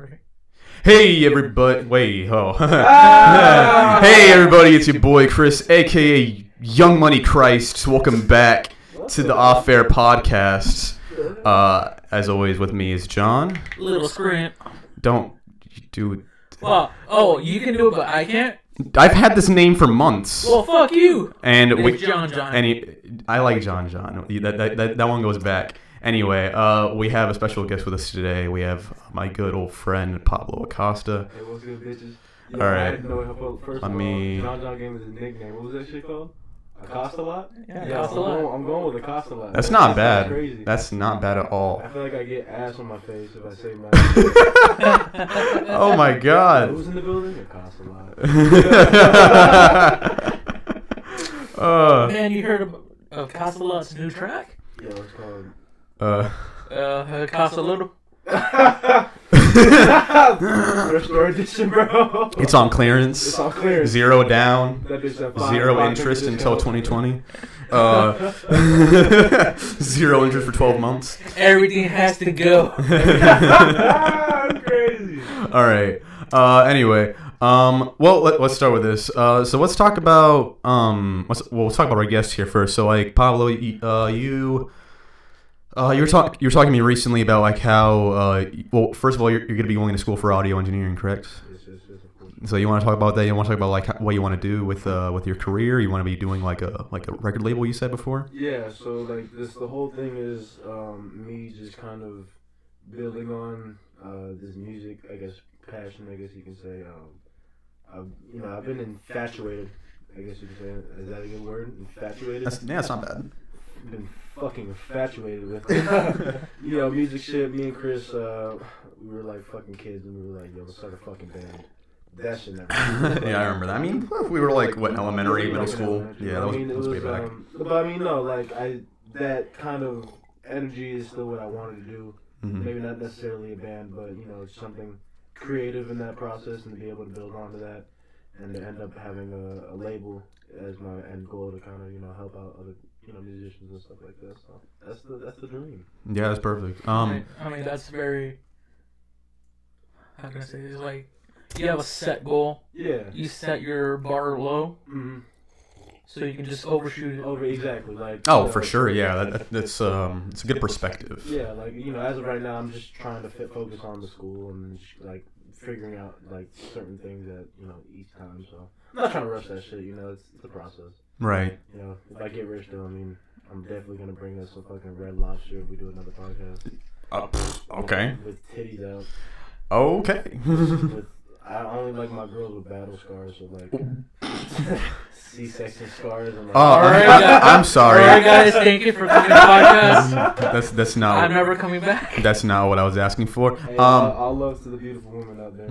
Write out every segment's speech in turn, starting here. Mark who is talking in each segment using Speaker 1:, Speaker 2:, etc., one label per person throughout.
Speaker 1: already.
Speaker 2: Hey everybody! Wait, oh. Hey everybody! It's your boy Chris, aka Young Money Christ. Welcome back to the Off Air Podcast. As always, with me is John.
Speaker 1: Little scrimp.
Speaker 2: Don't do.
Speaker 1: Well, oh, you can do it, but I can't.
Speaker 2: I've had this name for months.
Speaker 1: Well, fuck you.
Speaker 2: And
Speaker 1: it's John.
Speaker 2: I like John. That one goes back. Anyway, we have a special guest with us today. We have my good old friend Pablo Acosta.
Speaker 3: Hey, what's good, bitches?
Speaker 2: All right.
Speaker 3: I didn't know first of all, John gave us a nickname. What was that shit called? CostaLot?
Speaker 1: Yeah, CostaLot.
Speaker 3: I'm going with CostaLot.
Speaker 2: That's not bad.
Speaker 3: Crazy.
Speaker 2: That's not bad at all.
Speaker 3: I feel like I get ass on my face if I say my
Speaker 2: Oh my god.
Speaker 3: Who's in the building? CostaLot.
Speaker 1: Man, you heard of CostaLot's new track?
Speaker 3: Yeah, what's called?
Speaker 1: CostaLot.
Speaker 3: Restore edition, bro.
Speaker 2: It's on clearance.
Speaker 3: It's on clearance.
Speaker 2: Zero down.
Speaker 3: That bitch at
Speaker 2: Zero interest until 2020. Zero interest for 12 months.
Speaker 1: Everything has to go.
Speaker 3: Crazy.
Speaker 2: All right. Anyway, well, let's start with this. So let's talk about we'll talk about our guest here first. So like Pablo, you were talking to me recently about like how well, first of all, you're going to be going to school for audio engineering, correct?
Speaker 3: Yes, of course.
Speaker 2: So you want to talk about that? You want to talk about like what you want to do with your career? You want to be doing like a record label? You said before.
Speaker 3: Yeah. So like the whole thing is me just kind of building on this music, I guess, passion. I guess you can say. I've been infatuated. I guess you could say. Is that a good word? Infatuated.
Speaker 2: That's not bad.
Speaker 3: Been fucking infatuated with music shit. Me and Chris, we were like fucking kids, and we were like, yo, let's start a fucking band. That shit never
Speaker 2: Yeah, I remember that. I mean, we were like, what, elementary, middle school? Yeah, that was way back.
Speaker 3: But I mean, no, like, that kind of energy is still what I wanted to do.
Speaker 2: Mm-hmm.
Speaker 3: Maybe not necessarily a band, but, it's something creative in that process, and to be able to build onto that, and to end up having a label as my end goal to kind of, help out other musicians and stuff like that. So that's the dream.
Speaker 2: Yeah, that's perfect.
Speaker 1: I mean, that's very. How can I say? It's like you have a set goal.
Speaker 3: Yeah.
Speaker 1: You set your bar low, so you can just overshoot it.
Speaker 3: Exactly. Like.
Speaker 2: For sure. Yeah, that's it's a good perspective.
Speaker 3: Yeah, like as of right now, I'm just trying to focus on the school and just, like figuring out like certain things at each time. So I'm not trying to rush that shit. It's the process.
Speaker 2: Right.
Speaker 3: If I get rich though, I mean, I'm definitely gonna bring us some fucking Red Lobster if we do another podcast.
Speaker 2: Okay.
Speaker 3: With titties out.
Speaker 2: Okay.
Speaker 3: I only like my girls with battle scars, so like C-section scars. And like,
Speaker 2: I'm sorry.
Speaker 1: All right, guys, thank you for coming to the podcast.
Speaker 2: That's not.
Speaker 1: I'm never coming back.
Speaker 2: That's not what I was asking for.
Speaker 3: Hey, all love to the beautiful women out there.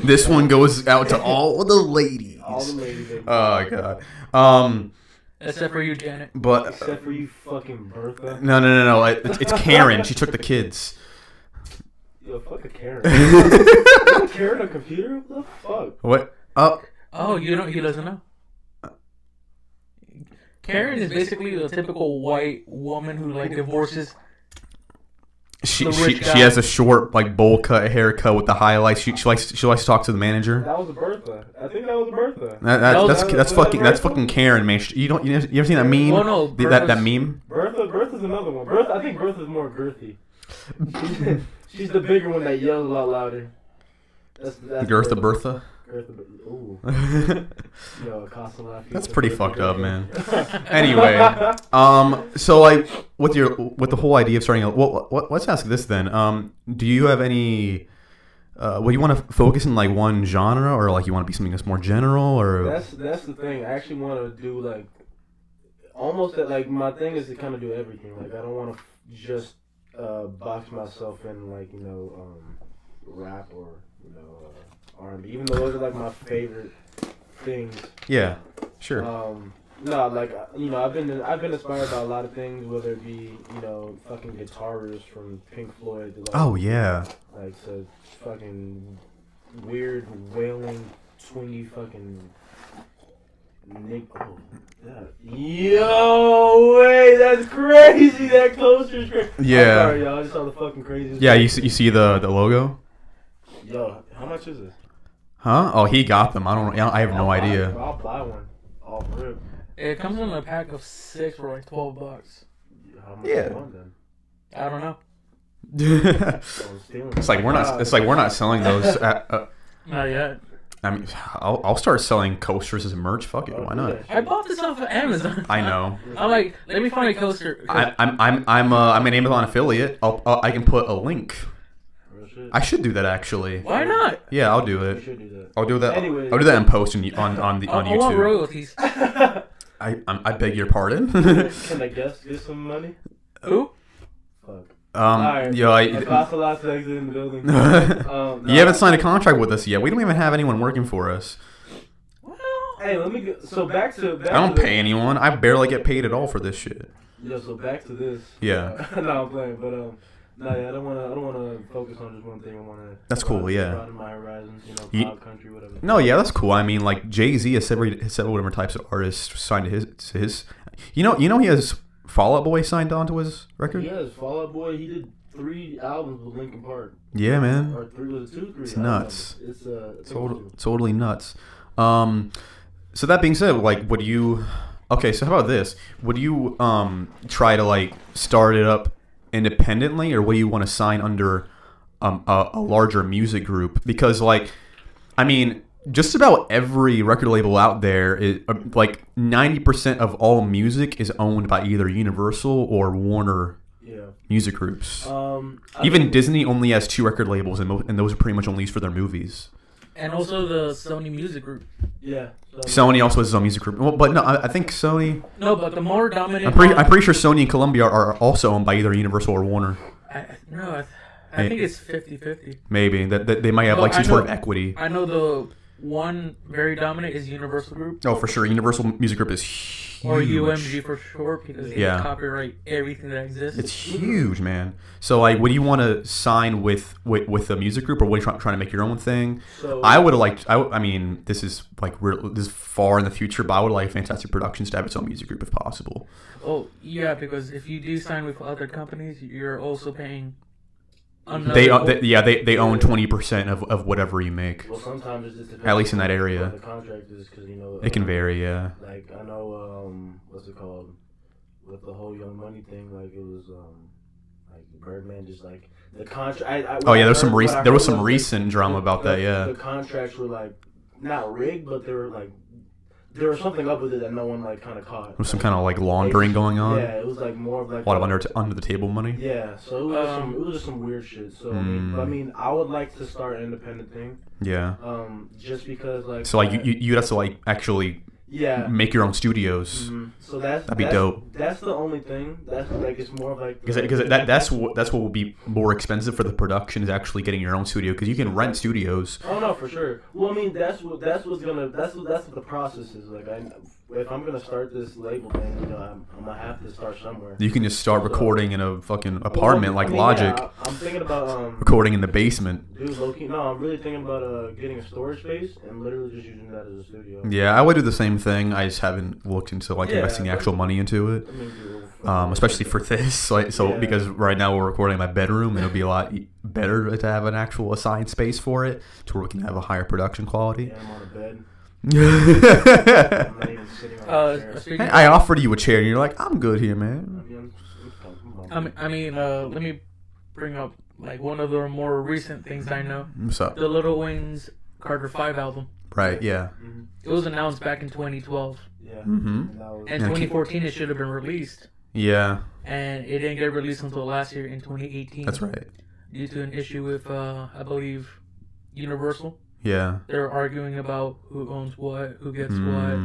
Speaker 2: This one goes out to all the ladies.
Speaker 3: All the ladies.
Speaker 2: Oh god.
Speaker 1: Except for you, Janet.
Speaker 2: But
Speaker 3: except for you, fucking Bertha.
Speaker 2: No. It's Karen. She took the kids.
Speaker 3: Yo, fuck a Karen. A Karen on a computer? What the fuck?
Speaker 2: What?
Speaker 1: Oh, he doesn't know. Karen is basically the typical white woman who like divorces.
Speaker 2: She has a short like bowl cut haircut with the highlights. She likes to talk to the manager.
Speaker 3: That was a Bertha. I think that was a Bertha.
Speaker 2: That's fucking Karen, man. You ever seen that meme?
Speaker 1: Oh no,
Speaker 2: that meme.
Speaker 3: Bertha's another one. I think Bertha's more girthy. She's the bigger one that yells a lot louder. That's
Speaker 2: Gertha Bertha.
Speaker 3: Ooh. Yo, CostaLot.
Speaker 2: That's pretty fucked up, man. Anyway, so like with the whole idea of starting, let's ask this then. Do you have any? Well, you want to focus in like one genre, or like you want to be something that's more general, or?
Speaker 3: That's the thing. I actually want to do like almost that. Like my thing is to kind of do everything. Like I don't want to just box myself in like rap or R&B, even though those are like my favorite things.
Speaker 2: Yeah, sure.
Speaker 3: No, like I've been inspired by a lot of things, whether it be fucking guitarists from Pink Floyd to like,
Speaker 2: oh yeah,
Speaker 3: like to fucking weird wailing twingy fucking Nick. Oh, yeah. Yo, wait, that's crazy. That closer is crazy.
Speaker 2: Yeah.
Speaker 3: I'm sorry, y'all. I just saw the fucking craziest.
Speaker 2: Yeah, you see the logo.
Speaker 3: Yo, how much is this?
Speaker 2: Huh? Oh, he got them. I have no idea.
Speaker 3: I'll buy one. Off rip.
Speaker 1: It comes in a pack of 6 for like $12.
Speaker 3: How much
Speaker 2: Yeah.
Speaker 3: you want then?
Speaker 1: I don't know.
Speaker 2: It's like we're not selling those.
Speaker 1: Not yet.
Speaker 2: I mean, I'll start selling coasters as merch. Fuck it, why not?
Speaker 1: I bought this off of Amazon.
Speaker 2: I know.
Speaker 1: I'm like, let me find a coaster.
Speaker 2: I'm an Amazon affiliate. I can put a link.
Speaker 3: Real shit.
Speaker 2: I should do that actually.
Speaker 1: Why not?
Speaker 2: Yeah, I'll do
Speaker 3: You
Speaker 2: it.
Speaker 3: should do that.
Speaker 2: I'll do that.
Speaker 3: Anyways.
Speaker 2: I'll do that in post on
Speaker 1: I want
Speaker 2: YouTube.
Speaker 1: royalties.
Speaker 2: I beg your pardon.
Speaker 3: Can I get some money?
Speaker 1: Who?
Speaker 3: Fuck.
Speaker 2: Yo,
Speaker 3: CostaLot exit in the building.
Speaker 2: you haven't signed a contract with us yet. We don't even have anyone working for us.
Speaker 1: Well,
Speaker 3: Hey, let me get. So back to.
Speaker 2: I don't pay anyone. I barely get paid at all for this shit.
Speaker 3: Yeah. So back to this.
Speaker 2: Yeah.
Speaker 3: No, I'm playing, but no, yeah, I don't wanna focus on just one thing. I wanna.
Speaker 2: That's cool, yeah.
Speaker 3: Broaden my horizons, pop country, whatever.
Speaker 2: No, yeah, that's cool. I mean, like Jay-Z has several different types of artists signed to his. You know, he has Fall Out Boy signed onto his record.
Speaker 3: Yes, Fall Out Boy. He did 3 albums with Linkin Park.
Speaker 2: Yeah, man.
Speaker 3: Or 3 was it 2, 3?
Speaker 2: It's nuts.
Speaker 3: It's
Speaker 2: Totally nuts. So that being said, like, would you? Okay, so how about this? Would you try to like start it up independently, or would you want to sign under a larger music group? Because like, I mean, just about every record label out there is like 90% of all music is owned by either Universal or Warner music groups. Even Disney only has 2 record labels, and those are pretty much only used for their movies.
Speaker 1: and also the Sony Music Group.
Speaker 3: Yeah.
Speaker 2: Sony also has its own music group. Well, but no, I think Sony.
Speaker 1: No, but the more dominant.
Speaker 2: I'm pretty sure Sony and Columbia are also owned by either Universal or Warner.
Speaker 1: I think it's 50-50.
Speaker 2: Maybe that they might have like some sort of equity.
Speaker 1: I know the one very dominant is Universal Group.
Speaker 2: Oh, for sure, Universal Music Group is huge.
Speaker 1: Or UMG for short, because they copyright everything that exists.
Speaker 2: It's huge, man. So, like, would you want to sign with a music group, or would you trying to make your own thing?
Speaker 3: So,
Speaker 2: I would have liked. I mean, this is like this is far in the future, but I would like Phantastic Productions to have its own music group if possible.
Speaker 1: Oh yeah, because if you do sign with other companies, you're also paying.
Speaker 2: They own 20% of whatever you make.
Speaker 3: Well, sometimes it just depends.
Speaker 2: At least in that area.
Speaker 3: What the contract is, because
Speaker 2: it can vary. Yeah.
Speaker 3: Like I know, what's it called? With the whole Young Money thing, like it was, like Birdman, just like the contract.
Speaker 2: There was some recent drama about that. Yeah.
Speaker 3: The contracts were like not rigged, but they were like. There was something up with it that no one like kind of caught.
Speaker 2: There was some kind of like laundering going on.
Speaker 3: Yeah, it was like more of like
Speaker 2: a lot of under the table money.
Speaker 3: Yeah, so it was just some weird shit. So I mean, I would like to start an independent thing.
Speaker 2: Yeah.
Speaker 3: Just because like.
Speaker 2: So like you'd have to like actually.
Speaker 3: Yeah.
Speaker 2: Make your own studios.
Speaker 3: Mm-hmm. So that'd
Speaker 2: be dope.
Speaker 3: That's the only thing. That's like it's more of like
Speaker 2: because that's what will be more expensive for the production is actually getting your own studio, because you can rent studios.
Speaker 3: Oh no, for sure. Well, I mean that's what the process is like. If I'm gonna start this label thing, I'm gonna have to start somewhere.
Speaker 2: You can just start recording in a fucking apartment Logic.
Speaker 3: Yeah, I'm thinking about
Speaker 2: recording in the basement.
Speaker 3: Dude, low-key, no, I'm really thinking about getting a storage space and literally just using that as a studio.
Speaker 2: Yeah, I would do the same thing. I just haven't looked into like investing actual money into it. Especially for this, because right now we're recording in my bedroom, and it'll be a lot better to have an actual assigned space for it, to where we can have a higher production quality.
Speaker 3: Yeah, I'm on a bed.
Speaker 2: I'm
Speaker 3: not even sitting on a chair.
Speaker 2: I offered you a chair, and you're like, "I'm good here, man."
Speaker 1: I mean, let me bring up like one of the more recent things I know.
Speaker 2: What's up?
Speaker 1: The Little Wayne's Carter 5 album.
Speaker 2: Right. Yeah.
Speaker 1: It was announced back in 2012.
Speaker 3: Yeah.
Speaker 1: And 2014 it should have been released.
Speaker 2: Yeah.
Speaker 1: And it didn't get released until last year in 2018.
Speaker 2: That's right.
Speaker 1: Due to an issue with, I believe, Universal.
Speaker 2: Yeah.
Speaker 1: They're arguing about who owns what, who gets what.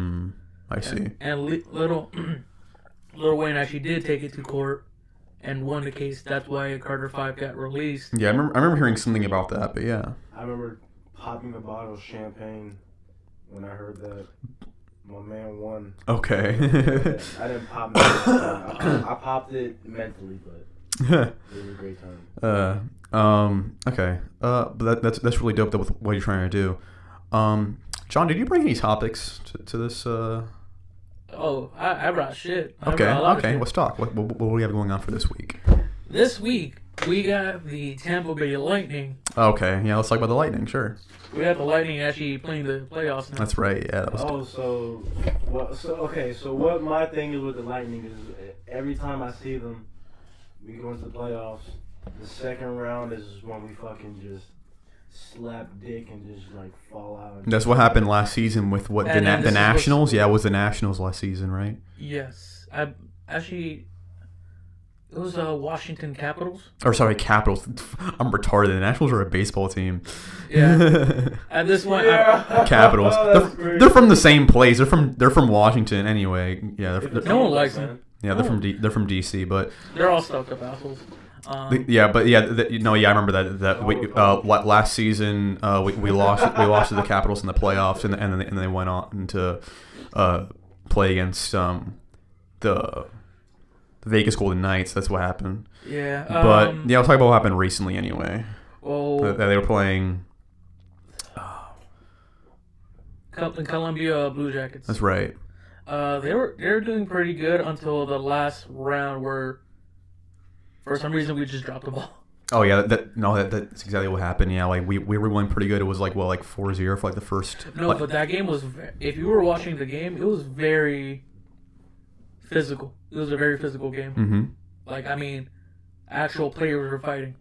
Speaker 2: I see.
Speaker 1: And Little Wayne actually did take it to court and won the case. That's why Carter 5 got released.
Speaker 2: Yeah, I remember hearing something about that, but yeah.
Speaker 3: I remember popping a bottle of champagne when I heard that my man won.
Speaker 2: Okay.
Speaker 3: I didn't pop it. I popped it mentally, but it was a great time.
Speaker 2: Okay. But that's really dope, though, with what you're trying to do. John, did you bring any topics to this?
Speaker 1: Oh, I brought shit.
Speaker 2: Okay. Let's talk. What do we have going on for this week?
Speaker 1: This week, We got the Tampa Bay Lightning.
Speaker 2: Okay, yeah, let's talk about the Lightning, sure.
Speaker 1: We got the Lightning actually playing the playoffs now.
Speaker 2: That's right, yeah. That was
Speaker 3: So what my thing is with the Lightning is every time I see them, we go into the playoffs. The second round is when we fucking just slap dick and just like fall out.
Speaker 2: That's what happened last season with what the Nationals. Yeah, it was the Nationals last season, right?
Speaker 1: Yes, it was Washington Capitals.
Speaker 2: Or sorry, Capitals. I'm retarded. The Nationals are a baseball team.
Speaker 1: Yeah. At this point,
Speaker 2: Capitals. They're from the same place. They're from Washington anyway. Yeah.
Speaker 1: No one likes them.
Speaker 2: Yeah, they're from DC, but
Speaker 1: they're all stuck up assholes.
Speaker 2: I remember that last season we lost to the Capitals in the playoffs, and then they went on to play against the Vegas Golden Knights. That's what happened.
Speaker 1: Yeah.
Speaker 2: But I'll talk about what happened recently anyway.
Speaker 1: Well,
Speaker 2: they were playing
Speaker 1: the Columbia Blue Jackets.
Speaker 2: That's right.
Speaker 1: They were doing pretty good until the last round where for some reason we just dropped the ball. Oh
Speaker 2: yeah, that's exactly what happened. Yeah, like we were winning pretty good. It was like 4-0 for like the first.
Speaker 1: No, but that game was. If you were watching the game, it was very physical. It was a very physical game.
Speaker 2: Mm-hmm.
Speaker 1: Like actual players were fighting.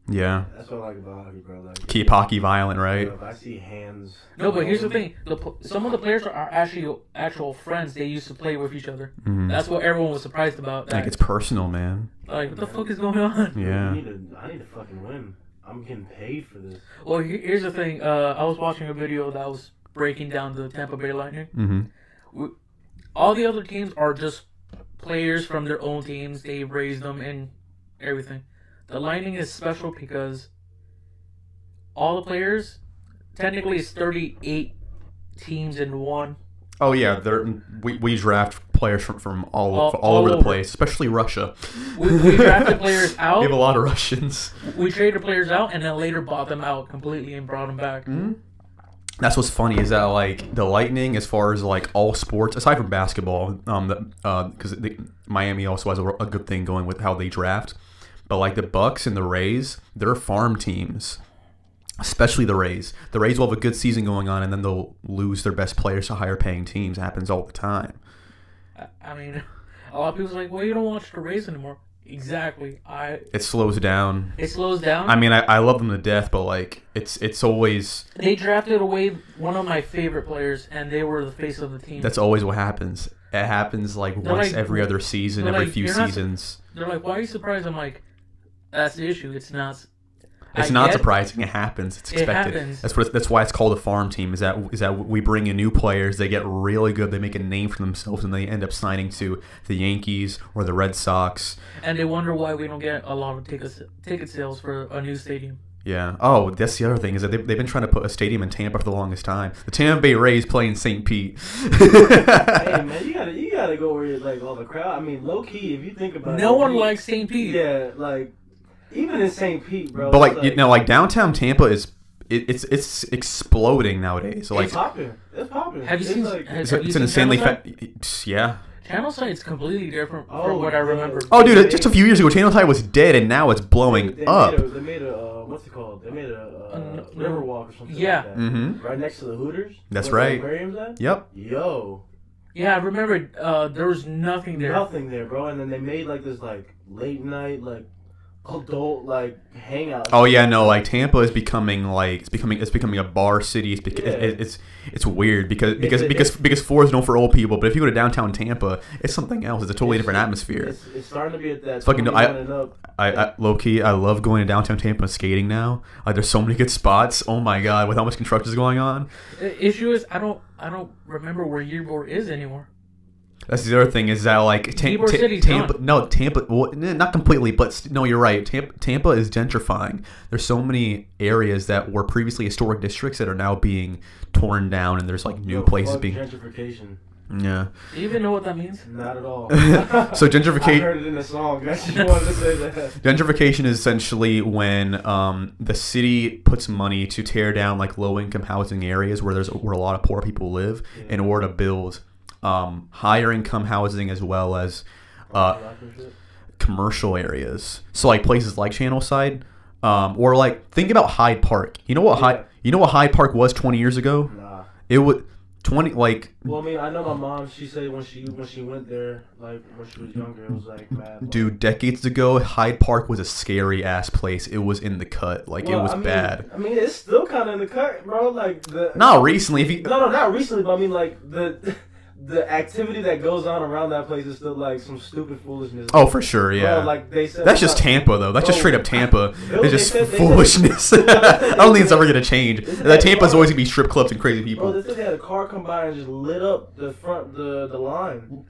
Speaker 2: Yeah.
Speaker 3: That's what I like about hockey, bro. Like,
Speaker 2: keep hockey violent, right?
Speaker 3: If I see hands.
Speaker 1: No, but here's the thing: some of the players are actually actual friends. They used to play with each other.
Speaker 2: Mm-hmm.
Speaker 1: That's what everyone was surprised about.
Speaker 2: Like it's personal, man.
Speaker 1: Like what the fuck is going on?
Speaker 2: Yeah.
Speaker 3: I need to fucking win. I'm getting paid for this.
Speaker 1: Well, here's the thing. I was watching a video that was breaking down the Tampa Bay Lightning.
Speaker 2: Mm-hmm.
Speaker 1: All the other teams are just players from their own teams. They raised them and everything. The Lightning is special because all the players, technically it's 38 teams in one.
Speaker 2: Oh yeah, we draft players from all over the place, especially Russia.
Speaker 1: We drafted players out.
Speaker 2: We have a lot of Russians.
Speaker 1: We traded players out and then later bought them out completely and brought them back.
Speaker 2: Mm-hmm. That's what's funny is that like the Lightning, as far as like all sports aside from basketball, because Miami also has a good thing going with how they draft. But like the Bucks and the Rays, they're farm teams, especially the Rays. The Rays will have a good season going on, and then they'll lose their best players to higher paying teams. It happens all the time.
Speaker 1: I mean, a lot of people are like, well, you don't watch the Rays anymore. Exactly.
Speaker 2: It slows down.
Speaker 1: It slows down?
Speaker 2: I mean, I love them to death, but like it's always...
Speaker 1: They drafted away one of my favorite players, and they were the face of the team.
Speaker 2: That's always what happens. It happens like once every other season, every few seasons.
Speaker 1: They're like, why are you surprised? I'm like... That's the issue. It's not.
Speaker 2: It's not surprising. It happens. It's expected.
Speaker 1: It happens.
Speaker 2: That's why it's called a farm team. Is that we bring in new players. They get really good. They make a name for themselves, and they end up signing to the Yankees or the Red Sox.
Speaker 1: And they wonder why we don't get a lot of ticket sales for a new stadium.
Speaker 2: Yeah. Oh, that's the other thing is that they've been trying to put a stadium in Tampa for the longest time. The Tampa Bay Rays play in St. Pete.
Speaker 3: Hey man, you gotta go where like all the crowd. I mean, low key, if you think about it.
Speaker 1: No one likes St. Pete.
Speaker 3: Yeah, like. Even in St. Pete, bro.
Speaker 2: But like downtown Tampa is it's exploding nowadays. So like
Speaker 3: it's popping. It's popping.
Speaker 1: Have you seen?
Speaker 2: It's an insanely yeah.
Speaker 1: Channel Side's completely different from what I remember.
Speaker 2: Oh, dude, just a few years ago, Channel Side was dead, and now it's blowing up.
Speaker 3: They made a what's it called? They made a Riverwalk or something.
Speaker 1: Yeah.
Speaker 3: Like that.
Speaker 2: Mm-hmm.
Speaker 3: Right next to the Hooters.
Speaker 2: That's right.
Speaker 3: Aquarium's at?
Speaker 2: Yep.
Speaker 3: Yo.
Speaker 1: Yeah, I remember. There was nothing there.
Speaker 3: Nothing there, bro. And then they made like this like late night like. Adult like hangout.
Speaker 2: Oh yeah, no, like Tampa is becoming like it's becoming a bar city. It's weird because Florida's known for old people, but if you go to downtown Tampa, it's something else. It's a totally different atmosphere.
Speaker 3: It's starting to be at that.
Speaker 2: It's fucking. I low key, I love going to downtown Tampa and skating now. Like there's so many good spots. Oh my god, with how much construction is going on.
Speaker 1: The issue is I don't remember where Ybor is anymore.
Speaker 2: That's the other thing is that like Tampa, well, not completely, but no, you're right. Tampa is gentrifying. There's so many areas that were previously historic districts that are now being torn down, and there's like new places being
Speaker 3: gentrification.
Speaker 2: Yeah.
Speaker 1: Do you even know what that means?
Speaker 3: Not at all.
Speaker 2: So gentrification.
Speaker 3: I heard it in a song. I just wanted to say that.
Speaker 2: Gentrification is essentially when the city puts money to tear down like low income housing areas where a lot of poor people live in order to build higher income housing as well as commercial areas. So like places like Channelside, or like think about Hyde Park. You know what Hyde Park was 20 years ago?
Speaker 3: Nah.
Speaker 2: It would 20 like.
Speaker 3: Well, I mean, I know my mom. She said when she went there, like when she was younger, it was like mad.
Speaker 2: Dude, decades ago, Hyde Park was a scary ass place. It was in the cut, like it was bad.
Speaker 3: I mean, it's still kind of in the cut, bro. Like
Speaker 2: not recently. If you
Speaker 3: no, not recently, but I mean, like the activity that goes on around that place is still like some stupid foolishness.
Speaker 2: Oh, for sure, yeah.
Speaker 3: Bro, like they said,
Speaker 2: that's just Tampa, though. That's just straight up Tampa. It's just
Speaker 3: they
Speaker 2: foolishness. I don't think it's ever gonna change. That Tampa's always gonna be strip clubs and crazy people.
Speaker 3: Bro, they said they had a car come by and just lit up the front, the line.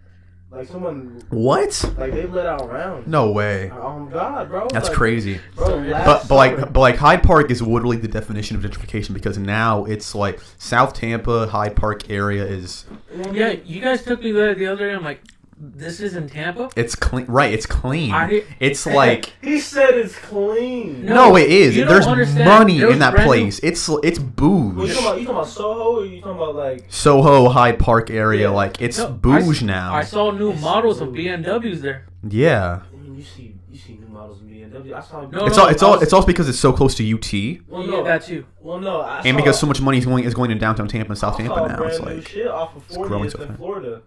Speaker 3: Like someone.
Speaker 2: What?
Speaker 3: Like they lit out rounds.
Speaker 2: No way.
Speaker 3: Oh God, bro.
Speaker 2: That's
Speaker 3: like,
Speaker 2: crazy.
Speaker 3: Bro,
Speaker 2: but like Hyde Park is literally the definition of gentrification because now it's like South Tampa, Hyde Park area is.
Speaker 1: Yeah, you guys took me there the other day. I'm like, this isn't Tampa.
Speaker 2: It's clean, right? It's clean. It's like
Speaker 3: he said it's clean.
Speaker 2: No, it is. There's money in that
Speaker 1: random...
Speaker 2: place. It's booze.
Speaker 3: Well, you talking about Soho, or you talking about like
Speaker 2: Soho, Hyde Park area?
Speaker 3: Yeah.
Speaker 2: Like it's booze now.
Speaker 1: I saw new models of BMWs there.
Speaker 2: Yeah.
Speaker 3: I mean, you see new models in BMW. I saw.
Speaker 2: It's all because it's so close to UT.
Speaker 3: Well,
Speaker 1: no, that's you.
Speaker 3: Well, no,
Speaker 2: and because so much money is going in downtown Tampa and South Tampa now. It's like
Speaker 3: shit off of 40th in Florida.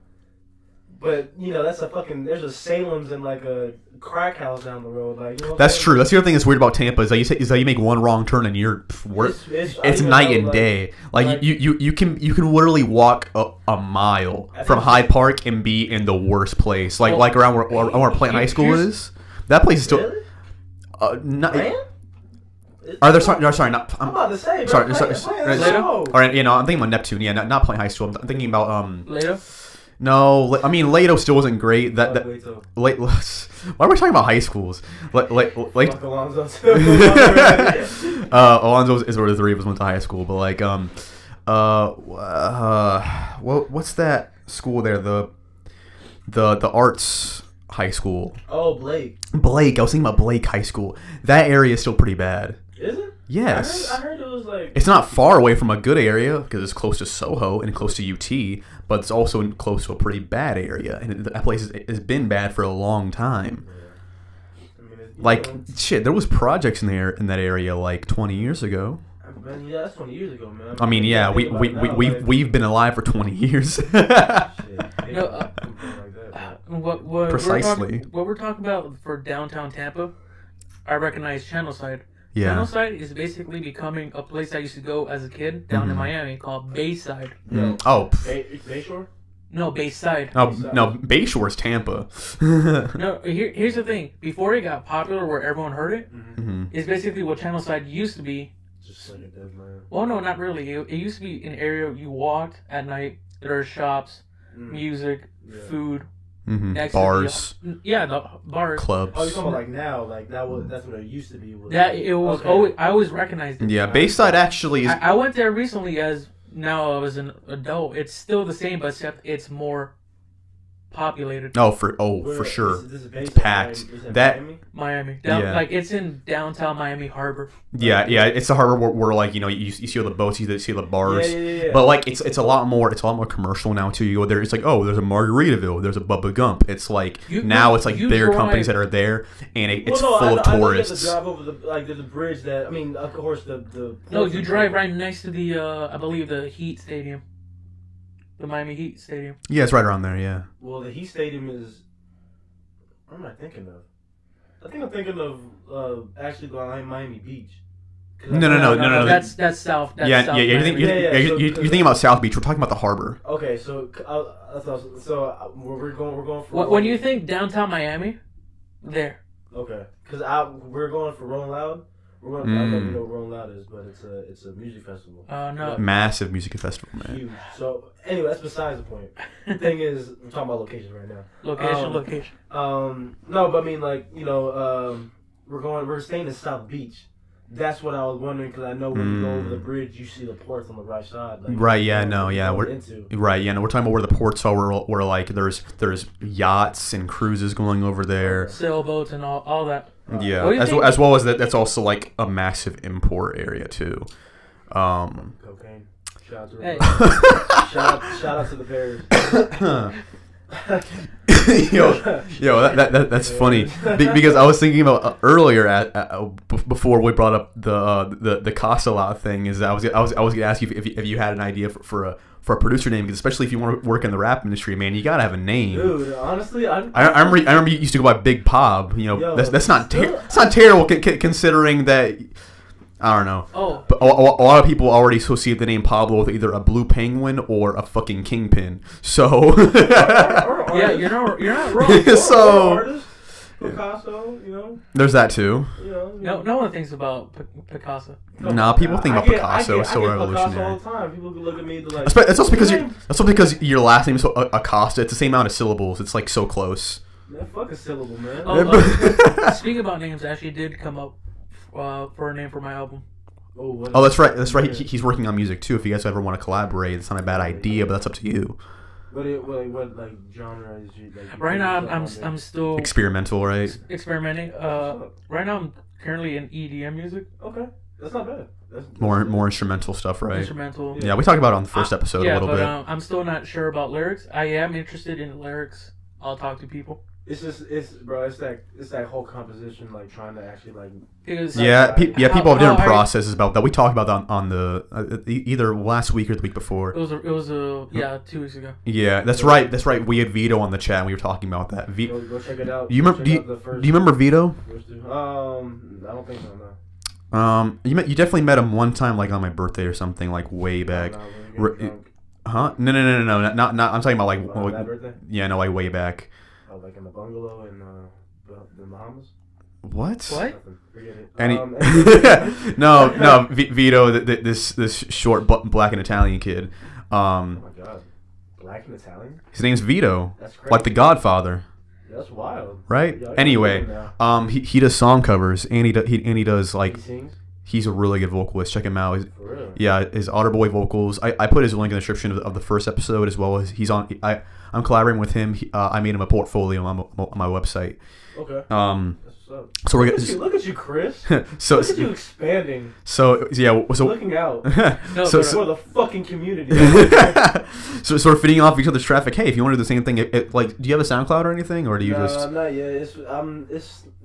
Speaker 3: But you know that's there's a Salem's and like a crack house down the road. Like
Speaker 2: that's true. That's the other thing that's weird about Tampa is that you make one wrong turn and you're it's night and day. Like you can literally walk a mile from Hyde Park and be in the worst place. Like around where Plant High School is. That place is still.
Speaker 3: Really?
Speaker 2: Are there sorry not
Speaker 3: I'm about to say
Speaker 2: sorry
Speaker 3: all
Speaker 2: right, I'm thinking about Neptune. Yeah, not Plant High School. I'm thinking about
Speaker 1: Later.
Speaker 2: No, I mean Lato still wasn't great. Why are we talking about high schools?
Speaker 3: Alonzo.
Speaker 2: Alonzo is where the three of us went to high school, but like what's that school there? The arts high school.
Speaker 3: Oh, Blake.
Speaker 2: I was thinking about Blake High School. That area is still pretty bad.
Speaker 3: Is it?
Speaker 2: Yes.
Speaker 3: I heard it was like.
Speaker 2: It's not far away from a good area because it's close to Soho and close to UT, but it's also close to a pretty bad area, and that place has been bad for a long time. Shit, there was projects in that area like 20 years ago.
Speaker 3: Yeah, that's 20 years ago, man.
Speaker 2: I mean, yeah, we've been alive for 20 years. Precisely.
Speaker 1: What we're talking about for downtown Tampa, I recognize Channelside.
Speaker 2: Yeah.
Speaker 1: Channelside is basically becoming a place I used to go as a kid down in Miami called Bayside.
Speaker 2: Oh.
Speaker 3: Bayshore?
Speaker 1: No, Bayside.
Speaker 2: No, Bayshore's Tampa.
Speaker 1: No, here's the thing. Before it got popular where everyone heard it, it's basically what Channelside used to be.
Speaker 3: Just like a dead man.
Speaker 1: Well, no, not really. It used to be an area you walked at night. There are shops, music, food.
Speaker 2: Bars.
Speaker 1: The bars.
Speaker 2: Clubs.
Speaker 3: Oh, you're talking about like now? Like that's what it used to be.
Speaker 1: I always recognized it.
Speaker 2: Yeah, Bayside actually is.
Speaker 1: I went there recently as now as an adult. It's still the same, but except it's more populated.
Speaker 2: For sure.
Speaker 3: This is
Speaker 2: packed.
Speaker 1: Miami.
Speaker 2: Yeah.
Speaker 1: It's in downtown Miami Harbor.
Speaker 2: Yeah, it's the harbor where like you see all the boats, you see the bars.
Speaker 3: Yeah.
Speaker 2: But like it's a lot more commercial now too. You go there, it's like there's a Margaritaville, there's a Bubba Gump. It's like it's like bigger companies that are there, and it's full of tourists.
Speaker 3: I drive over there's a bridge that of course the.
Speaker 1: No, you drive right next to the I believe the Heat Stadium. The Miami Heat Stadium.
Speaker 2: Yeah, it's right around there, yeah.
Speaker 3: Well, the Heat Stadium is... What am I thinking of? I think I'm thinking of actually Miami Beach.
Speaker 2: No.
Speaker 1: That's South.
Speaker 2: You're thinking about South Beach. We're talking about the harbor.
Speaker 3: Okay, so we're going for...
Speaker 1: When you think downtown Miami, there.
Speaker 3: Okay, because we're going for Rolling Loud. I don't know if you know what Rolling Loud is, but it's a music festival.
Speaker 1: No.
Speaker 2: Massive music festival, man.
Speaker 3: Huge. So anyway, that's besides the point. The thing is, we're talking about locations right now.
Speaker 1: Location.
Speaker 3: No, but I mean, we're staying in South Beach. That's what I was wondering because I know when you go over the bridge, you see the ports on the right side.
Speaker 2: Right? Yeah. No. Yeah. We're talking about where the ports are. Where like there's yachts and cruises going over there,
Speaker 1: sailboats and all that.
Speaker 2: Yeah, as well as that's also like a massive import area too.
Speaker 3: Cocaine. Shout out to the Bears.
Speaker 2: That's funny because I was thinking about earlier before we brought up the CostaLot thing. Is I was gonna ask you if you had an idea for a producer name, because especially if you want to work in the rap industry, man, you gotta have a name.
Speaker 3: Dude, honestly, I
Speaker 2: remember you used to go by Big Pob. That's not terrible considering that. I don't know.
Speaker 1: Oh.
Speaker 2: But a lot of people already associate the name Pablo with either a blue penguin or a fucking kingpin. So.
Speaker 1: Yeah, you're not wrong.
Speaker 2: So.
Speaker 3: Artist, Picasso,
Speaker 2: There's that too.
Speaker 1: No one thinks about Picasso.
Speaker 2: Nah, people think about Picasso. It's so revolutionary.
Speaker 3: Picasso all the time. People look at me like.
Speaker 2: That's also because your last name is so Acosta. It's the same amount of syllables. It's like so close.
Speaker 3: Man, fuck a syllable, man.
Speaker 1: Speaking about names, I actually did come up for a name for my album.
Speaker 3: Oh,
Speaker 2: that's right. That's right. He's working on music too. If you guys ever want to collaborate, it's not a bad idea, but that's up to you.
Speaker 3: What like genre is you? Like,
Speaker 1: right now, I'm still
Speaker 2: experimental, right?
Speaker 1: Experimenting. Right now, I'm currently in EDM music.
Speaker 3: Okay, that's not bad. That's
Speaker 2: more instrumental stuff, right?
Speaker 1: Instrumental.
Speaker 2: Yeah, we talked about it on the first episode a little bit.
Speaker 1: I'm still not sure about lyrics. I am interested in lyrics. I'll talk to people.
Speaker 3: It's that whole composition, like trying to actually like.
Speaker 2: People have different processes about that. We talked about that on the either last week or the week before.
Speaker 1: It was 2 weeks ago.
Speaker 2: Yeah, that's right. That's right. We had Vito on the chat, and we were talking about that.
Speaker 3: Go check it out.
Speaker 2: Do you remember Vito?
Speaker 3: I don't think so. No.
Speaker 2: You definitely met him one time, like on my birthday or something, like way back. Huh? No. Not. I'm talking about like.
Speaker 3: My birthday?
Speaker 2: Yeah, no, like way back.
Speaker 3: Like in the bungalow in the Bahamas.
Speaker 2: What?
Speaker 3: Forget it.
Speaker 2: No, Vito, this short black and Italian kid.
Speaker 3: Oh my god, black and Italian.
Speaker 2: His name's Vito.
Speaker 3: That's crazy.
Speaker 2: Like the Godfather.
Speaker 3: That's wild.
Speaker 2: Right.
Speaker 3: Yeah,
Speaker 2: anyway, he does song covers, and he does like.
Speaker 3: He sings?
Speaker 2: He's a really good vocalist. Check him out.
Speaker 3: For real?
Speaker 2: Yeah, his Otterboy vocals. I put his link in the description of the first episode, as well as he's on. I'm collaborating with him. I made him a portfolio on my website.
Speaker 3: Okay.
Speaker 2: So
Speaker 3: look at you, Chris.
Speaker 2: So
Speaker 3: look at you expanding.
Speaker 2: So yeah. So
Speaker 3: looking out.
Speaker 2: For
Speaker 3: the fucking community.
Speaker 2: So sort of feeding off each other's traffic. Hey, if you want to do the same thing, like, do you have a SoundCloud or anything, or do you just?
Speaker 3: Not yet. It's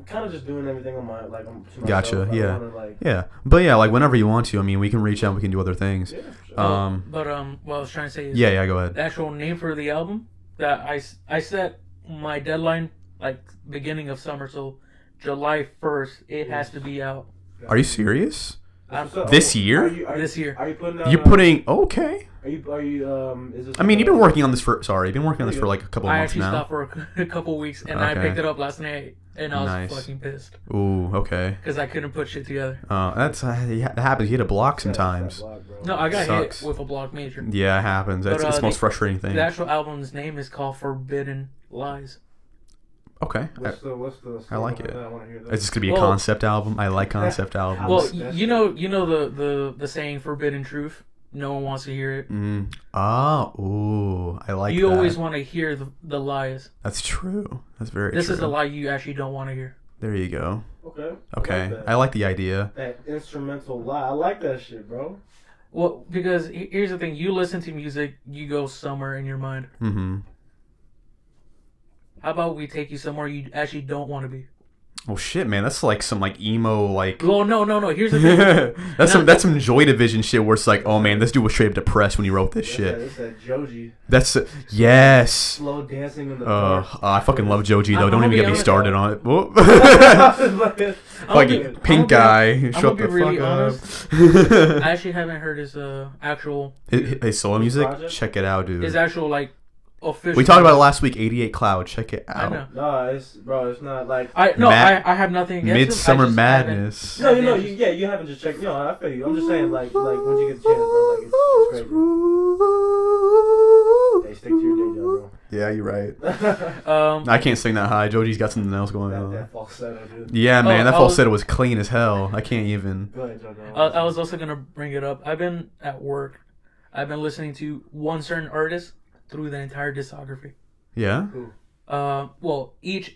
Speaker 3: kind of just doing everything on my like. To myself.
Speaker 2: Gotcha. Yeah.
Speaker 3: Wanna,
Speaker 2: yeah. But yeah, like whenever you want to. I mean, we can reach out. We can do other things.
Speaker 3: Yeah,
Speaker 1: sure. What I was trying to say is.
Speaker 2: Yeah. Go ahead.
Speaker 1: The actual name for the album that I set my deadline like beginning of summer, so July 1st it has to be out.
Speaker 2: Are you serious?
Speaker 1: This
Speaker 2: year?
Speaker 1: This year.
Speaker 3: Are you putting?
Speaker 2: You're putting okay.
Speaker 3: Are you? Is this?
Speaker 2: I mean, you've been working on this for. Sorry, you've been working on this for like a couple of months now.
Speaker 1: I actually stopped for a couple weeks, and I picked it up last night, and I was fucking pissed.
Speaker 2: Ooh, okay.
Speaker 1: Because I couldn't put shit together.
Speaker 2: That happens. You hit a block sometimes.
Speaker 1: No, I got hit with a block major.
Speaker 2: Yeah, it happens. It's the most frustrating thing.
Speaker 1: The actual album's name is called Forbidden Lies.
Speaker 2: Okay.
Speaker 3: What's the
Speaker 2: I like it.
Speaker 3: I want to hear that.
Speaker 2: It's just gonna be a concept album. I like concept albums.
Speaker 1: Well, you know the saying "forbidden truth." No one wants to hear it.
Speaker 2: Ooh, I like.
Speaker 1: You always want to hear the lies.
Speaker 2: That's true. That's very true.
Speaker 1: This is a lie you actually don't want to hear.
Speaker 2: There you go.
Speaker 3: Okay.
Speaker 2: I like the idea.
Speaker 3: That instrumental lie. I like that shit, bro.
Speaker 1: Well, because here's the thing: you listen to music, you go somewhere in your mind.
Speaker 2: Mm-hmm.
Speaker 1: How about we take you somewhere you actually don't want to be?
Speaker 2: Oh shit, man! That's like some like emo like.
Speaker 1: Well, no. Here's the thing.
Speaker 2: that's some Joy Division shit where it's like, oh man, this dude was straight up depressed when he wrote this shit.
Speaker 3: That's that Joji.
Speaker 2: That's yes.
Speaker 3: Slow dancing in the dark.
Speaker 2: I fucking love Joji though. Don't even get me started on it. Like pink guy. Shut the fuck up.
Speaker 1: I actually haven't heard his actual.
Speaker 2: His solo music.
Speaker 3: project?
Speaker 2: Check it out, dude.
Speaker 1: His actual like. Official.
Speaker 2: We talked about it last week. 88 Cloud. Check it out.
Speaker 1: I know.
Speaker 3: No, it's not like.
Speaker 1: I have nothing against
Speaker 2: Midsummer
Speaker 1: him.
Speaker 2: Madness.
Speaker 3: No, you haven't just checked. No, I feel you. I'm just saying, like when you get the chance, bro, like it's crazy. Hey, stick to your day job, bro.
Speaker 2: Yeah, you're right. I can't sing that high. Joji's got something else going on.
Speaker 3: That falsetto, dude.
Speaker 2: Yeah, man, that falsetto was clean as hell. I can't even.
Speaker 3: Go ahead, Jojo.
Speaker 1: I was also gonna bring it up. I've been at work. I've been listening to one certain artist through the entire discography.
Speaker 2: Yeah.
Speaker 1: Well, each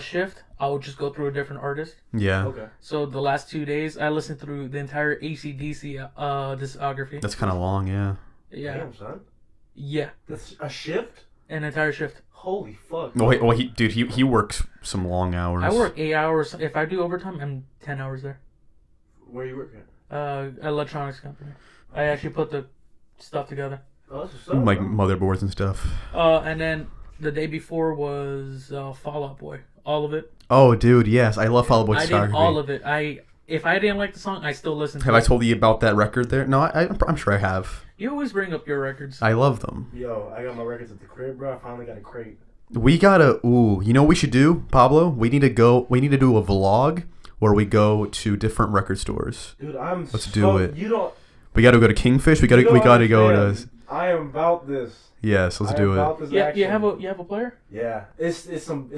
Speaker 1: shift, I'll just go through a different artist.
Speaker 2: Yeah.
Speaker 3: Okay.
Speaker 1: So the last 2 days, I listened through the entire AC/DC discography.
Speaker 2: That's kind of long, yeah.
Speaker 1: Yeah.
Speaker 3: Damn, son.
Speaker 1: Yeah.
Speaker 3: That's a shift.
Speaker 1: an entire shift.
Speaker 3: Holy fuck.
Speaker 2: Well, he works some long hours.
Speaker 1: I work 8 hours. If I do overtime, I'm 10 hours there.
Speaker 3: Where you work at?
Speaker 1: Electronics company. I actually put the stuff together.
Speaker 3: Oh, that's what's up,
Speaker 2: like
Speaker 3: bro.
Speaker 2: motherboards and stuff.
Speaker 1: And then the day before was Fall Out Boy. All of it.
Speaker 2: Oh, dude, yes, I love Fall Out Boy
Speaker 1: I did all of it. If I didn't like the song, I still listen to it.
Speaker 2: Have I told you about that record there? No, I'm sure I have.
Speaker 1: You always bring up your records.
Speaker 2: I love them.
Speaker 3: Yo, I got my records at the crib, bro. I finally got a crate.
Speaker 2: We gotta. Ooh, you know what we should do, Pablo? We need to do a vlog where we go to different record stores.
Speaker 3: Dude,
Speaker 2: Let's do it.
Speaker 3: You don't.
Speaker 2: We gotta go to Kingfish. We gotta go to.
Speaker 3: I am about this.
Speaker 2: Yes, let's do it.
Speaker 1: Yeah, you have a player?
Speaker 3: Yeah, it's some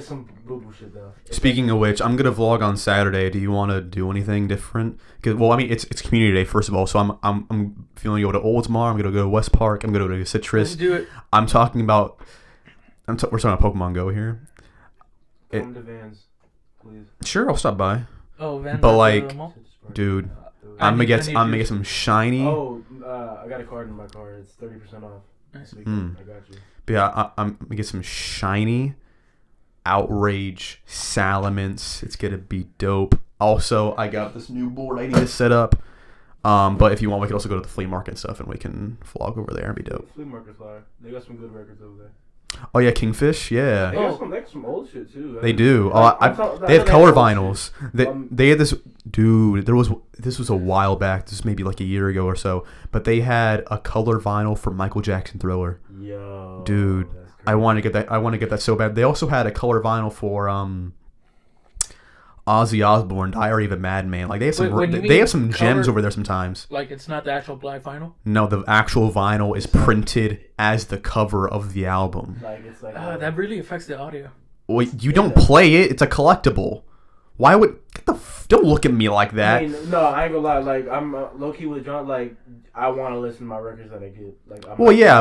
Speaker 3: boo boo shit though.
Speaker 2: Speaking of which, I'm gonna vlog on Saturday. Do you want to do anything different? Well, I mean, it's community day first of all, so I'm feeling to go to Oldsmar. I'm gonna go to West Park. I'm gonna go to Citrus.
Speaker 1: Let's do it.
Speaker 2: I'm talking about. We're talking about Pokemon Go here.
Speaker 3: Come to Vans, please.
Speaker 2: Sure, I'll stop by.
Speaker 1: Oh, Van.
Speaker 2: But like, dude, I'm gonna get some shiny.
Speaker 3: Oh, I got a card in my car. It's 30% off.
Speaker 1: Nice.
Speaker 3: I got you.
Speaker 2: But yeah, I'm gonna get some shiny Outrage Salamence. It's gonna be dope. Also, I got this new board I need to set up. But if you want, we could also go to the flea market and stuff, and we can vlog over there and be dope.
Speaker 3: Flea market's fire. They got some good records over there.
Speaker 2: Oh yeah, Kingfish, yeah.
Speaker 3: They got some old shit too.
Speaker 2: They do. They have color vinyls. They had this. Dude, this was a while back. This was maybe like a year ago or so. But they had a color vinyl for Michael Jackson Thriller.
Speaker 3: Yo,
Speaker 2: dude, I want to get that. I want to get that so bad. They also had a color vinyl for Ozzy Osbourne, Diary of a Madman. Like they have some. They have some gems over there sometimes.
Speaker 1: Like it's not the actual black vinyl.
Speaker 2: No, the actual vinyl is printed as the cover of the album.
Speaker 3: Like it's like
Speaker 1: that really affects the audio.
Speaker 2: Well, you don't play it. It's a collectible. Why would don't look at me like that?
Speaker 3: I mean, no, I ain't gonna lie. Like I'm low key with John. Like I want to listen to my records that I get. Like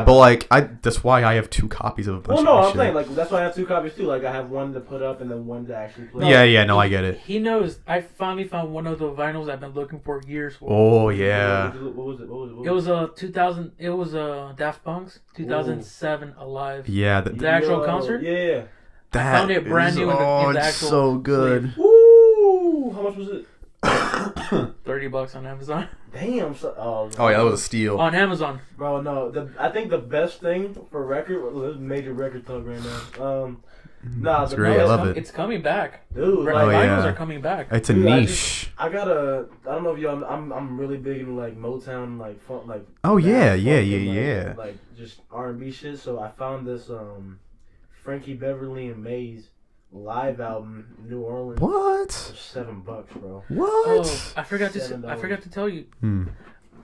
Speaker 2: but like that's why I have 2 copies of a bunch of
Speaker 3: I'm
Speaker 2: shit.
Speaker 3: saying like that's why I have 2 copies too. Like I have one to put up and then one to actually play.
Speaker 2: Yeah, no, I get it.
Speaker 1: He knows. I finally found one of the vinyls I've been looking for years for.
Speaker 2: Oh yeah.
Speaker 3: What was it?
Speaker 1: It was a 2000. It was a Daft Punk's 2007 Alive.
Speaker 2: Yeah,
Speaker 1: the actual concert.
Speaker 3: Yeah.
Speaker 2: That
Speaker 1: I found it brand new in the
Speaker 2: it's
Speaker 1: actual
Speaker 2: so good.
Speaker 3: Woo! How much was it?
Speaker 1: $30 on Amazon.
Speaker 3: Damn.
Speaker 2: Oh yeah, that was a steal.
Speaker 1: On Amazon.
Speaker 3: Bro, no. I think the best thing for record, this is major record talk right now.
Speaker 2: That's great. I love it.
Speaker 1: It's coming back.
Speaker 3: Dude, like,
Speaker 1: vinyls are coming back.
Speaker 2: It's a niche.
Speaker 3: I don't know if y'all. I'm really big into like Motown, like funk, like.
Speaker 2: Oh yeah.
Speaker 3: Like just R&B shit. So I found this Frankie Beverly and Maze live album in New Orleans.
Speaker 2: What?
Speaker 3: For $7, bro.
Speaker 2: What?
Speaker 1: Oh, I forgot to tell you.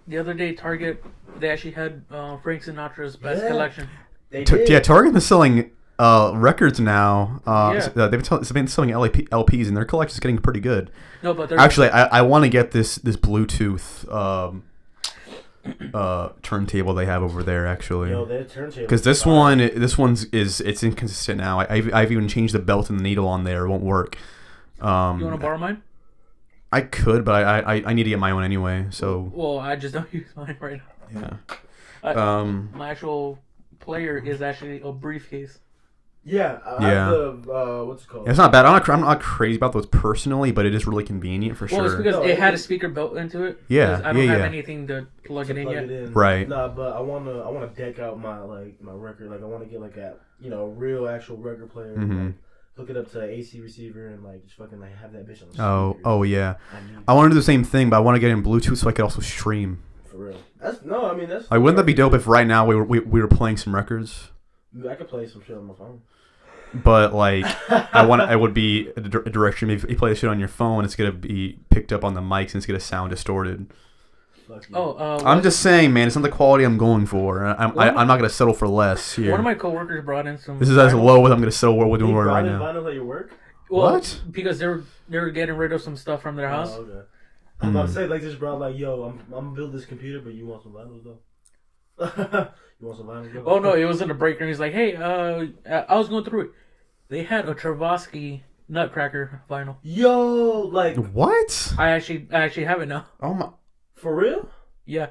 Speaker 1: The other day, Target they actually had Frank Sinatra's best collection.
Speaker 3: They did.
Speaker 2: Yeah, Target is selling records now.
Speaker 3: Yeah.
Speaker 2: They've been selling LPs, and their collection's getting pretty good.
Speaker 1: No, but
Speaker 2: actually, I want to get this Bluetooth turntable they have over there. Actually,
Speaker 3: yo, their turntable.
Speaker 2: Because this one's it's inconsistent now. I've even changed the belt and the needle on there. It won't work.
Speaker 1: You want to borrow mine?
Speaker 2: I could, but I need to get my own anyway. So.
Speaker 1: Well, I just don't use mine right now.
Speaker 2: Yeah.
Speaker 1: My actual player is actually a briefcase.
Speaker 3: Yeah. What's it called?
Speaker 2: Yeah, it's not bad. I'm not crazy about those personally, but it is really convenient for sure.
Speaker 1: Well, it's because it had a speaker built into it.
Speaker 2: Yeah.
Speaker 1: I don't have anything to plug it in yet.
Speaker 2: Right.
Speaker 3: Nah, but I wanna deck out my record. Like I want to get like a real actual record player.
Speaker 2: Mm-hmm.
Speaker 3: Like, hook it up to an AC receiver and like just fucking like have that bitch on the
Speaker 2: Oh yeah. I want to do the same thing, but I want to get in Bluetooth so I could also stream.
Speaker 3: For real. That's.
Speaker 2: Like, wouldn't that be dope if right now we were playing some records?
Speaker 3: I could play some shit on my phone.
Speaker 2: But like, it would be a direction. If you play the shit on your phone, it's gonna be picked up on the mics and it's gonna sound distorted. I'm just saying, man, it's not the quality I'm going for. I'm not gonna settle for less here.
Speaker 1: One of my coworkers brought in some.
Speaker 2: This is as low as I'm gonna settle what we're doing right now.
Speaker 3: Vinyls at your work?
Speaker 1: Well,
Speaker 2: what?
Speaker 1: Because they were getting rid of some stuff from their house.
Speaker 3: Oh, okay. I'm about to say, like, just brought like, yo, I'm gonna build this computer, but you want some vinyls though? You want some vinyls though?
Speaker 1: Oh no, it was in a break room. He's like, hey, I was going through it. They had a Travasky Nutcracker vinyl.
Speaker 3: Yo, like
Speaker 2: what?
Speaker 1: I actually have it now.
Speaker 2: Oh my!
Speaker 3: For real?
Speaker 1: Yeah.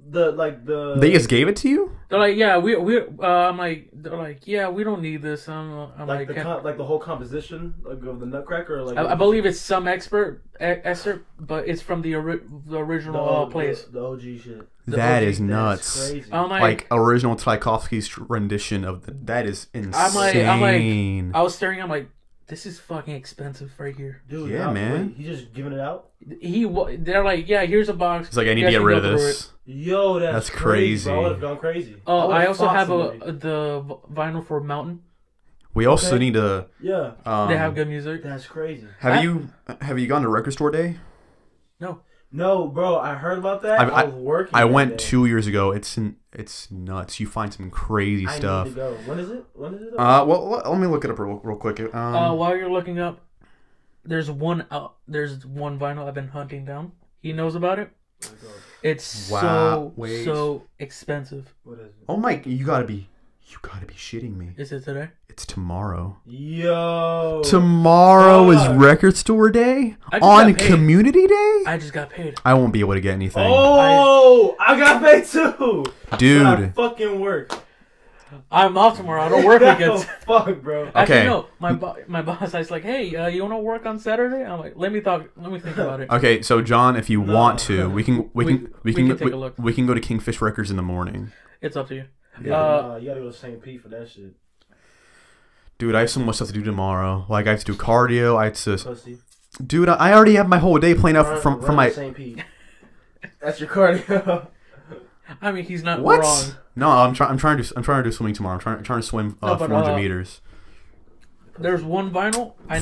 Speaker 2: They just gave it to you?
Speaker 1: They're like, yeah, I'm like, they're like, yeah, we don't need this. I'm like
Speaker 3: the whole composition of the Nutcracker. Like
Speaker 1: I believe it's some excerpt, but it's from the original plays.
Speaker 3: The OG shit.
Speaker 2: That is nuts.
Speaker 3: Crazy.
Speaker 2: Like original Tchaikovsky's rendition of that is insane.
Speaker 1: I'm like, I was staring. I'm like, this is fucking expensive right here.
Speaker 3: Dude,
Speaker 2: yeah, man.
Speaker 3: Wait, he's just giving it out?
Speaker 1: They're like, yeah, here's a box.
Speaker 2: He's like, I need to get rid of this.
Speaker 3: Yo, that's
Speaker 2: crazy.
Speaker 3: Bro. I would have gone crazy.
Speaker 1: Oh, I also have the vinyl for Mountain.
Speaker 2: We also need to.
Speaker 3: Yeah.
Speaker 1: They have good music.
Speaker 3: That's crazy.
Speaker 2: Have you gone to Record Store Day?
Speaker 3: No, bro. I heard about that. I was working.
Speaker 2: I went 2 years ago. It's nuts. You find some crazy stuff.
Speaker 3: I need to go. When is it?
Speaker 2: Well, let me look it up real quick.
Speaker 1: While you're looking up, there's one vinyl I've been hunting down. He knows about it. It's so expensive.
Speaker 3: What is it?
Speaker 2: Oh my! You gotta be shitting me.
Speaker 1: Is it today?
Speaker 2: It's tomorrow.
Speaker 3: Yo.
Speaker 2: Tomorrow is Record Store Day on Community Day.
Speaker 1: I just got paid.
Speaker 2: I won't be able to get anything.
Speaker 3: Oh, I got paid too,
Speaker 2: dude.
Speaker 3: I fucking work.
Speaker 1: I'm off tomorrow. I don't work weekends.
Speaker 3: Fuck, bro.
Speaker 1: Actually, no. My boss is like, hey, you want to work on Saturday? I'm like, let me think about it.
Speaker 2: Okay, so John, if you want to, we can
Speaker 1: take a look.
Speaker 2: We can go to Kingfish Records in the morning.
Speaker 1: It's up to you.
Speaker 3: Yeah, you gotta go to St. Pete for that shit.
Speaker 2: Dude, I have so much stuff to do tomorrow. Like, I have to do cardio. I have to.
Speaker 3: Pussy.
Speaker 2: Dude, I already have my whole day planned out from my.
Speaker 3: St. Pete. That's your cardio.
Speaker 1: I mean, he's not
Speaker 2: what?
Speaker 1: wrong.
Speaker 2: No, I'm trying to do swimming tomorrow. I'm trying to swim 400 meters.
Speaker 1: There's one vinyl. I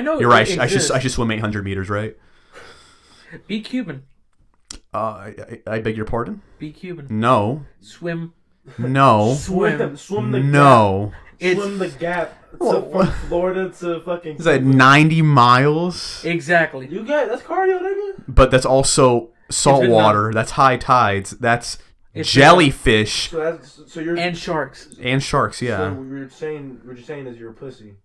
Speaker 1: know.
Speaker 2: You're right. I should swim 800 meters, right?
Speaker 1: Be Cuban.
Speaker 2: I beg your pardon.
Speaker 1: Be Cuban.
Speaker 2: No.
Speaker 1: Swim.
Speaker 2: No.
Speaker 3: Swim the
Speaker 2: no.
Speaker 3: Gap. Swim the gap from Florida to fucking.
Speaker 2: Is that 90 miles?
Speaker 1: Exactly.
Speaker 3: You got that's cardio, nigga.
Speaker 2: But that's also salt water. That's high tides. That's jellyfish.
Speaker 3: So you're
Speaker 1: and sharks.
Speaker 2: And sharks, yeah.
Speaker 3: So what you're saying is you're a pussy.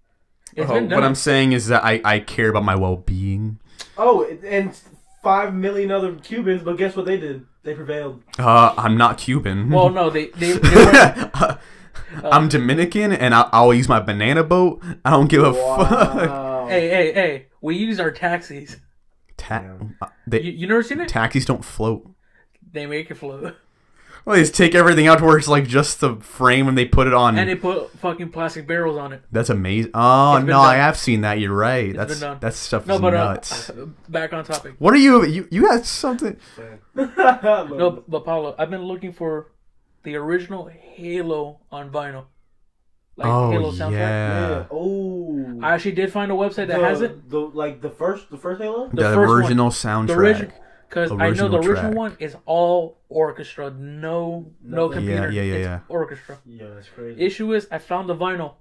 Speaker 2: What I'm saying is that I care about my well-being.
Speaker 3: Oh, and 5 million other Cubans, but guess what they did? They prevailed.
Speaker 2: I'm not Cuban.
Speaker 1: Well, no, they were,
Speaker 2: I'm Dominican, and I'll use my banana boat. I don't give a fuck.
Speaker 1: Hey, we use our taxis. You never seen it?
Speaker 2: Taxis don't float.
Speaker 1: They make it float.
Speaker 2: Well, they just take everything out to where it's like just the frame and they put it on.
Speaker 1: And they put fucking plastic barrels on it.
Speaker 2: That's amazing. Oh, no, I have seen that. You're right. That stuff is nuts.
Speaker 1: Back on topic.
Speaker 2: What are you? You got something?
Speaker 1: No, but Pablo, I've been looking for the original Halo on vinyl. Like Halo soundtrack.
Speaker 2: Yeah.
Speaker 3: Oh.
Speaker 1: I actually did find a website that has it.
Speaker 3: The first Halo?
Speaker 2: The original soundtrack.
Speaker 1: Because I know the original one is all orchestra, no computer.
Speaker 2: Yeah.
Speaker 1: It's orchestra.
Speaker 3: Yeah, that's crazy.
Speaker 1: Issue is, I found the vinyl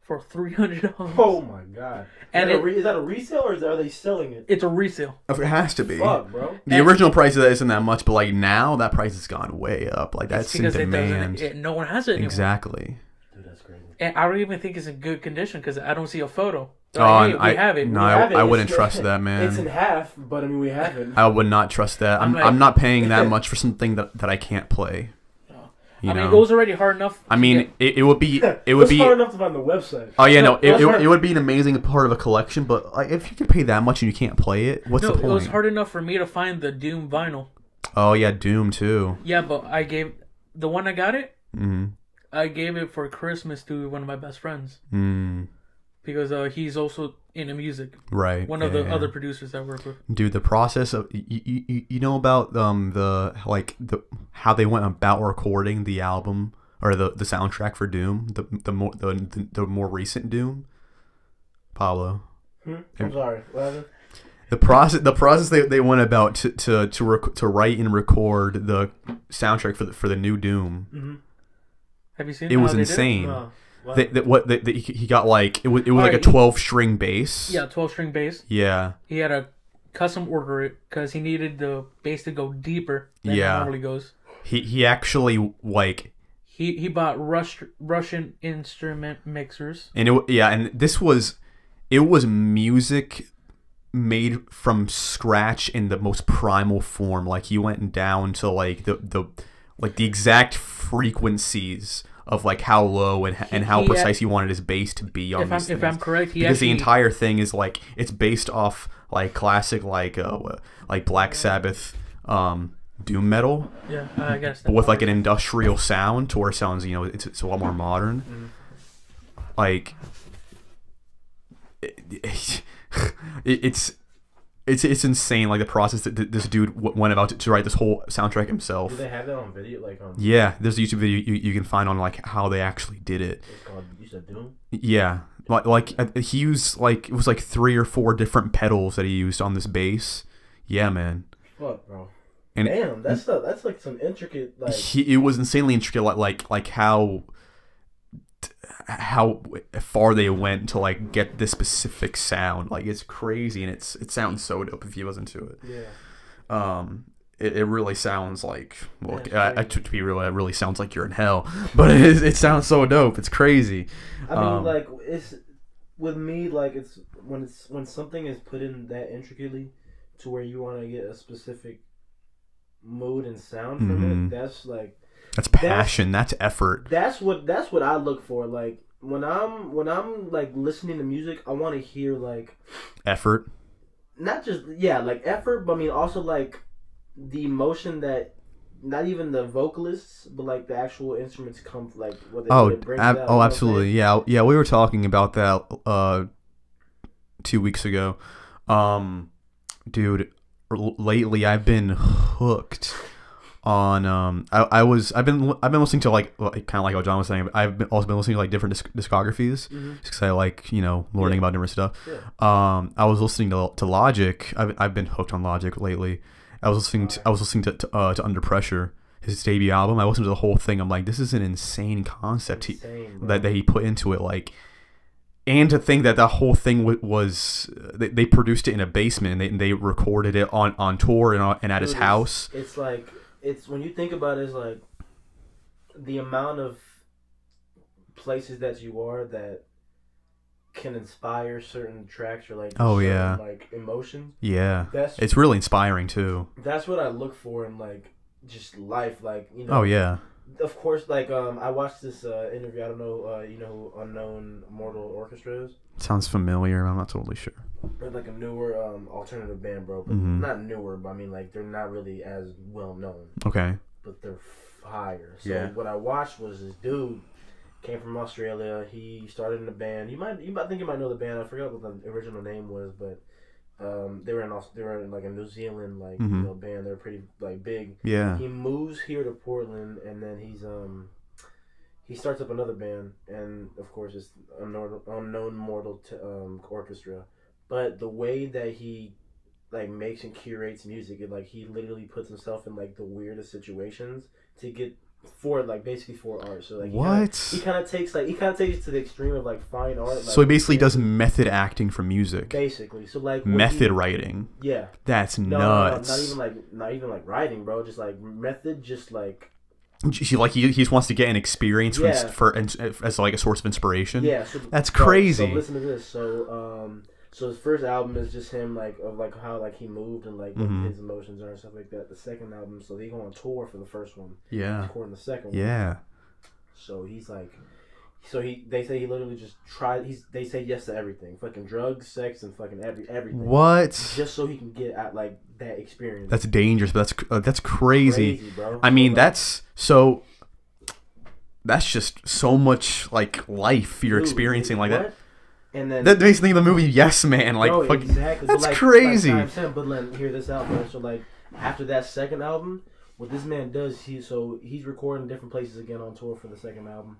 Speaker 1: for $300.
Speaker 3: Oh my god!
Speaker 1: And
Speaker 3: is that a resale or are they selling it?
Speaker 1: It's a resale.
Speaker 2: It has to be.
Speaker 3: Fuck, bro.
Speaker 2: The original price of that isn't that much, but like now that price has gone way up. Like that's in demand.
Speaker 1: No one has it anymore.
Speaker 2: Exactly.
Speaker 3: Dude, that's crazy.
Speaker 1: And I don't even think it's in good condition because I don't see a photo.
Speaker 2: We
Speaker 1: have it.
Speaker 2: No, I wouldn't trust that, man.
Speaker 3: It's in half, but I mean we have it.
Speaker 2: I would not trust that. I'm not paying that much for something that I can't play.
Speaker 1: I mean, it was already hard enough.
Speaker 2: I mean, it would be hard
Speaker 3: enough to find the website.
Speaker 2: Oh yeah, no, it would be an amazing part of a collection, but like, if you can pay that much and you can't play it, what's the point?
Speaker 1: It was hard enough for me to find the Doom vinyl.
Speaker 2: Oh yeah, Doom too.
Speaker 1: Yeah, but I gave the one I got it.
Speaker 2: Mm-hmm.
Speaker 1: I gave it for Christmas to one of my best friends. Because he's also into music.
Speaker 2: Right.
Speaker 1: One of the other producers I work with.
Speaker 2: Dude, the process of you know about how they went about recording the album or the soundtrack for Doom, the more recent Doom, Pablo.
Speaker 3: I'm sorry. What happened?
Speaker 2: The process they went about to write and record the soundtrack for the new Doom.
Speaker 3: Mm-hmm.
Speaker 1: Have you seen?
Speaker 2: It was insane.
Speaker 3: No.
Speaker 2: He got like it was like a 12-string bass.
Speaker 1: Yeah, 12-string bass.
Speaker 2: Yeah.
Speaker 1: He had to custom order it because he needed the bass to go deeper than it normally goes.
Speaker 2: He actually like
Speaker 1: he bought Russian instrument mixers.
Speaker 2: And it was music made from scratch in the most primal form. Like he went down to like the exact frequencies of like how low and how precise he wanted his bass to be on these things.
Speaker 1: If I'm correct,
Speaker 2: because the entire thing is like it's based off like classic like Black Sabbath doom metal.
Speaker 1: Yeah, I guess.
Speaker 2: But with like an industrial sound to where it sounds, you know, it's a lot more modern.
Speaker 1: Mm-hmm.
Speaker 2: Like it's insane, like the process that this dude went about to write this whole soundtrack himself.
Speaker 3: Do they have that on video? Like on?
Speaker 2: Yeah, there's a YouTube video you can find on like how they actually did it.
Speaker 3: It's called, you said Doom?
Speaker 2: Yeah, like he used like it was like 3 or 4 different pedals that he used on this bass. Yeah, man.
Speaker 3: Fuck, bro.
Speaker 2: And
Speaker 3: damn, that's like some intricate like.
Speaker 2: It was insanely intricate, like how far they went to like get this specific sound. Like it's crazy, and it sounds so dope if you listen to it.
Speaker 3: Yeah.
Speaker 2: It really sounds like, well, to be real, it really sounds like you're in hell. But it sounds so dope. It's crazy.
Speaker 3: I mean, like it's with me, like it's when something is put in that intricately to where you want to get a specific mood and sound from it. That's passion. That's effort. That's what I look for. Like when I'm like listening to music, I want to hear like effort. Not just like effort, but I mean also like the emotion that not even the vocalists, but like the actual instruments come like what it brings out.
Speaker 2: Oh, absolutely. Yeah. We were talking about that 2 weeks ago. Dude, lately I've been hooked on I've been listening to like kind of like what John was saying. I've also been listening to like different discographies just because I like, you know, learning about different stuff. Yeah. I was listening to Logic. I've been hooked on Logic lately. I was listening to Under Pressure, his debut album. I listened to the whole thing. I'm like, this is an insane concept that he put into it. Like, and to think that whole thing was they produced it in a basement and they recorded it on tour and at his house.
Speaker 3: It's like when you think about it, it's like the amount of places that you are that can inspire certain tracks or like like emotions.
Speaker 2: Yeah, it's really inspiring too.
Speaker 3: That's what I look for in like just life, like, you know.
Speaker 2: Oh yeah.
Speaker 3: Of course, like I watched this interview. I don't know, you know who Unknown Mortal Orchestra is?
Speaker 2: Sounds familiar. I'm not totally sure.
Speaker 3: They're like a newer alternative band, bro. But not newer, but I mean like they're not really as well known. Okay. But they're fire. So what I watched was this dude came from Australia. He started in a band. I think you might know the band. I forgot what the original name was, but they were in like a New Zealand like you know band. They're pretty like big. Yeah. He moves here to Portland, and then he starts up another band, and of course it's Unknown Mortal Orchestra. But the way that he like makes and curates music, and like he literally puts himself in like the weirdest situations to get for art. So like he kind of takes it to the extreme of like fine art. Like,
Speaker 2: so he basically does method acting for music.
Speaker 3: Basically, so like
Speaker 2: method writing. Yeah, that's nuts.
Speaker 3: Not even like writing, bro. Just like method, just like.
Speaker 2: He just wants to get an experience as like a source of inspiration. Yeah, so, that's crazy.
Speaker 3: So listen to this. So his first album is just him of how like he moved and like what his emotions are and stuff like that. The second album, so they go on tour for the first one. Yeah. Recording the second one. Yeah. So he's like, they say he literally just they say yes to everything, fucking drugs, sex, and fucking everything. What? Just so he can get at like that experience.
Speaker 2: That's dangerous, but that's crazy. Bro. I mean, that's just so much like life you're experiencing like that. And then that makes me think of the movie Yes Man. Like, exactly. That's crazy.
Speaker 3: But then hear this out, bro. So like after that second album, what this man does, he's recording different places again on tour for the second album.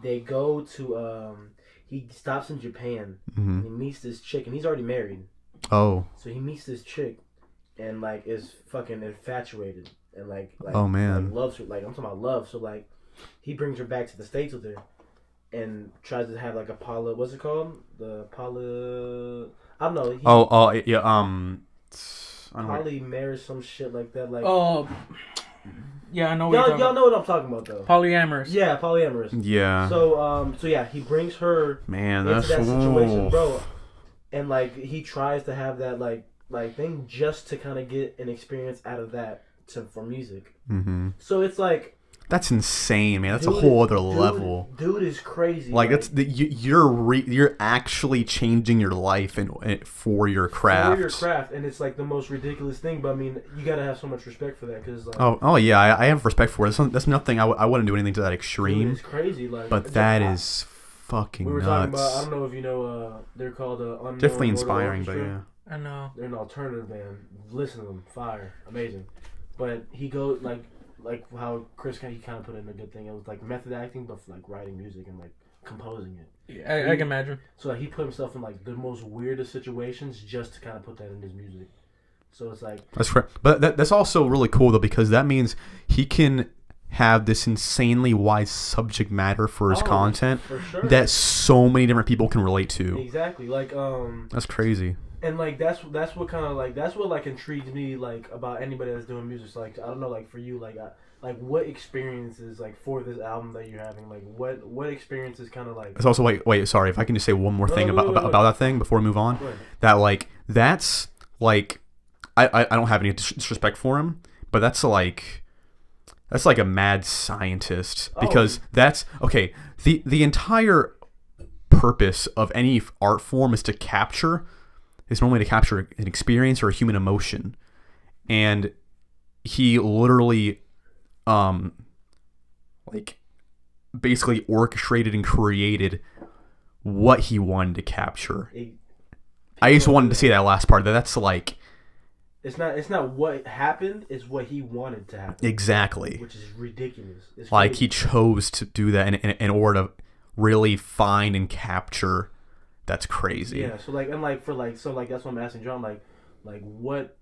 Speaker 3: They go to he stops in Japan and he meets this chick, and he's already married. Oh. So he meets this chick and like is fucking infatuated and like oh man, like, loves her. Like I'm talking about love. So like he brings her back to the States with her. And tries to have like a poly, what's it called? The poly, I don't know. Polymer, some shit like that. Like
Speaker 1: yeah, I know.
Speaker 3: Y'all know what I'm talking about though.
Speaker 1: Polyamorous.
Speaker 3: Yeah, polyamorous. Yeah. So yeah, he brings her into that situation, bro. and like he tries to have that like thing just to kind of get an experience out of that for music.
Speaker 2: Mm-hmm.
Speaker 3: So it's like
Speaker 2: that's insane, man. That's a whole other level.
Speaker 3: Dude is crazy.
Speaker 2: Like that's you're actually changing your life for your craft.
Speaker 3: For your craft, and it's like the most ridiculous thing. But I mean, you gotta have so much respect for that because. Like,
Speaker 2: oh yeah, I have respect for it. That's nothing. I wouldn't do anything to that extreme.
Speaker 3: Dude, it's crazy. Like,
Speaker 2: but that is fucking nuts.
Speaker 3: We were talking about. I don't know if you know. They're called Unknown
Speaker 2: definitely
Speaker 3: Mortal
Speaker 2: inspiring,
Speaker 3: Orchestra.
Speaker 2: but yeah.
Speaker 1: I know.
Speaker 3: They're an alternative band. Listen to them, fire, amazing. But he goes like how Chris he kind of put in a good thing. It was like method acting, but for, like writing music and like composing it.
Speaker 1: Yeah, I can imagine.
Speaker 3: So like, he put himself in like the most weirdest situations just to kind of put that in his music. So it's like
Speaker 2: that's correct. But that's also really cool though because that means he can have this insanely wide subject matter for his content
Speaker 3: for sure.
Speaker 2: that so many different people can relate to.
Speaker 3: Exactly. Like
Speaker 2: that's crazy.
Speaker 3: And like that's what kind of like that's what like intrigues me like about anybody that's doing music. So, like I don't know like for you like what experiences like for this album that you're having like what experiences kind of like.
Speaker 2: It's also wait sorry if I can just say one more thing about that thing before we move on. That like that's like I don't have any disrespect for him, but that's like a mad scientist because that's okay. The entire purpose of any art form is normally to capture an experience or a human emotion, and he literally like basically orchestrated and created what he wanted to capture. I just wanted to say that last part. That's like
Speaker 3: it's not what happened, it's what he wanted to happen.
Speaker 2: Exactly.
Speaker 3: Which is ridiculous. It's
Speaker 2: like
Speaker 3: crazy.
Speaker 2: he chose to do that in order to really find and capture. That's crazy.
Speaker 3: Yeah, so like and like for like so like that's what I'm asking John like what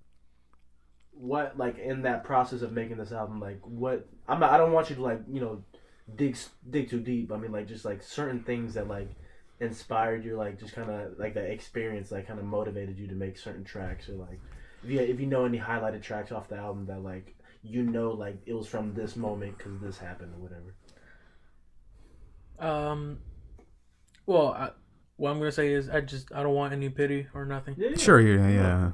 Speaker 3: like in that process of making this album like what I don't want you to like dig too deep. I mean like just like certain things that like inspired you like just kind of like that experience like kind of motivated you to make certain tracks or like if you know any highlighted tracks off the album that like like it was from this moment because this happened or whatever.
Speaker 1: Well, what I'm gonna say is I don't want any pity or nothing.
Speaker 3: Yeah.
Speaker 2: Sure, yeah.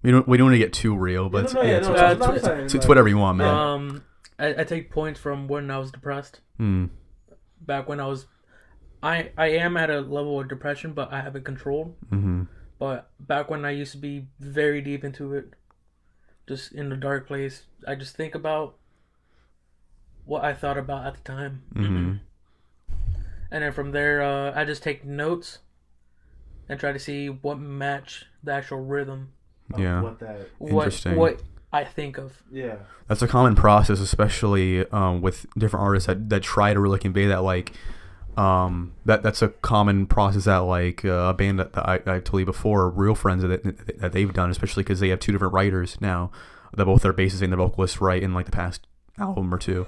Speaker 2: We don't want to get too real, but it's whatever you want, man.
Speaker 1: I take points from when I was depressed. Back when I am at a level of depression, but I have it controlled.
Speaker 2: Mm-hmm.
Speaker 1: But back when I used to be very deep into it, just in the dark place, I just think about what I thought about at the time.
Speaker 2: Mm-hmm.
Speaker 1: And then from there, I just take notes and try to see what match the actual rhythm.
Speaker 2: Yeah, interesting.
Speaker 1: What I think of.
Speaker 3: Yeah,
Speaker 2: that's a common process, especially with different artists that try to really convey that. Like, that's a common process that like a band that I told you before, Real Friends, that they've done, especially because they have two different writers now. That both their bassists and their vocalists write in like the past album or two.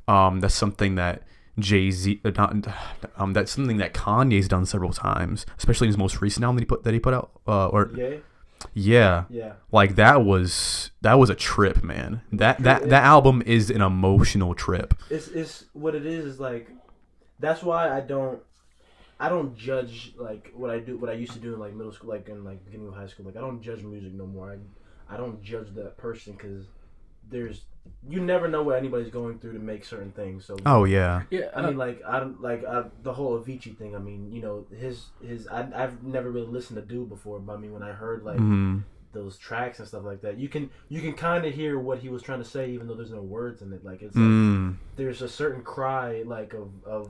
Speaker 2: That's something that Jay-Z, that's something that Kanye's done several times, especially in his most recent album that he put out. Yeah. Like that was a trip, man. That album is an emotional trip.
Speaker 3: It's what it is like. That's why I don't judge like what I used to do in like middle school, like in like beginning of high school. Like I don't judge music no more. I don't judge that person because you never know what anybody's going through to make certain things. So
Speaker 2: I
Speaker 3: mean like the whole Avicii thing. I mean his I've never really listened to Dude before, but I mean when I heard like those tracks and stuff like that, you can kind of hear what he was trying to say even though there's no words in it. Like it's like there's a certain cry like of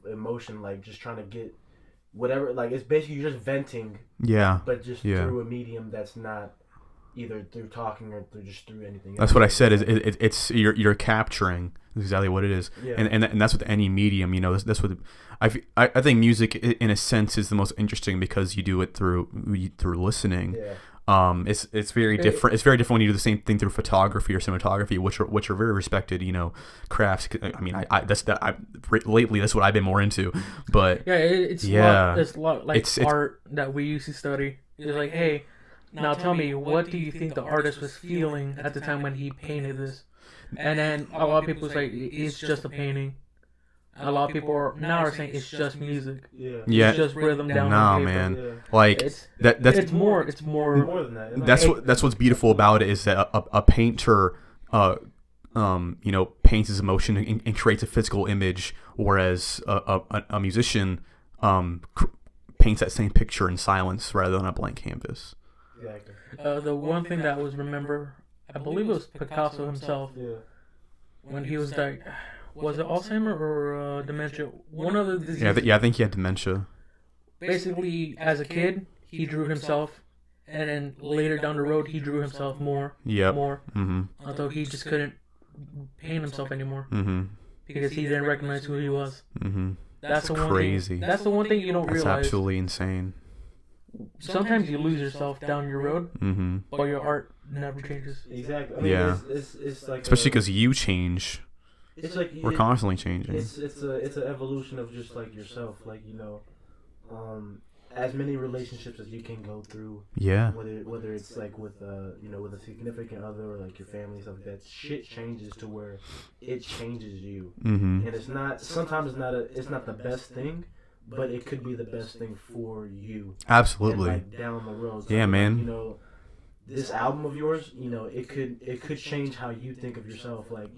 Speaker 3: emotion, like just trying to get whatever. Like it's basically you're just venting.
Speaker 2: Yeah.
Speaker 3: But just through a medium that's not either through talking or through anything.
Speaker 2: That's what I said. Is it's you're capturing exactly what it is, and that's with any medium. That's what I think music in a sense is the most interesting because you do it through listening.
Speaker 3: Yeah.
Speaker 2: It's very different. It's very different when you do the same thing through photography or cinematography, which are very respected, crafts. I mean, lately that's what I've been more into. But
Speaker 1: it's a lot like art that we used to study. It's like, hey, now tell me, what do you think the artist was feeling at the time when he painted this? And then a lot of people say it's just a painting. A lot of people are saying it's just music.
Speaker 3: Yeah.
Speaker 2: Yeah.
Speaker 1: It's just rhythm down
Speaker 2: Nah,
Speaker 1: on paper.
Speaker 2: man.
Speaker 3: Yeah.
Speaker 2: Like
Speaker 1: It's
Speaker 2: that's
Speaker 1: more
Speaker 3: More than that.
Speaker 2: that's what's beautiful about it is that a painter paints his emotion and creates a physical image, whereas a musician paints that same picture in silence rather than a blank canvas.
Speaker 3: Exactly.
Speaker 1: the one thing that was remember, I believe it was Picasso himself
Speaker 3: Yeah.
Speaker 1: when he was like, was it Alzheimer or dementia? One of the diseases.
Speaker 2: Yeah, I think he had dementia.
Speaker 1: Basically, as a kid, he drew himself, and then later down the road, he drew himself more,
Speaker 2: Yep.
Speaker 1: more,
Speaker 2: Mm-hmm.
Speaker 1: until he just couldn't paint himself anymore
Speaker 2: Mm-hmm.
Speaker 1: because he didn't recognize who he was.
Speaker 2: Mm-hmm.
Speaker 1: That's the one
Speaker 2: crazy.
Speaker 1: Thing, that's the one thing you don't
Speaker 2: That's
Speaker 1: realize.
Speaker 2: absolutely insane.
Speaker 1: Sometimes you lose yourself down your road,
Speaker 2: Mm-hmm.
Speaker 1: but your art never changes.
Speaker 3: Exactly. I mean,
Speaker 2: Yeah.
Speaker 3: It's like
Speaker 2: Especially because you change.
Speaker 3: it's like
Speaker 2: We're constantly changing.
Speaker 3: it's an evolution of just like yourself. Like as many relationships as you can go through.
Speaker 2: Yeah.
Speaker 3: Whether it's like with with a significant other or like your family and stuff like that, shit changes to where it changes you,
Speaker 2: Mm-hmm.
Speaker 3: and it's not sometimes it's not the best thing, but it could be the best thing for you.
Speaker 2: Absolutely.
Speaker 3: And, like, down the road.
Speaker 2: Yeah, man.
Speaker 3: This album of yours, it could change how you think of yourself. Like,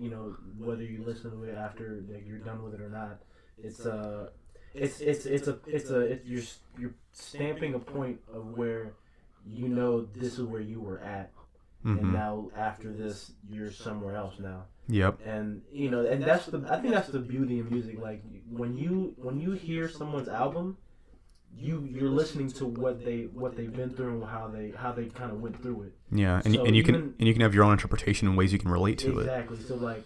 Speaker 3: whether you listen to it after like you're done with it or not. You're stamping a point of where this is where you were at, and
Speaker 2: Mm-hmm.
Speaker 3: now after this you're somewhere else now.
Speaker 2: Yep.
Speaker 3: And and I think that's the beauty of music. Like when you hear someone's album, you're listening to what they've been through and how they kind of went through it.
Speaker 2: Yeah,
Speaker 3: So
Speaker 2: and you can have your own interpretation and ways you can relate to it.
Speaker 3: Exactly. So like,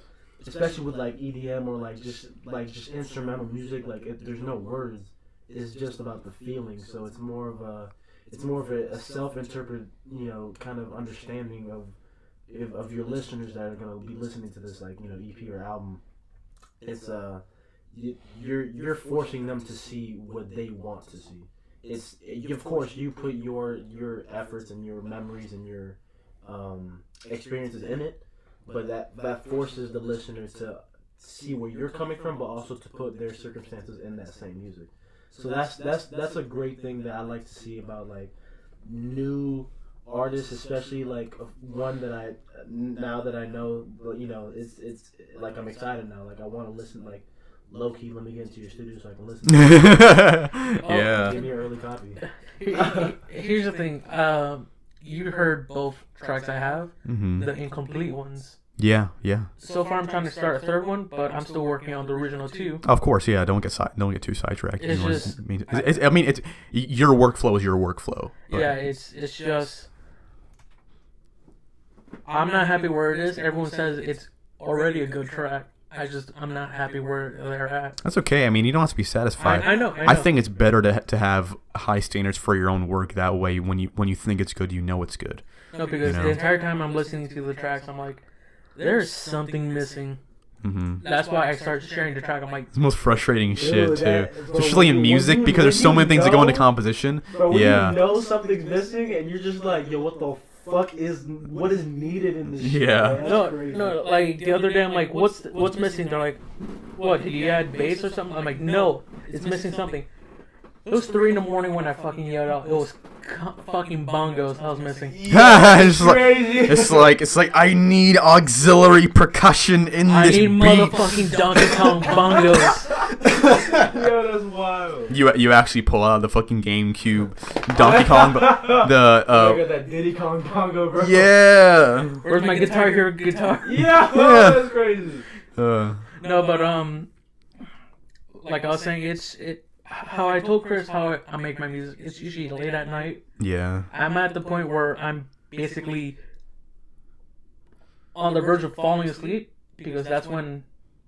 Speaker 3: especially with like EDM or like just instrumental music, like there's no words. It's just about the feeling. So it's more of a self-interpret, kind of understanding of your listeners that are gonna be listening to this EP or album. It's you're forcing them to see what they want to see. Of course you put your efforts and your memories and your experiences in it, but that forces the listener to see where you're coming from, but also to put their circumstances in that same music. So that's a great thing that I like to see about like new artists, especially like one that now that I know, it's like I'm excited now. Like I want to listen. Like low key, let me get into your studio so I can listen.
Speaker 2: Yeah.
Speaker 3: Give me an early copy.
Speaker 1: Here's the thing. You heard both tracks I have,
Speaker 2: Mm-hmm.
Speaker 1: the incomplete ones.
Speaker 2: Yeah.
Speaker 1: So far, I'm trying to start a third one, but I'm still working on the original two.
Speaker 2: Of course, yeah. Don't get too sidetracked.
Speaker 1: It's
Speaker 2: You know,
Speaker 1: just-
Speaker 2: it's your workflow is your workflow. But
Speaker 1: Yeah, it's just I'm not happy where it is. Everyone says it's already a good track. I'm not happy where they're at.
Speaker 2: that's okay. I mean, you don't have to be satisfied.
Speaker 1: I know.
Speaker 2: I think it's better to have high standards for your own work. That way, when you think it's good, you know it's good.
Speaker 1: No, because
Speaker 2: You know?
Speaker 1: the entire time I'm listening to the tracks, I'm like, there's something missing.
Speaker 2: Mm-hmm.
Speaker 1: That's why I started sharing the track. I'm like,
Speaker 2: It's the most frustrating shit
Speaker 3: Dude,
Speaker 2: too,
Speaker 3: bro,
Speaker 2: especially in music because there's so many things that go into composition.
Speaker 3: But when
Speaker 2: Yeah.
Speaker 3: you know something's missing and you're just like, yo, what the fuck what is needed in this shit?
Speaker 2: Yeah.
Speaker 3: Man? That's crazy.
Speaker 1: no. Like the other day, I'm like, what's missing? They're like, what? Did you add bass or something? I'm like, no, it's missing something. It was 3 a.m. when I fucking yelled out. It was fucking bongos I was missing.
Speaker 2: it's, like,
Speaker 3: Crazy.
Speaker 2: it's like I need auxiliary percussion in
Speaker 1: I
Speaker 2: this
Speaker 1: need
Speaker 2: beat.
Speaker 1: motherfucking Donkey Kong bongos.
Speaker 3: Yo, that's wild.
Speaker 2: You actually pull out the fucking GameCube Donkey Kong, but
Speaker 3: I
Speaker 2: the
Speaker 3: got that Diddy Kong bongo, bro.
Speaker 2: yeah.
Speaker 1: Where's my Guitar Hero guitar?
Speaker 3: Yeah,
Speaker 2: Yeah.
Speaker 3: that's crazy.
Speaker 1: No, but like I was saying, how I told Chris how I make my music. It's usually late at night.
Speaker 2: Yeah.
Speaker 1: I'm at the point where I'm basically on the verge of falling asleep because that's when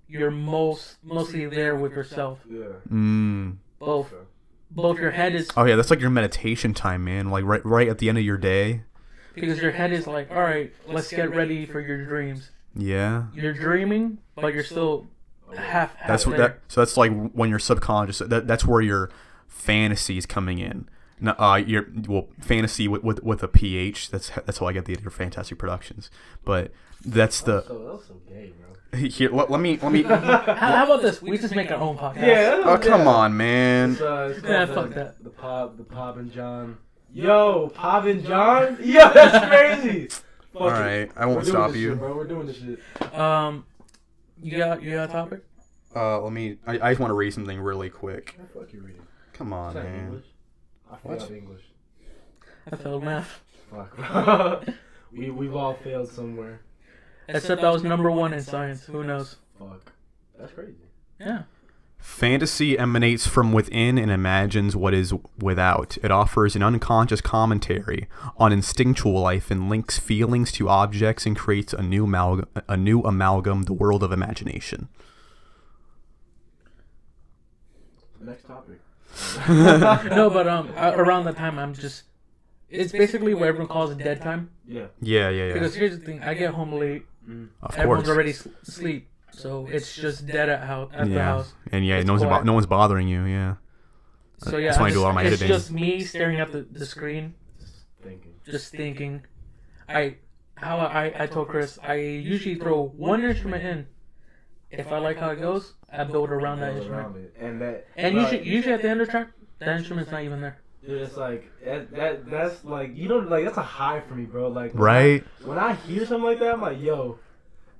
Speaker 1: you're mostly there with yourself.
Speaker 3: Yeah.
Speaker 1: Both your head is
Speaker 2: Oh yeah, that's like your meditation time, man. Like right at the end of your day.
Speaker 1: because your head is like, all right, let's get ready for your dreams.
Speaker 2: Yeah.
Speaker 1: You're dreaming, but you're still half
Speaker 2: That's what
Speaker 1: there.
Speaker 2: so that's like when you're subconscious. That's where your fantasy is coming in. Your fantasy with a PH. That's how I get your Phantastic Productions. But that's the
Speaker 3: So that's so gay, bro.
Speaker 2: Here, let me.
Speaker 1: How about this? We just make our own podcast.
Speaker 3: Yeah.
Speaker 2: Oh, come on, man.
Speaker 3: It's
Speaker 1: Yeah,
Speaker 3: called
Speaker 1: fuck that.
Speaker 3: The Pop and John. Yo, Pop and John? Yo, that's crazy. Fuck
Speaker 2: All
Speaker 3: it.
Speaker 2: right, I
Speaker 3: We're
Speaker 2: won't
Speaker 3: doing
Speaker 2: stop
Speaker 3: this
Speaker 2: you.
Speaker 3: shit, bro. We're doing this shit.
Speaker 1: You got a topic?
Speaker 2: Let me. I just want to read something really quick.
Speaker 3: Fuck you reading.
Speaker 2: Come on,
Speaker 3: Is that
Speaker 2: man.
Speaker 3: English? I failed English.
Speaker 1: I failed math.
Speaker 3: Fuck. We've all failed somewhere.
Speaker 1: Except I was #1 in science. Who knows?
Speaker 3: Fuck. That's crazy.
Speaker 1: Yeah.
Speaker 2: Fantasy emanates from within and imagines what is without. It offers an unconscious commentary on instinctual life and links feelings to objects and creates a new amalgam, the world of imagination.
Speaker 3: Next topic.
Speaker 1: No, but around that time, it's basically what everyone calls dead time.
Speaker 3: Yeah.
Speaker 2: Yeah.
Speaker 1: Because here's the thing: I get home late.
Speaker 2: Of
Speaker 1: Everyone's
Speaker 2: course.
Speaker 1: already asleep, so it's just dead at the house.
Speaker 2: And yeah,
Speaker 1: It's
Speaker 2: no
Speaker 1: quiet.
Speaker 2: one's bothering you. Yeah.
Speaker 1: So yeah,
Speaker 2: That's when I do all my
Speaker 1: it's
Speaker 2: editing.
Speaker 1: just me staring at the screen,
Speaker 3: Thinking.
Speaker 1: just thinking. I told Chris I usually throw one instrument in. If I like how it goes, I build around that instrument.
Speaker 3: And
Speaker 1: Usually at the end of the track, that instrument's not even there.
Speaker 3: Dude, it's like that's like that's a high for me, bro. Like
Speaker 2: Right.
Speaker 3: When I hear something like that, I'm like, yo,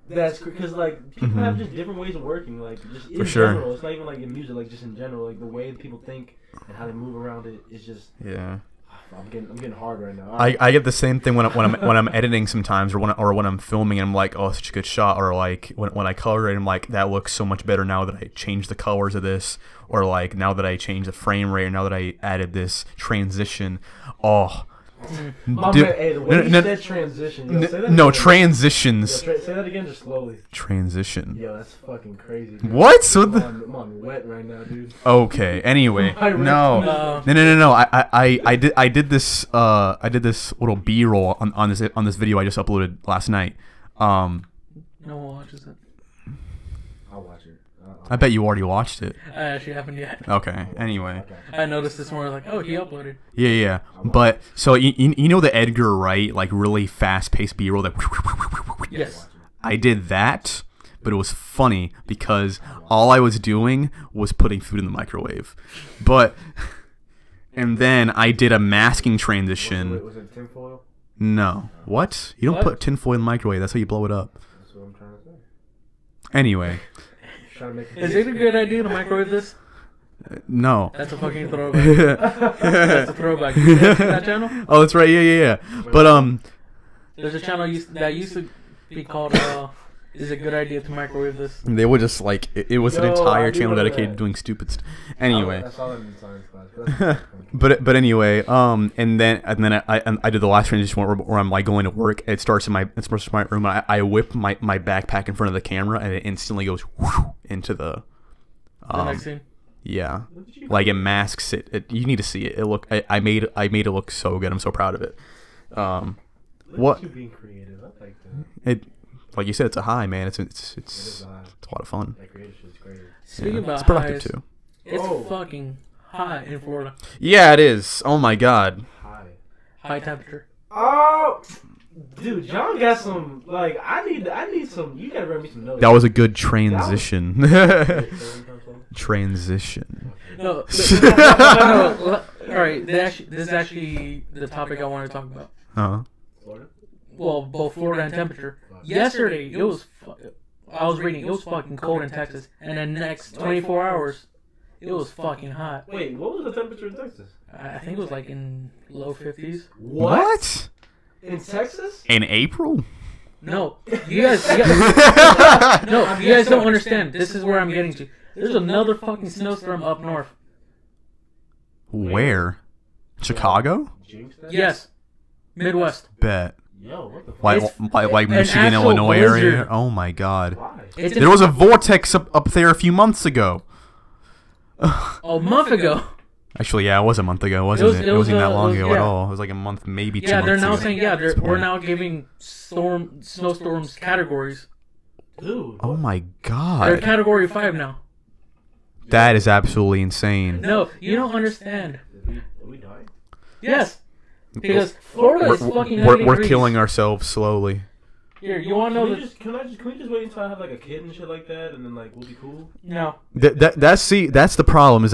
Speaker 3: that's because like people have just different ways of working. Like just in
Speaker 2: sure.
Speaker 3: general, it's not even like in music. Like just in general, like the way people think and how they move around it is just.
Speaker 2: Yeah.
Speaker 3: I'm getting hard right now.
Speaker 2: I get the same thing when I'm editing sometimes, or when I'm filming and I'm like, oh, such a good shot, or like when I color it, I'm like, that looks so much better now that I changed the colors of this, or like now that I changed the frame rate, or now that I added this transition. Oh,
Speaker 3: My
Speaker 2: dude,
Speaker 3: man, hey, the way you said transition. Yo, say that
Speaker 2: no
Speaker 3: again.
Speaker 2: transitions.
Speaker 3: Yo, say that again, just slowly.
Speaker 2: Transition.
Speaker 3: Yo, that's fucking crazy. Dude.
Speaker 2: What? What the?
Speaker 3: I'm on wet right now, dude.
Speaker 2: Okay. Anyway, no. I did this little B-roll on this video I just uploaded last night.
Speaker 1: No one watches it.
Speaker 3: I'll watch it.
Speaker 2: I bet you already watched it.
Speaker 1: I actually haven't yet.
Speaker 2: Okay. Anyway.
Speaker 1: I noticed this morning, like, oh, he uploaded.
Speaker 2: Yeah. But so you know the Edgar Wright like really fast-paced B-roll that.
Speaker 1: Yes.
Speaker 2: I did that, but it was funny because all I was doing was putting food in the microwave. But and then I did a masking transition.
Speaker 3: Was it tinfoil?
Speaker 2: No. What? You don't
Speaker 1: What?
Speaker 2: put tinfoil in the microwave. That's how you blow it up.
Speaker 3: That's what I'm trying to say.
Speaker 2: Anyway.
Speaker 3: Trying to make
Speaker 1: Is it a good idea to microwave this?
Speaker 2: No.
Speaker 1: That's a fucking throwback. That's a throwback. You see that channel?
Speaker 2: Oh, that's right. Yeah. But
Speaker 1: There's a channel that used to be called, is it a good idea to microwave this?
Speaker 2: they would just like it was an
Speaker 3: Yo,
Speaker 2: entire
Speaker 3: I do
Speaker 2: channel
Speaker 3: know
Speaker 2: dedicated
Speaker 3: that.
Speaker 2: to doing stupid stuff. Anyway.
Speaker 3: I saw that in science class. But that's
Speaker 2: But anyway, and then I did the last transition where I'm like going to work. It starts in my room. And I whip my backpack in front of the camera, and it instantly goes whoosh into the.
Speaker 1: The next scene.
Speaker 2: Yeah, like it masks it. You need to see it. I made it look so good. I'm so proud of it. What?
Speaker 3: Look at you being creative. I like that.
Speaker 2: It, like you said, it's a high, man. It's
Speaker 3: It is high.
Speaker 2: a lot of fun.
Speaker 3: That creative shit is crazy.
Speaker 1: Speaking
Speaker 2: Yeah.
Speaker 1: about
Speaker 2: It's productive
Speaker 1: highs,
Speaker 2: too.
Speaker 1: it's
Speaker 3: Oh.
Speaker 1: fucking hot in Florida.
Speaker 2: Yeah, it is. Oh my god.
Speaker 3: High.
Speaker 1: High temperature.
Speaker 3: Oh, dude, John got some. Like, I need some. You gotta read me some notes.
Speaker 2: That was a good transition. Transition.
Speaker 1: No. All right. This is actually the topic I wanted to talk about.
Speaker 2: Huh?
Speaker 3: Florida?
Speaker 1: Well, both Florida and temperature. Yesterday, it was. I was reading. It was fucking cold in Texas, and the next 24 hours, it was fucking hot.
Speaker 3: Wait, what was the temperature in Texas?
Speaker 1: I think it was like in low 50s.
Speaker 2: What?
Speaker 3: In Texas?
Speaker 2: In April?
Speaker 1: No, you guys no, you guys don't understand. This is where I'm getting to. There's another fucking snowstorm up north.
Speaker 2: Where? Chicago?
Speaker 3: Jinx that?
Speaker 1: Yes, Midwest.
Speaker 2: Bet.
Speaker 3: Yo, what the fuck?
Speaker 2: Like
Speaker 1: an
Speaker 2: Michigan,
Speaker 1: actual
Speaker 2: Illinois area?
Speaker 1: blizzard.
Speaker 2: Oh my god.
Speaker 3: Why?
Speaker 1: It's
Speaker 2: There was a vortex up there a few months ago.
Speaker 1: a month ago.
Speaker 2: Actually, yeah, it was a month ago, wasn't it? It wasn't that long ago at
Speaker 1: yeah.
Speaker 2: all. It was like a month, maybe 2
Speaker 1: Yeah,
Speaker 2: months
Speaker 1: they're now
Speaker 2: ago.
Speaker 1: saying
Speaker 2: That's the
Speaker 1: we're
Speaker 2: point.
Speaker 1: now giving snowstorms categories.
Speaker 3: Dude.
Speaker 2: Oh my
Speaker 1: They're
Speaker 2: god.
Speaker 1: category 5 now.
Speaker 2: That is absolutely insane.
Speaker 1: No, you don't understand.
Speaker 3: Are we dying?
Speaker 1: Yes, because Florida is fucking 90
Speaker 2: We're
Speaker 1: degrees.
Speaker 2: killing ourselves slowly.
Speaker 1: Here, you want to know
Speaker 3: Can we just wait until I have like a kid and shit like that, and then like we'll be cool?
Speaker 1: No.
Speaker 2: That's the problem is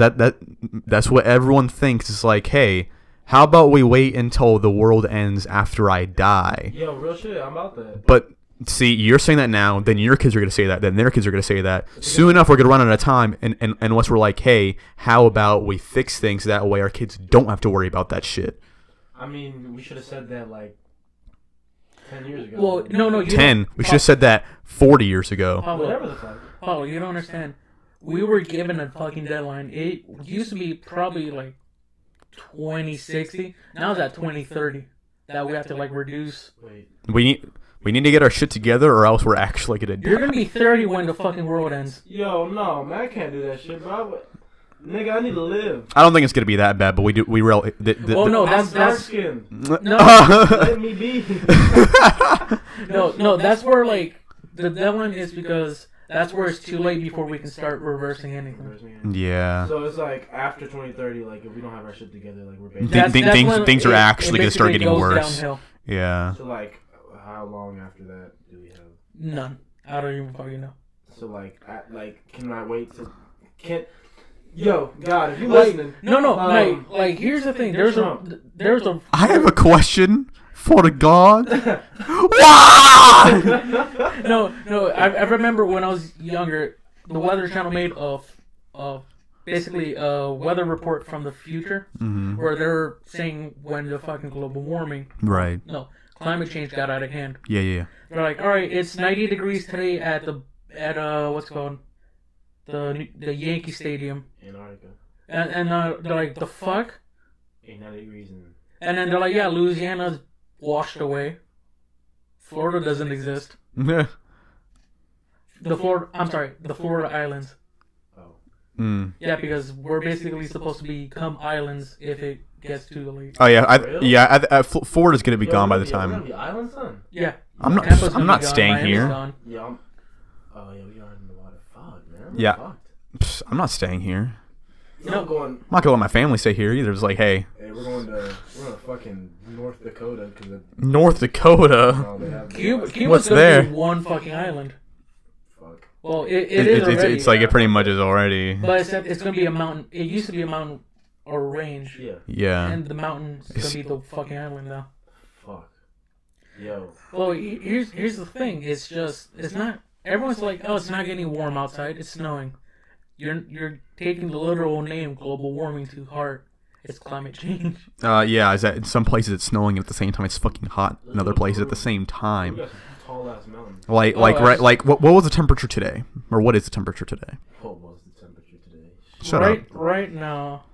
Speaker 2: that's what everyone thinks. It's like, hey, how about we wait until the world ends after I die?
Speaker 3: Yo, real shit, I'm about that.
Speaker 2: But see, you're saying that now, then your kids are going to say that, then their kids are going to say that. Soon enough, we're going to run out of time, and unless we're like, hey, how about we fix things that way our kids don't have to worry about that shit.
Speaker 3: I mean, we should have said that like 10 years ago.
Speaker 1: Well, no.
Speaker 2: 10. We should have said that 40 years ago.
Speaker 3: Whatever the fuck.
Speaker 1: Pablo, you don't understand. We were given a fucking deadline. It used to be probably like 2060. Now it's at 2030. That we have to like reduce.
Speaker 3: Wait.
Speaker 2: We need to get our shit together, or else we're actually going to die.
Speaker 1: You're gonna be 30 when the fucking world ends.
Speaker 3: Yo, no, man, I can't do that shit, bro. Nigga, I need to live.
Speaker 2: I don't think it's going to be that bad, but we really...
Speaker 1: Oh, no, that's...
Speaker 3: Skin.
Speaker 1: No.
Speaker 3: Let me be.
Speaker 1: No, that's where, like, the deadline is because that's where it's too late before we can start reversing anything.
Speaker 2: Yeah.
Speaker 3: So it's like after 2030, like, if we don't have our shit together, like, we're basically...
Speaker 2: Things are actually going to start getting worse.
Speaker 1: Downhill.
Speaker 2: Yeah.
Speaker 3: So, like, how long after that do we have?
Speaker 1: None. I don't even fucking know.
Speaker 3: So, like, can I wait to... Yo, God, if you're listening...
Speaker 1: No, like, here's the thing. There's a...
Speaker 2: I have a question for the God. Why?
Speaker 1: No, I remember when I was younger, the Weather Channel made basically a weather report from the future, where they're saying when the fucking global warming...
Speaker 2: Right.
Speaker 1: No, climate change got out of hand.
Speaker 2: Yeah.
Speaker 1: They're like, all right, it's 90 degrees today at what's it called? The Yankee Stadium.
Speaker 3: Antarctica.
Speaker 1: And they're like, the fuck?
Speaker 3: 90 degrees.
Speaker 1: And then they're like, yeah, Louisiana's washed away. Florida doesn't exist. The Florida Islands.
Speaker 3: Oh.
Speaker 2: Yeah,
Speaker 1: because we're basically supposed to become islands if it gets too late.
Speaker 2: Oh yeah, Florida's gonna be gone by the time.
Speaker 3: We're gonna be islands, son?
Speaker 1: Yeah.
Speaker 2: I'm not staying here.
Speaker 3: Yeah. We are in a lot of fog, man.
Speaker 2: Yeah. I'm not staying here.
Speaker 3: No,
Speaker 2: I'm not gonna let my family stay here either. It's like, hey,
Speaker 3: we're going to fucking North Dakota
Speaker 2: North Dakota.
Speaker 1: Cuba's
Speaker 2: What's
Speaker 1: gonna
Speaker 2: there?
Speaker 1: be one fucking island.
Speaker 3: Fuck.
Speaker 1: Well, it is already.
Speaker 2: It's like it pretty much is already.
Speaker 1: But it's gonna be a mountain. It used to be a mountain or a range.
Speaker 3: Yeah.
Speaker 2: Yeah.
Speaker 1: And the mountain's gonna be the fucking island now.
Speaker 3: Fuck. Yo.
Speaker 1: Well, here's the thing. It's not. Everyone's like, oh, it's not getting warm outside. It's snowing. You're taking the literal name global warming too hard. It's climate change.
Speaker 2: Yeah. Is that in some places it's snowing and at the same time it's fucking hot in other places at the same time.
Speaker 3: We got some tall ass mountains.
Speaker 2: What was the temperature today, or what is the temperature today?
Speaker 3: What was the temperature today?
Speaker 2: Shut up.
Speaker 1: Right now,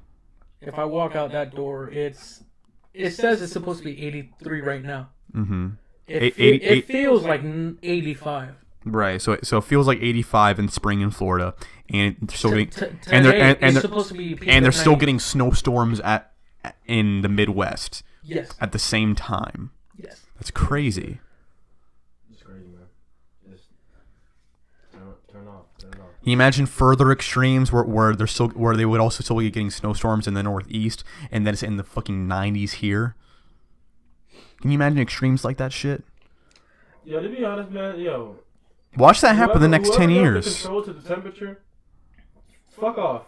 Speaker 1: if I walk out that door, it says it's supposed to be 83 right now.
Speaker 2: Mm-hmm.
Speaker 1: It feels like 85.
Speaker 2: Right, so it feels like 85 in spring in Florida, and they're still getting they're still getting snowstorms in the Midwest.
Speaker 1: Yes.
Speaker 2: At the same time.
Speaker 1: Yes.
Speaker 2: That's crazy.
Speaker 3: It's crazy, man. Just turn off.
Speaker 2: Can you imagine further extremes where they would also still be getting snowstorms in the Northeast, and then it's in the fucking 90s here? Can you imagine extremes like that shit?
Speaker 3: Yo, to be honest, man,
Speaker 2: watch that happen the next 10 years.
Speaker 3: Control to the temperature. Fuck off.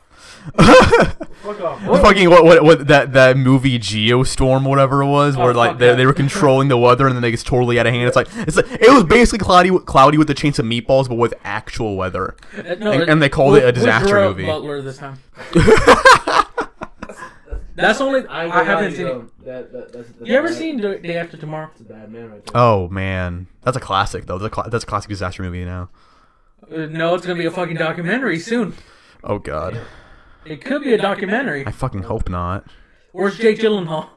Speaker 3: Fuck off.
Speaker 2: Fucking what that movie Geostorm, whatever it was, where like they were controlling the weather and then it gets totally out of hand. It's like it was basically cloudy with a chance of meatballs, but with actual weather. And they called it a disaster movie.
Speaker 1: Butler this time. That's only I haven't seen it. You ever seen Day After Tomorrow?
Speaker 3: It's a bad man right there.
Speaker 2: Oh man, that's a classic though. That's a classic disaster movie now.
Speaker 1: No, it's gonna be a fucking documentary soon.
Speaker 2: Oh god.
Speaker 1: It could be a documentary.
Speaker 2: I fucking hope not.
Speaker 1: Where's Jake Gyllenhaal?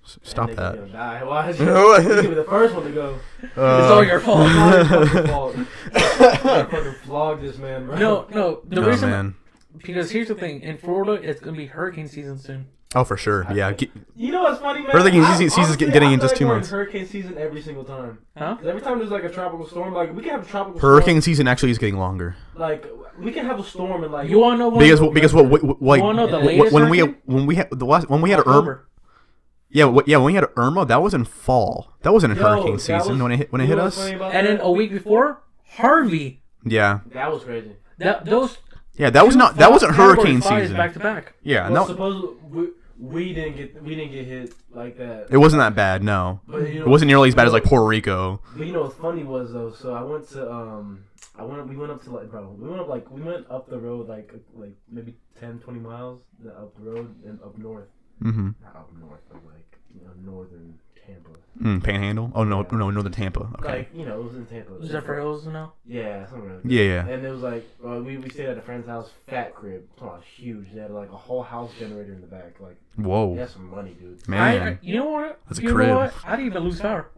Speaker 2: Stop that.
Speaker 3: Why is he the first one to go?
Speaker 1: It's all your fault.
Speaker 3: I fucking flogged this man, bro.
Speaker 1: No. The reason, because here's the thing: in Florida, it's gonna be hurricane season soon.
Speaker 2: Oh, for sure. Yeah.
Speaker 3: You know what's funny, man?
Speaker 2: Hurricane season's getting in just 2 months.
Speaker 3: Hurricane season every single time.
Speaker 1: Huh?
Speaker 3: Every time there's like a tropical storm, like we can have a tropical
Speaker 2: hurricane season actually is getting longer.
Speaker 3: Like we can have a storm and like
Speaker 1: you wanna know
Speaker 2: because what like
Speaker 1: you wanna know the latest
Speaker 2: when we had
Speaker 1: October.
Speaker 2: Yeah, when we had Irma, that was in fall. That wasn't in hurricane
Speaker 3: that
Speaker 2: season
Speaker 3: was-
Speaker 2: when it
Speaker 3: you
Speaker 2: hit
Speaker 3: know
Speaker 2: us.
Speaker 3: what's funny about
Speaker 1: And
Speaker 3: that?
Speaker 1: then a week before, Harvey.
Speaker 2: Yeah,
Speaker 3: That was crazy.
Speaker 1: Those
Speaker 2: that was not. That wasn't
Speaker 1: category
Speaker 2: hurricane
Speaker 1: fives
Speaker 2: season.
Speaker 1: back to back.
Speaker 2: Yeah,
Speaker 3: Well,
Speaker 2: no,
Speaker 3: supposedly we didn't get hit like that.
Speaker 2: it wasn't that bad. No,
Speaker 3: But, you know,
Speaker 2: it wasn't nearly as bad as
Speaker 3: you know-
Speaker 2: like Puerto Rico.
Speaker 3: But you know what's funny was though, so I went to we went up to like we went up the road like maybe 10, 20 miles up the road and up north.
Speaker 2: Mm-hmm.
Speaker 3: Not up north, but like northern Tampa.
Speaker 2: Panhandle. Oh no, northern Tampa. Okay.
Speaker 3: Like it was in Tampa.
Speaker 1: Zephyr Hills now.
Speaker 3: Yeah, something like that.
Speaker 2: Yeah.
Speaker 3: And it was like we stayed at a friend's house, fat crib, huge. They had like a whole house generator in the back. Like,
Speaker 2: Whoa.
Speaker 3: he had some money, dude.
Speaker 2: Man.
Speaker 1: You know what?
Speaker 2: That's a
Speaker 1: you
Speaker 2: crib.
Speaker 1: know what? I didn't even lose power.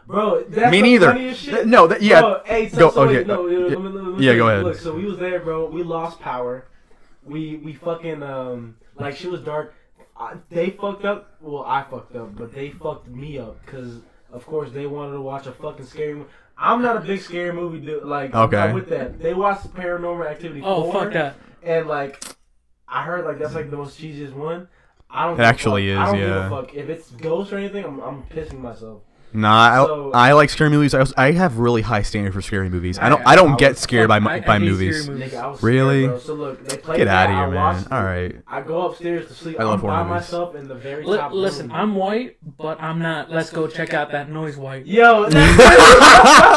Speaker 3: Bro, that's
Speaker 2: Me
Speaker 3: the
Speaker 2: neither.
Speaker 3: funniest shit.
Speaker 2: No, yeah.
Speaker 3: Bro, hey,
Speaker 2: Go-
Speaker 3: so
Speaker 2: okay.
Speaker 3: wait, no,
Speaker 2: Yeah.
Speaker 3: let me
Speaker 2: Yeah, go ahead.
Speaker 3: Look, so we was there, bro. We lost power. We fucking like she was dark. They fucked up. Well, I fucked up, but they fucked me up because of course they wanted to watch a fucking scary movie. I'm not a big scary movie dude. Like,
Speaker 2: Okay.
Speaker 3: I'm not with that. They watched Paranormal Activity 4.
Speaker 1: Oh, fuck that.
Speaker 3: And like, I heard like that's like the most cheesiest one. I don't.
Speaker 2: It
Speaker 3: give a
Speaker 2: actually
Speaker 3: fuck. I don't
Speaker 2: is,
Speaker 3: give
Speaker 2: yeah.
Speaker 3: a fuck. If it's ghosts or anything, I'm pissing myself.
Speaker 2: Nah,
Speaker 3: So-
Speaker 2: I like scary movies. I have really high standards for scary movies. I
Speaker 3: I
Speaker 2: don't get
Speaker 3: was-
Speaker 2: scared by
Speaker 1: I hate
Speaker 2: movies.
Speaker 1: scary movies.
Speaker 3: Nigga, I was
Speaker 2: Really?
Speaker 3: scared, bro. So look, they played
Speaker 2: Get
Speaker 3: that,
Speaker 2: out of
Speaker 3: I
Speaker 2: here, man.
Speaker 3: watched it.
Speaker 2: All right.
Speaker 3: I go upstairs to sleep.
Speaker 2: I love
Speaker 3: I'm
Speaker 2: horror
Speaker 3: by
Speaker 2: movies.
Speaker 3: myself in the very top
Speaker 1: Listen,
Speaker 3: room.
Speaker 1: I'm white, but I'm not. Let's go check out that noise white.
Speaker 3: Yo, that's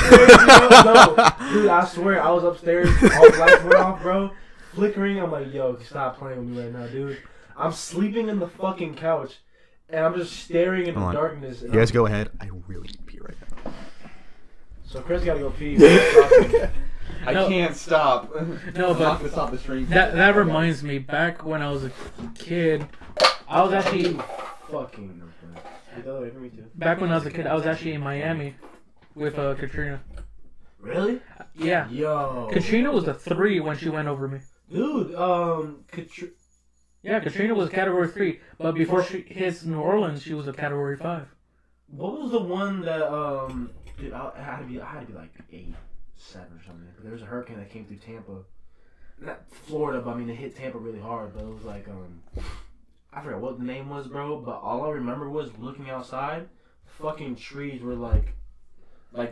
Speaker 3: crazy. No, dude, I swear, I was upstairs. All the lights went off, bro. Flickering. I'm like, yo, stop playing with me right now, dude. I'm sleeping in the fucking couch, and I'm just staring into
Speaker 2: Hold on.
Speaker 3: darkness.
Speaker 2: You
Speaker 3: And
Speaker 2: guys go ahead. I really need to pee right now.
Speaker 3: So Chris gotta go pee.
Speaker 2: I
Speaker 1: No.
Speaker 2: can't stop.
Speaker 1: No,
Speaker 2: I'm not
Speaker 1: but
Speaker 2: gonna stop the stream.
Speaker 1: that reminds me. Back when I was a kid, I was actually
Speaker 3: Fucking. Get the other way from me too.
Speaker 1: back when I was a kid. I was actually in Miami with Katrina.
Speaker 3: Really?
Speaker 1: Yeah,
Speaker 3: Yo.
Speaker 1: Katrina was a 3 when she went over me.
Speaker 3: Dude,
Speaker 1: Yeah, Katrina was a Category 3, but before she hits New Orleans, she was a Category 5.
Speaker 3: what was the one that dude, I had to be like 8, 7 or something. But there was a hurricane that came through Tampa, not Florida, but I mean it hit Tampa really hard. But it was like I forgot what the name was, bro. But all I remember was looking outside, fucking trees were like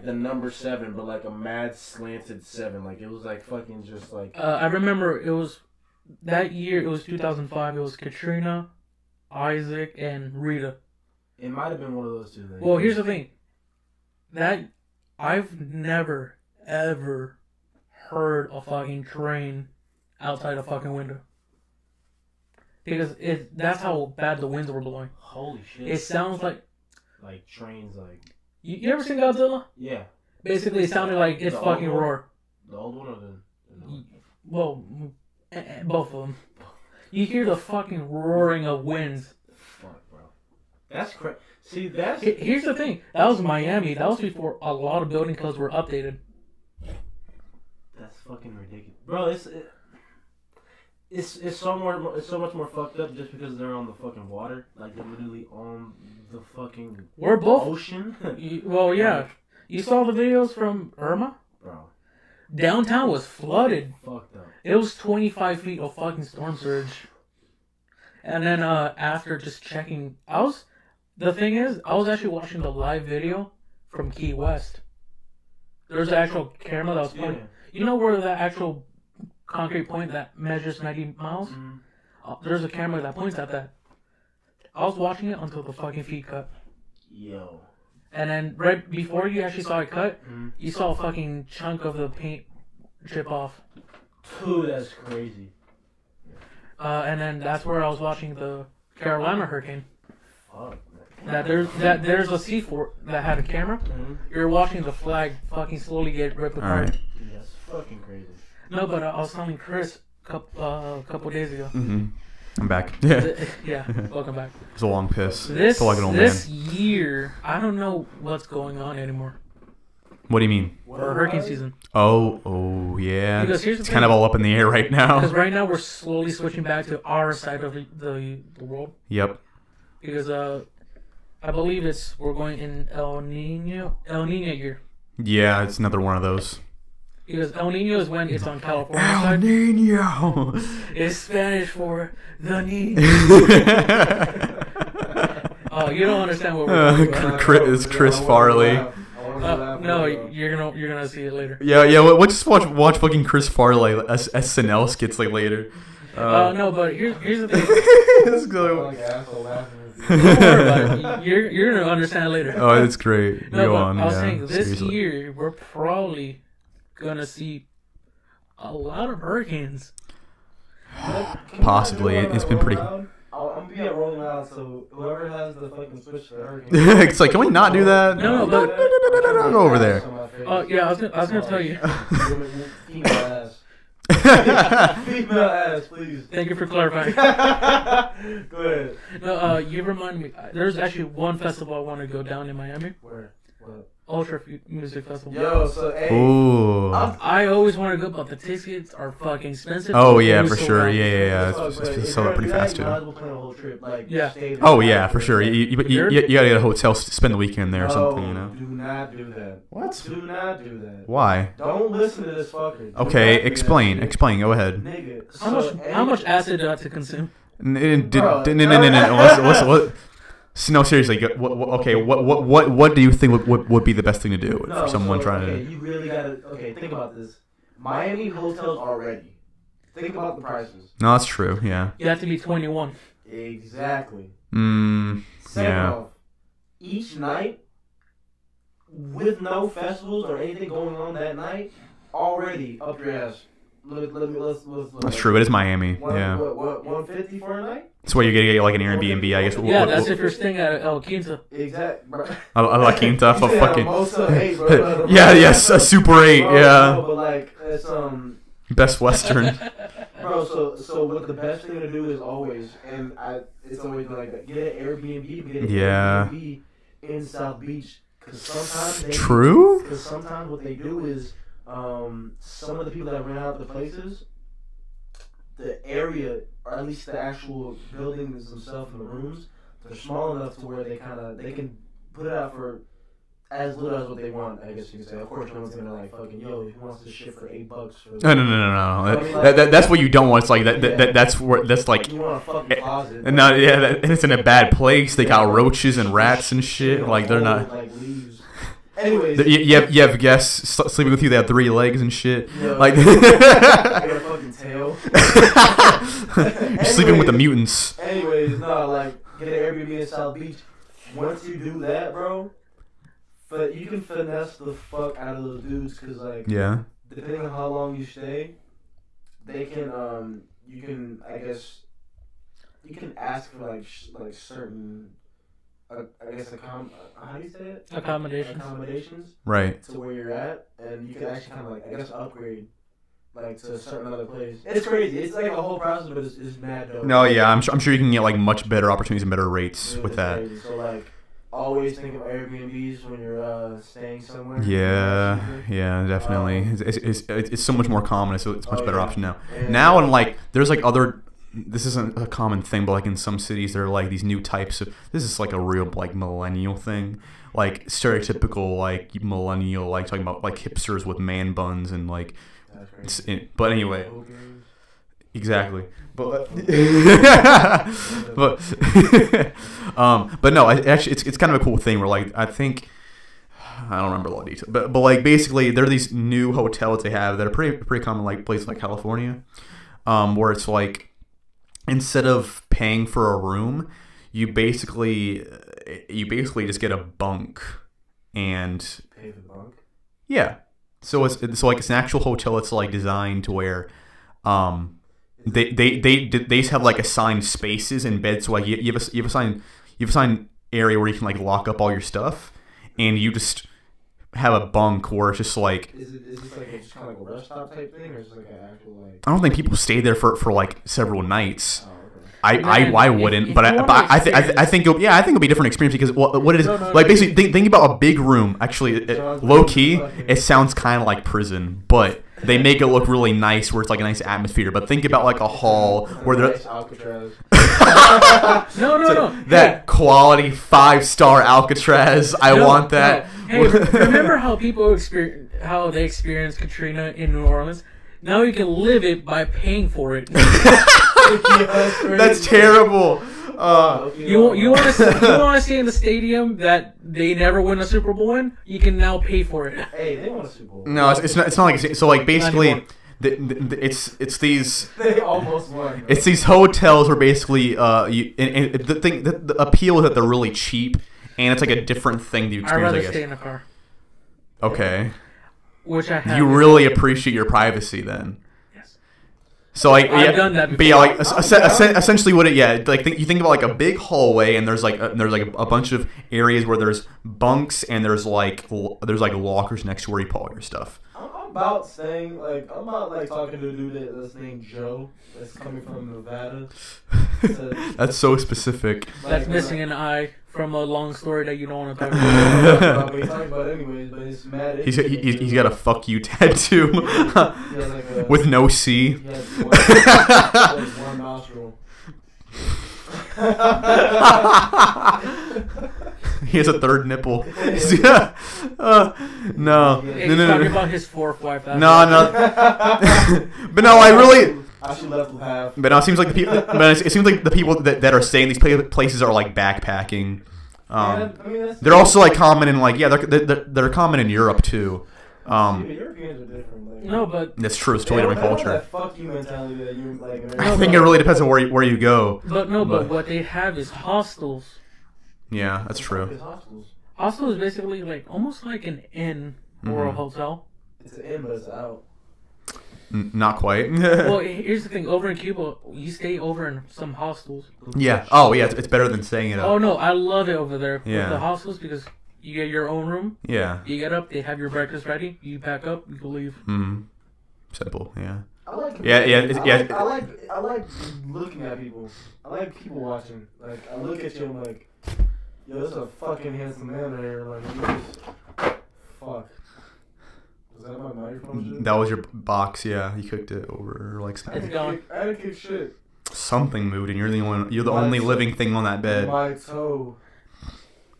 Speaker 3: the number 7, but like a mad slanted 7. Like it was like fucking just like.
Speaker 1: I remember it was that year. It was 2005. It was Katrina, Isaac, and Rita.
Speaker 3: It might have been one of those two things.
Speaker 1: Well, here's the thing. That I've never ever heard a fucking train outside a fucking window. Because that's how bad the winds were blowing.
Speaker 3: Holy shit!
Speaker 1: It sounds like
Speaker 3: trains like.
Speaker 1: you ever seen Godzilla?
Speaker 3: Yeah.
Speaker 1: Basically, it sounded like it's
Speaker 3: The
Speaker 1: fucking
Speaker 3: old one?
Speaker 1: roar.
Speaker 3: The old one or the new one?
Speaker 1: Well, both of them. You hear the fucking roaring of winds.
Speaker 3: Fuck, bro. That's crazy. See, that's
Speaker 1: Here's the thing. That was Miami. That was before a lot of building codes were updated.
Speaker 3: fucking ridiculous, bro. It's so much more fucked up just because they're on the fucking water, like they're literally on the fucking
Speaker 1: We're both.
Speaker 3: ocean,
Speaker 1: Well, yeah. You saw the videos from Irma?
Speaker 3: bro.
Speaker 1: Downtown was flooded.
Speaker 3: Fucked up.
Speaker 1: It was 25 feet of fucking storm surge. And then after just checking, the thing is, I was actually watching the live video from Key West. There's an actual camera that was pointing.
Speaker 3: Yeah.
Speaker 1: You know where that actual concrete point that measures 90 miles?
Speaker 3: Mm-hmm.
Speaker 1: There's a camera that points at that. I was watching it until the fucking feet cut.
Speaker 3: Yo.
Speaker 1: And then right before you actually saw it cut,
Speaker 3: Mm-hmm.
Speaker 1: you saw a fucking chunk of the paint chip off.
Speaker 3: Dude, that's crazy.
Speaker 1: And then that's where I was watching the Carolina hurricane.
Speaker 3: Fuck,
Speaker 1: There's a C4 that had a camera.
Speaker 3: man.
Speaker 1: You're watching the flag fucking slowly get ripped apart.
Speaker 2: Alright.
Speaker 3: Dude, that's fucking crazy.
Speaker 1: No, but I was telling Chris a couple days ago.
Speaker 2: Mm-hmm. I'm back. Yeah.
Speaker 1: Yeah, welcome back.
Speaker 2: It's a long piss.
Speaker 1: This
Speaker 2: Feel like an old
Speaker 1: this
Speaker 2: man.
Speaker 1: year, I don't know what's going on anymore
Speaker 2: What do you mean?
Speaker 1: for hurricane season.
Speaker 2: Oh, yeah.
Speaker 1: Because here's the
Speaker 2: It's
Speaker 1: thing.
Speaker 2: kind of all up in the air right
Speaker 1: Because
Speaker 2: now.
Speaker 1: right now we're slowly switching back to our side of the world.
Speaker 2: Yep.
Speaker 1: Because I believe we're going in El Nino year.
Speaker 2: Yeah, it's another one of those.
Speaker 1: Because El Nino is when it's on California
Speaker 2: El
Speaker 1: side.
Speaker 2: Nino.
Speaker 1: It's Spanish for the Nino. Oh, you don't understand what we're talking about.
Speaker 2: It's Chris Farley.
Speaker 1: No, you're gonna see it later.
Speaker 2: Yeah. We'll just watch fucking Chris Farley SNL skits like later.
Speaker 1: No, but here's the thing.
Speaker 2: Let's go.
Speaker 1: Don't worry about it. You're gonna understand later.
Speaker 2: Oh, it's great.
Speaker 1: No,
Speaker 2: Go
Speaker 1: but
Speaker 2: on.
Speaker 1: I was
Speaker 2: yeah,
Speaker 1: saying this
Speaker 2: seriously.
Speaker 1: year we're probably gonna see a lot of hurricanes.
Speaker 2: Possibly. It's been pretty.
Speaker 3: I'm gonna be at Rolling Loud, so whoever has the fucking switch to hurricane.
Speaker 2: It's like, can we not do that?
Speaker 1: No, but
Speaker 2: Go over there.
Speaker 1: oh yeah, I was gonna tell you.
Speaker 3: Female ass. Female ass, please.
Speaker 1: Thank you for clarifying.
Speaker 3: Go ahead.
Speaker 1: No, you remind me. There's actually one festival I want to go down in Miami.
Speaker 3: Where? What?
Speaker 1: Ultra Music Festival.
Speaker 3: Yo, so hey.
Speaker 2: Ooh.
Speaker 1: I always want to go, but the tickets are fucking expensive.
Speaker 2: Oh yeah,
Speaker 1: It's
Speaker 2: for
Speaker 1: so
Speaker 2: sure.
Speaker 1: loud.
Speaker 2: Yeah.
Speaker 3: Fuck, but
Speaker 2: It's
Speaker 3: if
Speaker 2: sold
Speaker 3: you're
Speaker 2: out pretty
Speaker 3: gonna
Speaker 2: fast
Speaker 3: do that, you might as
Speaker 2: too.
Speaker 3: well plan a whole trip. Like,
Speaker 1: Yeah.
Speaker 3: stay there.
Speaker 2: Oh yeah, for sure. You gotta get a hotel, spend the weekend there or
Speaker 3: No,
Speaker 2: something, you know.
Speaker 3: Do not do that.
Speaker 2: What?
Speaker 3: Do not do that.
Speaker 2: Why?
Speaker 3: Don't listen to this fucker. Do
Speaker 2: Okay,
Speaker 3: not do that
Speaker 2: explain.
Speaker 3: shit.
Speaker 2: Explain. Go ahead.
Speaker 3: Nigga.
Speaker 1: How much acid do I have to consume?
Speaker 2: No. No, seriously. Okay. What do you think would be the best thing to do for someone trying
Speaker 3: okay,
Speaker 2: to?
Speaker 3: you really gotta. Okay, think about this. Miami hotels already. Think about the prices.
Speaker 2: No, that's true. Yeah.
Speaker 1: You have to be 21.
Speaker 3: Exactly.
Speaker 2: Mm.
Speaker 3: Second
Speaker 2: Yeah.
Speaker 3: off, each night, with no festivals or anything going on that night, already up your ass. Let's
Speaker 2: That's true. It is Miami.
Speaker 3: What,
Speaker 2: Yeah.
Speaker 3: What, 150 for a night?
Speaker 2: That's why you're gonna get like an Airbnb, I guess.
Speaker 1: Yeah, that's if you're staying at El Quinta.
Speaker 3: Exactly.
Speaker 2: A La Quinta for fucking.
Speaker 3: bro.
Speaker 2: Yes, a Super 8.
Speaker 3: Bro,
Speaker 2: Yeah.
Speaker 3: no, but like it's
Speaker 2: Best Western.
Speaker 3: bro. So what the best thing to do is always, and it's always been like that. Get an Airbnb. Get an
Speaker 2: Yeah.
Speaker 3: Airbnb in South Beach, because sometimes
Speaker 2: True.
Speaker 3: Because sometimes what they do is, some of the people that rent out the places, the area, or at least the actual buildings themselves and the rooms, they're small enough to where they can put it out for as little as what they want. I guess you could say. Of course, no one's gonna like fucking yo. Who wants this shit for $8? For
Speaker 2: No. That's what you don't want. It's like that's where that's like.
Speaker 3: you want a fucking closet.
Speaker 2: And no, yeah, and it's in a bad place. They got roaches and rats and shit. Like they're not.
Speaker 3: Like leaves. Anyways,
Speaker 2: You have guests sleeping with you. They have 3 legs and shit.
Speaker 3: yo,
Speaker 2: Like
Speaker 3: they got a fucking tail.
Speaker 2: you're sleeping with the mutants.
Speaker 3: Anyways, no, like get an Airbnb in South Beach. Once you do that, bro, but you can finesse the fuck out of those dudes, because like
Speaker 2: Yeah.
Speaker 3: depending on how long you stay, they can you can, I guess, you can ask for like certain I guess how do you say it? Accommodations
Speaker 2: Right.
Speaker 3: to where you're at, and you can actually kind of like, I guess, upgrade like to a certain other place. It's crazy. It's like a whole process, but it's mad dope.
Speaker 2: No, yeah, I'm sure you can get like much better opportunities and better rates
Speaker 3: Yeah,
Speaker 2: with
Speaker 3: it's
Speaker 2: that.
Speaker 3: crazy. So like, always think of Airbnbs when you're staying somewhere.
Speaker 2: Yeah, definitely. It's so much more common. It's much better
Speaker 3: yeah.
Speaker 2: option now.
Speaker 3: And,
Speaker 2: Now, and like, there's like other. This isn't a common thing, but like in some cities, there are like these new types of. This is like a real like millennial thing, like stereotypical like millennial, like talking about like hipsters with man buns and like. But anyway, exactly. But but no, actually, it's kind of a cool thing where like I think. I don't remember a lot of detail, but like basically there are these new hotels they have that are pretty common, like places like California, where it's like instead of paying for a room, you basically just get a bunk, and
Speaker 3: pay the bunk.
Speaker 2: Yeah, so it's an actual hotel. It's like designed to where, they just have like assigned spaces and beds. So like you have assigned area where you can like lock up all your stuff, and you just have a bunk where it's just like.
Speaker 3: Is this like just kind of like a rest stop type thing, or is it like an actual like?
Speaker 2: I don't think people stay there for like several nights.
Speaker 3: Oh, okay.
Speaker 2: I wouldn't,
Speaker 1: if
Speaker 2: but
Speaker 1: you
Speaker 2: I
Speaker 1: want
Speaker 2: think it'll be a different experience because what it is
Speaker 3: No,
Speaker 2: like basically think about a big room. Actually, low key, it sounds kind of like prison, but they make it look really nice where it's like a nice atmosphere. But think about like a hall where
Speaker 3: Nice
Speaker 2: there.
Speaker 3: Alcatraz.
Speaker 1: No.
Speaker 2: That quality 5-star Alcatraz, I want that.
Speaker 1: No. Hey, remember how people experience Katrina in New Orleans? Now you can live it by paying for it.
Speaker 2: That's terrible.
Speaker 1: You want to see in the stadium that they never win a Super Bowl in? You can now pay for it.
Speaker 3: Hey, they won a Super Bowl.
Speaker 2: No, it's not like so. Like basically, it's these.
Speaker 3: They almost won.
Speaker 2: It's these hotels where basically the appeal is that they're really cheap and it's like a different thing that you
Speaker 1: I'd
Speaker 2: experience.
Speaker 1: rather
Speaker 2: I guess.
Speaker 1: stay in a car.
Speaker 2: Okay.
Speaker 1: Which I have.
Speaker 2: You really appreciate your privacy then. So like
Speaker 1: I've done that
Speaker 2: but yeah, like
Speaker 1: before.
Speaker 2: essentially what it like you think about like a big hallway and there's like a bunch of areas where there's bunks and there's like lockers next to where you put all your stuff.
Speaker 3: I'm about talking to a dude that's named Joe that's coming from Nevada.
Speaker 2: That's so specific.
Speaker 1: That's missing an eye from a long story that you don't want to talk about.
Speaker 3: But he's talking about it anyways, but it's mad.
Speaker 2: He's got a "fuck you" tattoo with no C.
Speaker 3: He has one nostril.
Speaker 2: He has a third nipple. No.
Speaker 1: He's talking about his fourth wife.
Speaker 2: No. But no, I really.
Speaker 3: I should left with half.
Speaker 2: But no, it seems like the people. But it seems like the people that are staying in these places are like backpacking. They're also like common in like they're common in Europe too.
Speaker 3: Europeans are different. Like,
Speaker 1: No, but
Speaker 2: That's true. It's totally different culture.
Speaker 3: That fuck you mentality that you like.
Speaker 2: I think it really depends on where you go.
Speaker 1: but what they have is hostels.
Speaker 2: Yeah, that's true.
Speaker 1: Hostel is basically like almost like an inn or a hotel.
Speaker 3: It's an inn, but it's out.
Speaker 2: Not quite.
Speaker 1: Well, here's the thing. Over in Cuba, you stay over in some hostels.
Speaker 2: Yeah. Oh, yeah. It's better than staying it up.
Speaker 1: Oh no, I love it over there
Speaker 2: Yeah.
Speaker 1: with the hostels because you get your own room.
Speaker 2: Yeah.
Speaker 1: You get up, they have your breakfast ready. You pack up, you can leave.
Speaker 2: Simple. Yeah.
Speaker 3: I like.
Speaker 2: Yeah.
Speaker 3: I like looking at people. I like people watching. Like I look at you, I'm like, yo, this is a fucking handsome man right here. Like, you just, fuck. Was that my microphone?
Speaker 2: That was your box. Yeah, you cooked it over like
Speaker 1: It's
Speaker 2: something.
Speaker 1: gone.
Speaker 3: I had to kick shit.
Speaker 2: Something moved, and you're the only living thing on that bed.
Speaker 3: My toe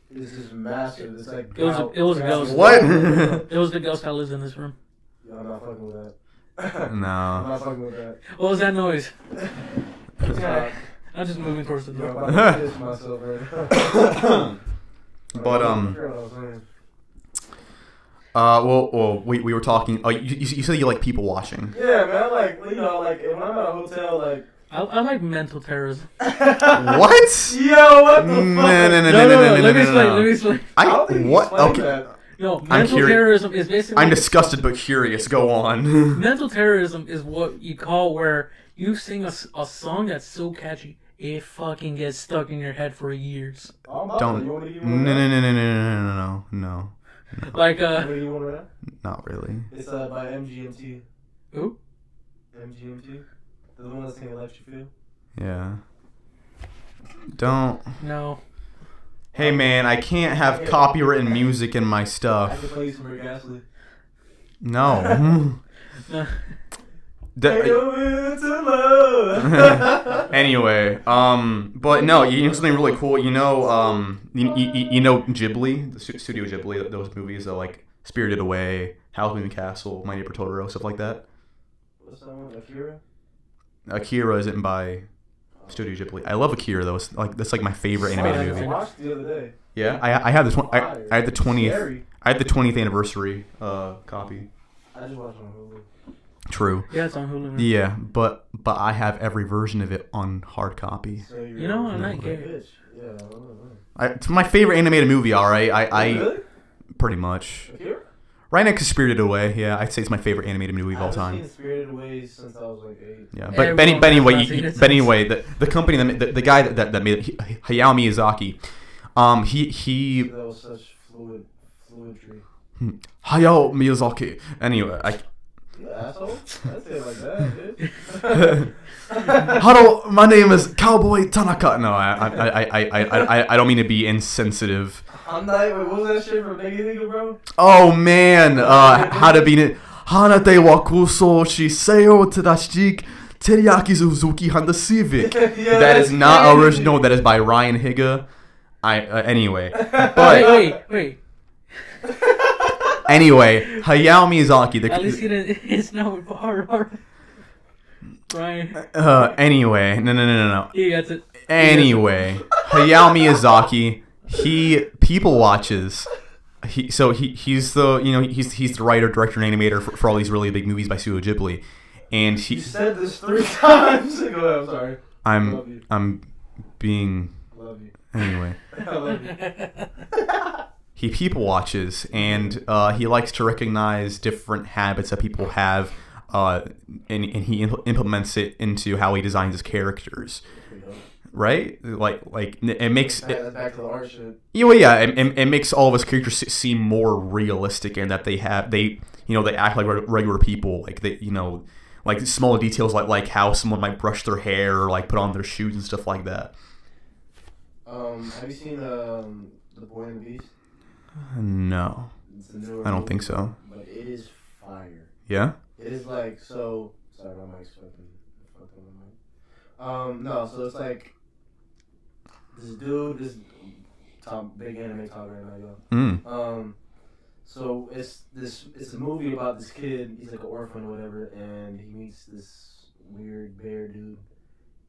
Speaker 3: is just massive. It's like
Speaker 1: It was a ghost.
Speaker 2: What?
Speaker 1: It was the ghost that lives in this room.
Speaker 3: Yo, I'm not fucking with that. I'm
Speaker 2: No.
Speaker 3: not fucking with that.
Speaker 1: What was that noise?
Speaker 3: Yeah.
Speaker 1: I'm just moving towards the
Speaker 3: Yo, I'm
Speaker 1: door.
Speaker 3: about to piss myself right now.
Speaker 2: But
Speaker 3: I forgot what I was saying.
Speaker 2: well, we were talking. Oh, you said you like people watching.
Speaker 3: Yeah, man. Like, you know, like when I'm at a hotel, like.
Speaker 1: I like mental terrorism.
Speaker 2: What?
Speaker 3: Yo, what the fuck?
Speaker 2: No.
Speaker 1: Let me explain.
Speaker 3: I don't think
Speaker 2: What?
Speaker 3: Explain
Speaker 2: Okay.
Speaker 3: that.
Speaker 1: No, mental terrorism is basically.
Speaker 2: I'm disgusted but curious. Go on.
Speaker 1: Mental terrorism is what you call where you sing a song that's so catchy, it fucking gets stuck in your head for years.
Speaker 2: Don't.
Speaker 3: You want to give
Speaker 2: No.
Speaker 1: Like,
Speaker 3: You want to give one right now?
Speaker 2: Not really.
Speaker 3: It's by MGMT.
Speaker 1: Who?
Speaker 3: MGMT? The one that's singing Let You Feel?
Speaker 2: Yeah. Don't.
Speaker 1: No.
Speaker 2: Hey man, I can't have copywritten music in my
Speaker 3: I
Speaker 2: stuff.
Speaker 3: can play you some Rick Astley.
Speaker 2: No. Anyway, but no, you know something really cool. You know Ghibli, the Studio Ghibli, those movies that like Spirited Away, Howl's Moving Castle, My Neighbor Totoro, stuff like that.
Speaker 3: What's that one? Akira?
Speaker 2: Akira isn't by Studio Ghibli. I love Akira though. It's like that's like my favorite animated
Speaker 3: I
Speaker 2: movie.
Speaker 3: watched the other day.
Speaker 2: Yeah, I had the I had the 20th
Speaker 3: Scary.
Speaker 2: I had the 20th anniversary copy.
Speaker 3: I just watched it on Hulu.
Speaker 2: True.
Speaker 1: Yeah, it's on Hulu.
Speaker 2: Yeah, but I have every version of it on hard copy.
Speaker 3: So
Speaker 1: You know, I'm not gay.
Speaker 3: bitch. Yeah, I don't know.
Speaker 2: It's my favorite animated movie. All right, I
Speaker 3: Really?
Speaker 2: pretty much
Speaker 3: Akira?
Speaker 2: right next to Spirited Away. Yeah, I'd say it's my favorite animated movie of all
Speaker 3: I've
Speaker 2: time.
Speaker 3: seen Spirited Away since I was like 8.
Speaker 2: Yeah,
Speaker 1: Everyone
Speaker 2: but anyway,
Speaker 1: has seen it
Speaker 2: but anyway, the company the guy that made it, Hayao Miyazaki, he
Speaker 3: That was such fluidry.
Speaker 2: Hayao Miyazaki. Anyway,
Speaker 3: You asshole? I say it like that, bitch.
Speaker 2: hello, my name is Cowboy Tanaka. No, I don't mean to be insensitive.
Speaker 3: I'm not. Wait, what was that shit from Nigga, bro?
Speaker 2: Oh man, how to be it? Hanate wa kuso shi seyo tadashik teriyaki Suzuki Honda Civic.
Speaker 3: Yeah,
Speaker 2: That is
Speaker 3: that's
Speaker 2: not
Speaker 3: crazy.
Speaker 2: original. That is by Ryan Higa. Anyway, but
Speaker 1: Wait.
Speaker 2: Anyway, Hayao Miyazaki.
Speaker 1: At least it's not hard. Right.
Speaker 2: Anyway, no.
Speaker 1: He gets it.
Speaker 2: Anyway, Hayao Miyazaki, he people watches. He's the writer, director, and animator for all these really big movies by Studio Ghibli, and he.
Speaker 3: You said this 3 times. Go ahead. I'm sorry.
Speaker 2: I'm being.
Speaker 3: Love you.
Speaker 2: Anyway.
Speaker 3: I love you.
Speaker 2: He people watches, and he likes to recognize different habits that people have, and he implements it into how he designs his characters. Right? Like it makes
Speaker 3: it back to the art shit.
Speaker 2: Yeah, it makes all of his characters seem more realistic, and that they act like regular people, like like small details like how someone might brush their hair or like put on their shoes and stuff like that.
Speaker 3: Have you seen The Boy and the Beast?
Speaker 2: No, I don't think so.
Speaker 3: But it is fire.
Speaker 2: Yeah.
Speaker 3: It is like so. Sorry, my mic's fucking. No, so it's like this dude, this big anime talk right now, yo. So it's a movie about this kid. He's like an orphan or whatever, and he meets this weird bear dude,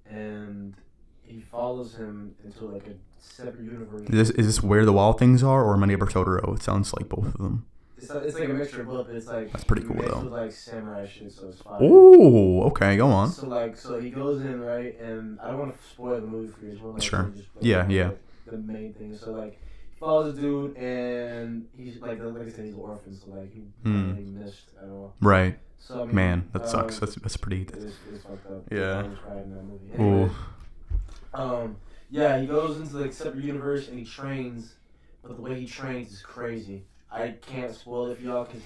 Speaker 3: and he follows him into like a separate universe.
Speaker 2: Is this Where the Wild Things Are or My Neighbor Totoro? It sounds like both of them.
Speaker 3: It's like a mixture of both, but it's like
Speaker 2: that's pretty cool
Speaker 3: mixed
Speaker 2: though.
Speaker 3: With like samurai shit, so it's fire.
Speaker 2: Ooh, okay, go on.
Speaker 3: So he goes in, right, and I don't want to spoil the movie for you.
Speaker 2: Sure. Yeah.
Speaker 3: The main thing. So like, he follows the dude, and he's like I said, he's an orphan, so like he really missed at all.
Speaker 2: Right.
Speaker 3: So I mean,
Speaker 2: man, that sucks. That's pretty.
Speaker 3: It's fucked up.
Speaker 2: Yeah.
Speaker 3: I was crying in that movie. Anyway, yeah, he goes into like separate universe and he trains, but the way he trains is crazy. I can't spoil it for y'all because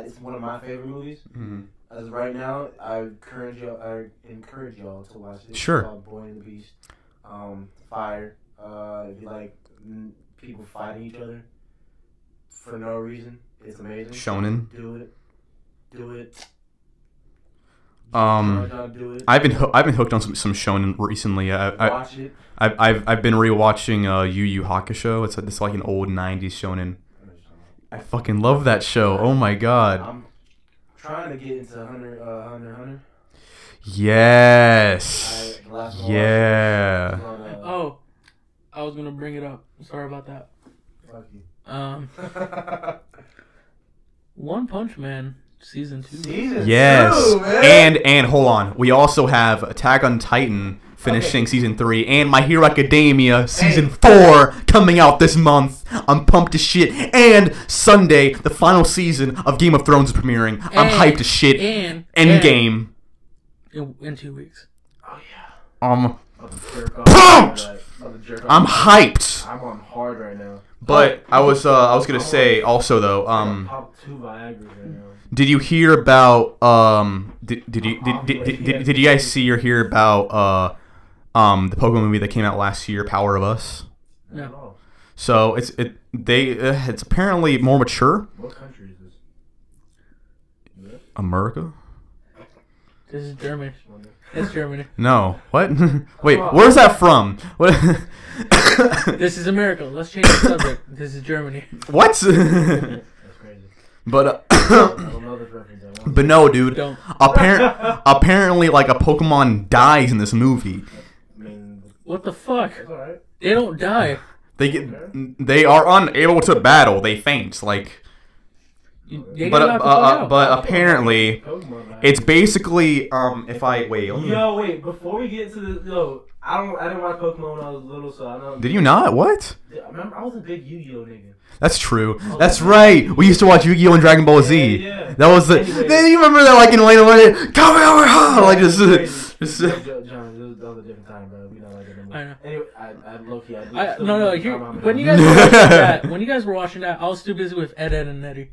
Speaker 3: it's one of my favorite movies.
Speaker 2: Mm-hmm.
Speaker 3: As of right now, I encourage y'all to watch it.
Speaker 2: Sure.
Speaker 3: It's called Boy and the Beast. Fire. If you like people fighting each other for no reason, it's amazing.
Speaker 2: Shonen.
Speaker 3: Do it.
Speaker 2: I've been hooked on some shonen recently.
Speaker 3: Watch it.
Speaker 2: I've been rewatching Yu Yu Hakusho. It's like an old '90s shonen. I fucking love that show. Oh my god.
Speaker 3: I'm trying to get into Hunter.
Speaker 2: Yes. Yeah.
Speaker 1: Oh, I was gonna bring it up. Sorry about that.
Speaker 3: Fuck you.
Speaker 1: One Punch Man season 2.
Speaker 2: Yes.
Speaker 3: 2, man.
Speaker 2: And hold on. We also have Attack on Titan finishing season 3, and My Hero Academia season 4 coming out this month. I'm pumped as shit. And Sunday, the final season of Game of Thrones is premiering. I'm hyped as shit. Endgame.
Speaker 1: In 2 weeks.
Speaker 3: Oh yeah.
Speaker 2: Pumped. I'm hyped.
Speaker 3: I'm on hard right now.
Speaker 2: But I was gonna say also though.
Speaker 3: Pop 2 Viagra right now.
Speaker 2: Did you hear about did you guys see or hear about the Pokemon movie that came out last year, Power of Us?
Speaker 1: No.
Speaker 2: So it's apparently more mature.
Speaker 3: What country is this?
Speaker 2: America?
Speaker 1: This is Germany. It's Germany.
Speaker 2: No. What? Wait, where's that from? What?
Speaker 1: This is America. Let's change the subject. This is Germany.
Speaker 2: What?
Speaker 3: That's crazy.
Speaker 2: But
Speaker 3: I don't know this reference.
Speaker 2: but no, dude.
Speaker 1: Don't.
Speaker 2: Apparently, like a Pokemon dies in this movie.
Speaker 3: I mean,
Speaker 1: What the fuck?
Speaker 3: that's alright.
Speaker 1: They don't die.
Speaker 2: They are unable to battle. They faint. Like. But apparently, it's basically if I wait.
Speaker 3: Wait. Before we get to this, I didn't watch Pokemon when I was little, so I don't.
Speaker 2: Did you not? What?
Speaker 3: I remember I was a big Yu-Gi-Oh nigga.
Speaker 2: That's true. That's right. We used to watch Yu-Gi-Oh and Dragon Ball Z.
Speaker 3: Yeah.
Speaker 2: That was the.
Speaker 3: Anyway.
Speaker 2: Then you remember that, like in Lane come over, like just.
Speaker 3: John, that was a different time, bro. We don't like it anymore.
Speaker 1: I know.
Speaker 3: Anyway, I low-key.
Speaker 1: When you guys were watching that, I was too busy with Ed and Eddie.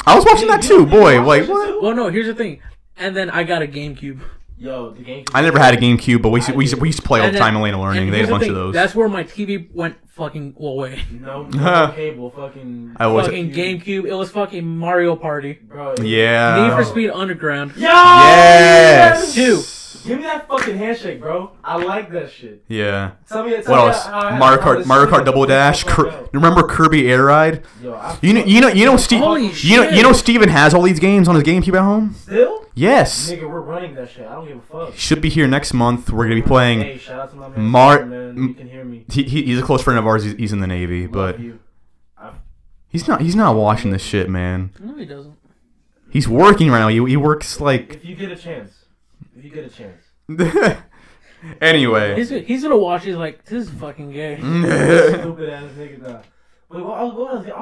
Speaker 2: I was watching that too, boy. Wait, what?
Speaker 1: Well, no. Here's the thing. And then I got a GameCube.
Speaker 3: Yo, the GameCube.
Speaker 2: I never had a GameCube, but we used to play all the time in Lane Learning. They had a bunch of those.
Speaker 1: That's where my TV went fucking away.
Speaker 3: No cable, fucking.
Speaker 1: Fucking GameCube. It was fucking Mario Party.
Speaker 3: Bro.
Speaker 2: Yeah.
Speaker 1: Need for Speed Underground.
Speaker 2: Yes.
Speaker 1: 2.
Speaker 2: Yes.
Speaker 3: Give me that fucking handshake, bro. I like that shit.
Speaker 2: Yeah.
Speaker 3: Tell me
Speaker 2: What else? Mario Kart Double Dash. Remember Kirby Air Ride?
Speaker 3: Yo,
Speaker 2: You know Steve.
Speaker 1: Holy
Speaker 2: You know Steven has all these games on his GameCube at home.
Speaker 3: Still?
Speaker 2: Yes.
Speaker 3: Nigga, we're running that shit. I don't give a fuck.
Speaker 2: Should be here next month. We're gonna be playing.
Speaker 3: Hey, shout out to my man. Man, you can hear me.
Speaker 2: He's a close friend of ours. He's in the Navy, but he's not watching this shit, man.
Speaker 1: No, he doesn't.
Speaker 2: He's working right now. He works like.
Speaker 3: If you get a chance.
Speaker 2: Anyway.
Speaker 1: He's gonna watch. He's like, this is fucking gay.
Speaker 3: Stupid ass nigga. Nah. Wait, I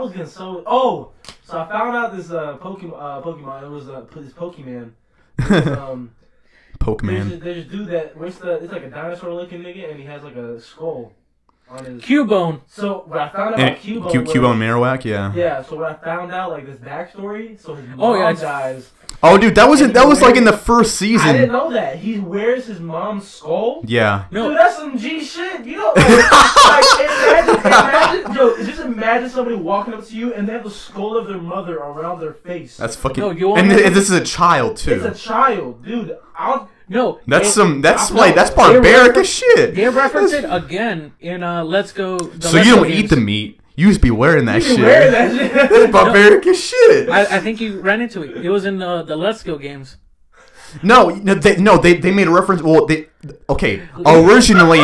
Speaker 3: was getting so. Oh, so I found out this Pokemon. It was this Pokemon.
Speaker 2: Pokemon.
Speaker 3: There's a dude that it's like a dinosaur looking nigga, and he has like a skull on his
Speaker 1: Cubone.
Speaker 3: So what I found out about Cubone,
Speaker 2: Cubone Marowak, yeah.
Speaker 3: Yeah. So what I found out, like this backstory. So his mom dies.
Speaker 2: Oh, dude, that was like in the first season.
Speaker 3: I didn't know that. He wears his mom's skull.
Speaker 2: Yeah.
Speaker 3: No. Dude, that's some G shit. You know, just imagine somebody walking up to you and they have the skull of their mother around their face.
Speaker 2: That's fucking.
Speaker 3: No,
Speaker 2: and this is a child too.
Speaker 3: It's a child, dude.
Speaker 2: That's barbaric as shit.
Speaker 1: They reference it again in Let's Go.
Speaker 2: So you don't eat the meat. You just be wearing that shit. That's barbaric as shit.
Speaker 1: I think you ran into it. It was in the Let's Go games.
Speaker 2: No, they made a reference. Well, originally,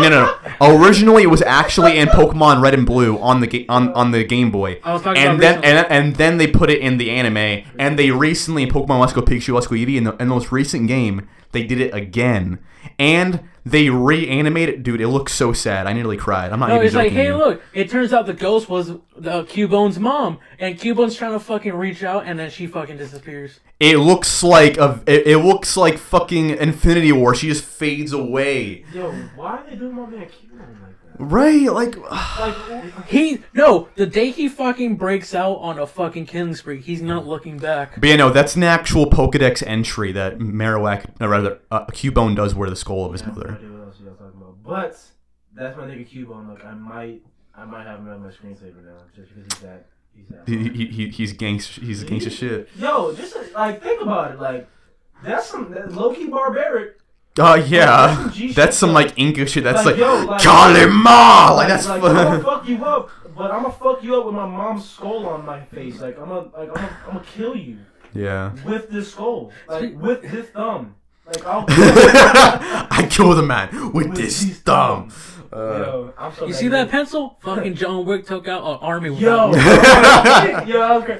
Speaker 2: originally it was actually in Pokemon Red and Blue on the Game Boy.
Speaker 1: I was talking
Speaker 2: and
Speaker 1: about
Speaker 2: and then they put it in the anime, and they recently in Pokemon Let's Go Pikachu, Let's Go Eevee, in the most recent game, they did it again, and they reanimated it. Dude, it looks so sad. I nearly cried. I'm not even joking.
Speaker 1: No, it's like, hey, look. It turns out the ghost was Cubone's mom, and Cubone's trying to fucking reach out, and then she fucking disappears.
Speaker 2: It looks like fucking Infinity War. She just fades away.
Speaker 3: Yo, why are they doing my man Cubone like that?
Speaker 2: Right,
Speaker 1: the day he fucking breaks out on a fucking killing spree, he's not looking back.
Speaker 2: But yeah, no, that's an actual Pokedex entry that Cubone does wear the skull of his mother.
Speaker 3: I have no idea what else y'all talking about. But that's my nigga Cubone. Look, I might have him on my screensaver now, just because
Speaker 2: He's gangsta shit.
Speaker 3: Yo, just think about it. Like that's some low key barbaric.
Speaker 2: Yeah, that's some like Inca shit. That's like
Speaker 3: Kalima.
Speaker 2: That's.
Speaker 3: I'm gonna fuck you up, but I'm gonna fuck you up with my mom's skull on my face. I'm gonna kill you.
Speaker 2: Yeah.
Speaker 3: With this skull, with this thumb.
Speaker 2: I kill the man with this thumb.
Speaker 3: Yo, I'm so
Speaker 1: you see that pencil? Fucking John Wick took out an army with
Speaker 3: that. Yo, okay.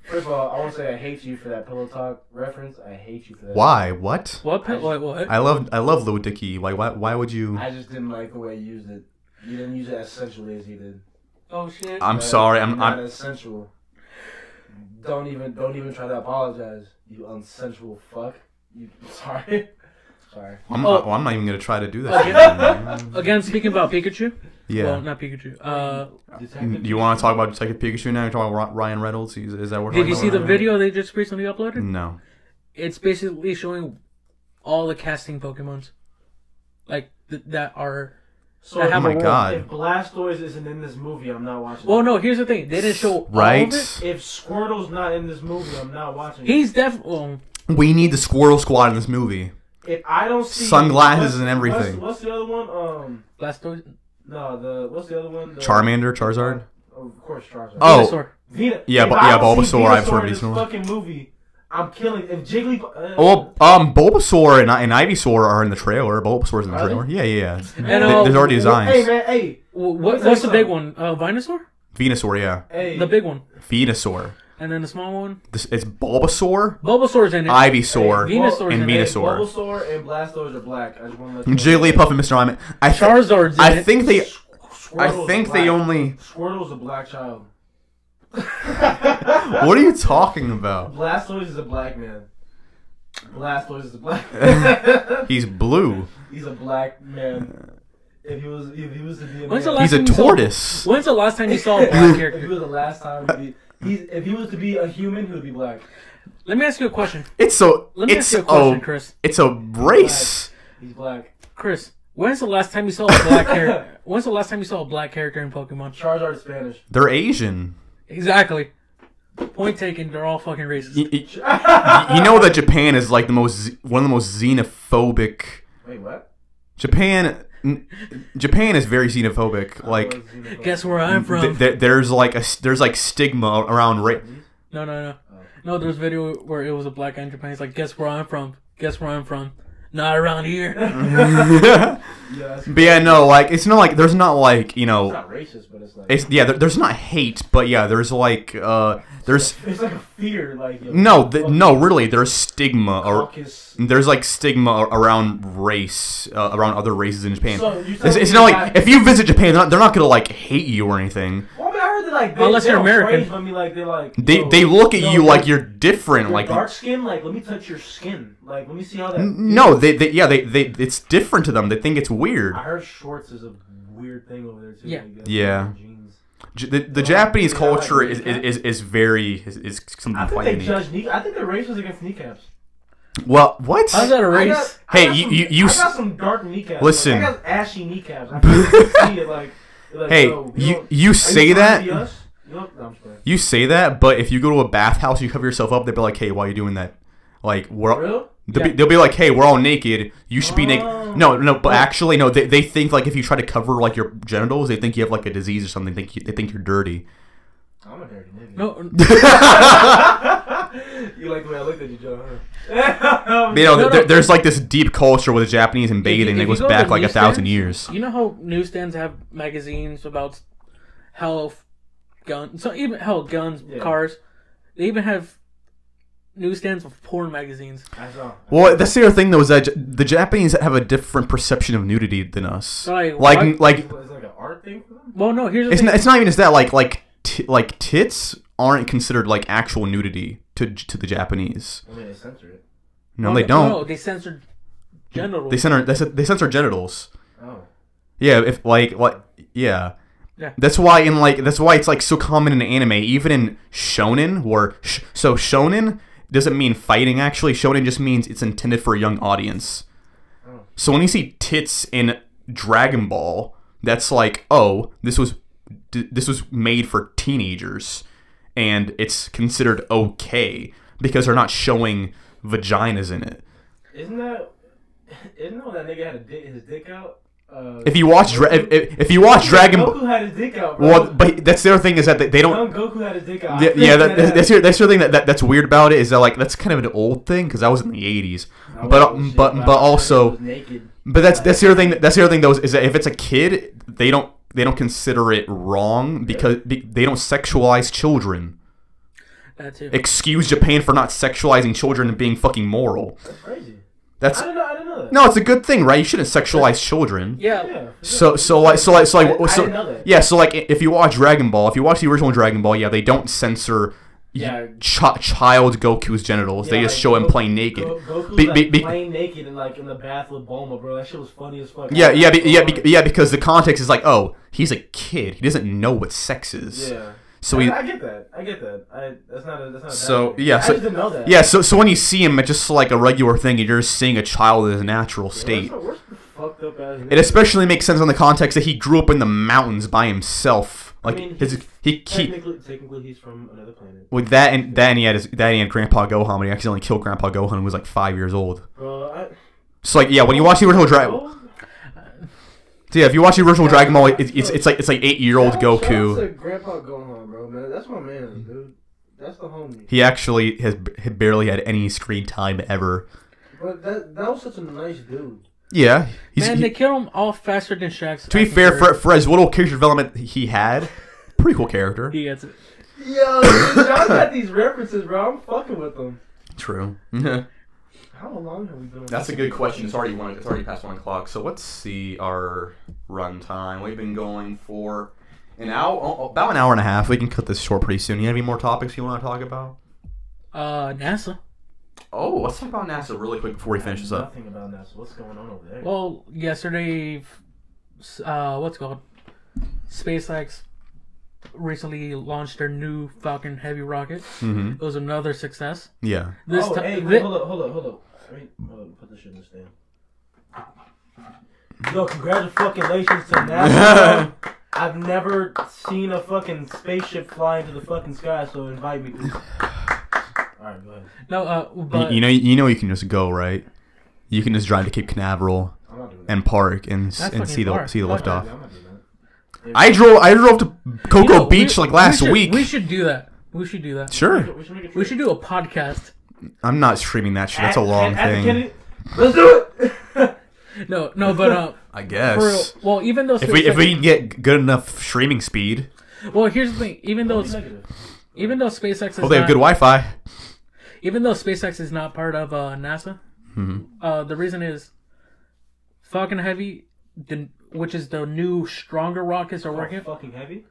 Speaker 3: First of all, I want to say I hate you for that pillow talk reference. I hate you for that.
Speaker 2: Why? What?
Speaker 1: What?
Speaker 2: I love Lil Dicky. Why would you?
Speaker 3: I just didn't like the way you used it. You didn't use it as sensually as he did.
Speaker 1: Oh shit.
Speaker 2: I'm sorry. I'm
Speaker 3: not as sensual. Don't even try to apologize. You unsensual fuck. Sorry.
Speaker 2: I'm not even gonna try to do that.
Speaker 1: Again, speaking about Pikachu.
Speaker 2: Yeah.
Speaker 1: Well, not Pikachu.
Speaker 2: Do you want to talk about Detective Pikachu now? You're talking about Ryan Reynolds. Is that what?
Speaker 1: Did you see the video they just recently uploaded?
Speaker 2: No.
Speaker 1: It's basically showing all the casting Pokemons, like that are.
Speaker 3: So
Speaker 2: oh my god!
Speaker 3: If Blastoise isn't in this movie, I'm not watching.
Speaker 1: Well, no. Here's the thing: they didn't show all of it.
Speaker 3: If Squirtle's not in this movie, I'm not watching.
Speaker 1: He's definitely.
Speaker 2: We need the Squirtle Squad in this movie.
Speaker 3: If I don't see
Speaker 2: sunglasses and everything.
Speaker 3: What's the other one?
Speaker 1: Blastoise.
Speaker 3: No, what's the other one?
Speaker 2: Charmander, Charizard.
Speaker 3: Of course, Charizard.
Speaker 2: Oh,
Speaker 1: Venusaur.
Speaker 2: Bulbasaur. I've heard
Speaker 3: in this fucking movie. I'm killing. If Jigglypuff.
Speaker 2: Bulbasaur and Ivysaur are in the trailer. Bulbasaur's in the trailer. Yeah.
Speaker 1: And
Speaker 2: there's already designs.
Speaker 3: Hey man, hey.
Speaker 1: What's the big one? Venusaur.
Speaker 2: Venusaur, yeah.
Speaker 3: Hey.
Speaker 1: The big one.
Speaker 2: Venusaur.
Speaker 1: And then the small one?
Speaker 2: It's Bulbasaur.
Speaker 1: Bulbasaur's in it.
Speaker 2: Ivysaur.
Speaker 1: Venusaur's
Speaker 2: and
Speaker 1: in
Speaker 2: Venusaur.
Speaker 3: Hey, Bulbasaur and Blastoise are black. I just want to let
Speaker 2: Jigglypuff and Mr. Rhyme.
Speaker 1: Charizard's in it.
Speaker 3: Squirtle's
Speaker 2: they only...
Speaker 3: Squirtle's a black child.
Speaker 2: What are you talking about?
Speaker 3: Blastoise is a black man. Blastoise is a black man.
Speaker 2: He's blue.
Speaker 3: He's a black man. If he was to be a
Speaker 1: man.
Speaker 2: He's a tortoise.
Speaker 1: When's the last time you saw a black character?
Speaker 3: If he was the last time to be... if he was to be a human, he would be black.
Speaker 1: Let me ask you a question.
Speaker 2: Chris. It's a race.
Speaker 3: He's black.
Speaker 1: Chris, when's the last time you saw a black character? When's the last time you saw a black character in Pokemon?
Speaker 3: Charizard's Spanish.
Speaker 2: They're Asian.
Speaker 1: Exactly. Point taken. They're all fucking racist.
Speaker 2: You know that Japan is like one of the most xenophobic.
Speaker 3: Wait, what?
Speaker 2: Japan is very xenophobic. Like,
Speaker 1: guess where I'm from?
Speaker 2: There's like stigma around race.
Speaker 1: No, there's a video where it was a black guy in Japan. He's like, guess where I'm from? Guess where I'm from? Not around here.
Speaker 2: But yeah, no, like it's not like there's not like
Speaker 3: It's not racist, but it's like
Speaker 2: there's not hate, but yeah, there's like there's
Speaker 3: it's like a fear, like
Speaker 2: no, really, there's stigma
Speaker 3: caucus.
Speaker 2: there's like stigma around race, around other races in Japan.
Speaker 3: So
Speaker 2: It's not like if you visit Japan, they're not gonna like hate you or anything.
Speaker 3: Well, I mean, I heard that like
Speaker 1: unless you're American.
Speaker 3: Praise, I mean, like they're like
Speaker 2: They look at you like you're different,
Speaker 3: you're
Speaker 2: like
Speaker 3: dark skin. Like, let me touch your skin. Like, let me see how that.
Speaker 2: no, they it's different to them. They think it's weird.
Speaker 3: I heard shorts is a weird thing over there too.
Speaker 1: Yeah.
Speaker 3: Like,
Speaker 2: Yeah.
Speaker 3: jeans.
Speaker 2: The Japanese culture is very something
Speaker 3: I think
Speaker 2: quite
Speaker 3: they
Speaker 2: unique.
Speaker 3: judge I think they're racist against kneecaps.
Speaker 2: Well, what?
Speaker 1: How's that a race?
Speaker 3: I
Speaker 2: got
Speaker 3: some dark kneecaps.
Speaker 2: Listen.
Speaker 3: Like, I got ashy kneecaps. I can see it. Like
Speaker 2: Hey,
Speaker 3: yo,
Speaker 2: you say that.
Speaker 3: No, I'm just playing.
Speaker 2: You say that, but if you go to a bathhouse, you cover yourself up. They'll be like, "Hey, why are you doing that?" Like,
Speaker 3: Real?
Speaker 2: they'll be like, "Hey, we're all naked. You should be naked."
Speaker 3: Oh.
Speaker 2: No, but actually, no. They think like if you try to cover like your genitals, they think you have like a disease or something. They think you're dirty.
Speaker 3: I'm a dirty nigga.
Speaker 1: No.
Speaker 3: You like the way I looked at you, Joe? Huh?
Speaker 2: You know, there's like this deep culture with the Japanese and bathing that goes back like 1,000 years.
Speaker 1: You know how newsstands have magazines about health, guns, so even guns, cars. They even have newsstands with porn magazines.
Speaker 3: I saw.
Speaker 2: Well, that's the other thing though is that the Japanese have a different perception of nudity than us.
Speaker 1: So,
Speaker 2: like
Speaker 3: It's like an art thing for them?
Speaker 1: well, no. Here's the thing.
Speaker 2: it's not even just that. Like tits aren't considered like actual nudity to the Japanese.
Speaker 3: I mean, they censor it.
Speaker 2: No, they don't.
Speaker 1: No, they censored genitals.
Speaker 2: They censor genitals.
Speaker 3: Oh.
Speaker 2: Yeah, if like yeah.
Speaker 1: Yeah.
Speaker 2: That's why it's like so common in anime, even in shonen, where so shonen doesn't mean fighting actually. Shonen just means it's intended for a young audience.
Speaker 3: Oh.
Speaker 2: So when you see tits in Dragon Ball, that's like, oh, this was made for teenagers, and it's considered okay because they're not showing vaginas in it.
Speaker 3: Isn't that when that nigga had his dick out?
Speaker 2: If you watch Dragon Ball,
Speaker 3: Goku had his dick out, bro.
Speaker 2: well, but that's the other thing is that they don't.
Speaker 3: Young Goku had his dick out.
Speaker 2: Yeah, that's the other thing that's weird about it is that like that's kind of an old thing because that was in the 80s. But also, but that's the other thing. That's the other thing though is that if it's a kid, they don't consider it wrong because they don't sexualize children.
Speaker 1: That too.
Speaker 2: Excuse Japan for not sexualizing children and being fucking moral.
Speaker 3: That's crazy.
Speaker 2: That's
Speaker 3: I didn't know that.
Speaker 2: no, it's a good thing, right? You shouldn't sexualize children.
Speaker 1: Yeah.
Speaker 2: So like
Speaker 3: I didn't know that.
Speaker 2: yeah. So like if you watch Dragon Ball, if you watch the original Dragon Ball, yeah, they don't censor child Goku's genitals.
Speaker 3: Yeah,
Speaker 2: they just
Speaker 3: like,
Speaker 2: show him playing naked.
Speaker 3: Goku's playing naked and like in the bath with Bulma, bro. That shit was funny as fuck.
Speaker 2: Yeah, because the context is like, oh, he's a kid. He doesn't know what sex is.
Speaker 3: Yeah.
Speaker 2: So
Speaker 3: I get that. That's not a bad
Speaker 2: so
Speaker 3: thing.
Speaker 2: yeah,
Speaker 3: I
Speaker 2: so
Speaker 3: just didn't know that.
Speaker 2: yeah, so when you see him, it's just like a regular thing. You're just seeing a child in his natural state.
Speaker 3: We're fucked up as
Speaker 2: It especially makes sense in the context that he grew up in the mountains by himself. Like
Speaker 3: I mean,
Speaker 2: he
Speaker 3: technically he's from another planet.
Speaker 2: with that and he had Grandpa Gohan, but he accidentally killed Grandpa Gohan when he was like 5 years old. So like yeah, when you watch the original Dragon. So yeah, if you watch the original Dragon Ball, it's like 8-year-old Goku.
Speaker 3: Shout out to Grandpa Gohan, bro, man. That's my man, dude. That's the homie.
Speaker 2: He actually has barely had any screen time ever.
Speaker 3: But that was such a nice dude.
Speaker 2: Yeah,
Speaker 1: They kill him all faster than Shaq's.
Speaker 2: To be fair, for as little character development he had, pretty cool character.
Speaker 1: He gets it.
Speaker 3: Yo, dude, y'all got these references, bro. I'm fucking with them.
Speaker 2: True.
Speaker 3: How long have we been on
Speaker 2: That's a good question. It's already past 1 o'clock. So let's see our run time. We've been going for about an hour and a half. We can cut this short pretty soon. You have any more topics you want to talk about?
Speaker 1: NASA.
Speaker 2: Oh, let's talk about NASA really quick before we finish this up.
Speaker 3: Nothing about NASA. What's going on over there?
Speaker 1: Well, yesterday, what's it called? SpaceX recently launched their new Falcon Heavy rocket.
Speaker 2: Mm-hmm.
Speaker 1: It was another success.
Speaker 2: Yeah.
Speaker 3: Hey, wait, hold up. Put this shit in the stand. Yo, congratulations to NASA. I've never seen a fucking spaceship fly into the fucking sky, so invite me, please. Alright, go ahead.
Speaker 1: No, but
Speaker 2: you know you can just go, right? You can just drive to Cape Canaveral and park and see the liftoff. I drove to Cocoa Beach last week.
Speaker 1: We should do that.
Speaker 2: Sure.
Speaker 1: We should do a podcast.
Speaker 2: I'm not streaming that shit. That's a long thing.
Speaker 3: Let's do it.
Speaker 1: No, but
Speaker 2: I guess.
Speaker 1: Well, even though
Speaker 2: if we can get good enough streaming speed.
Speaker 1: Well, here's the thing. Even though SpaceX is
Speaker 2: they have good Wi-Fi.
Speaker 1: Even though SpaceX is not part of NASA, the reason is Falcon Heavy, which is the new stronger rockets are working.
Speaker 3: Fucking Heavy.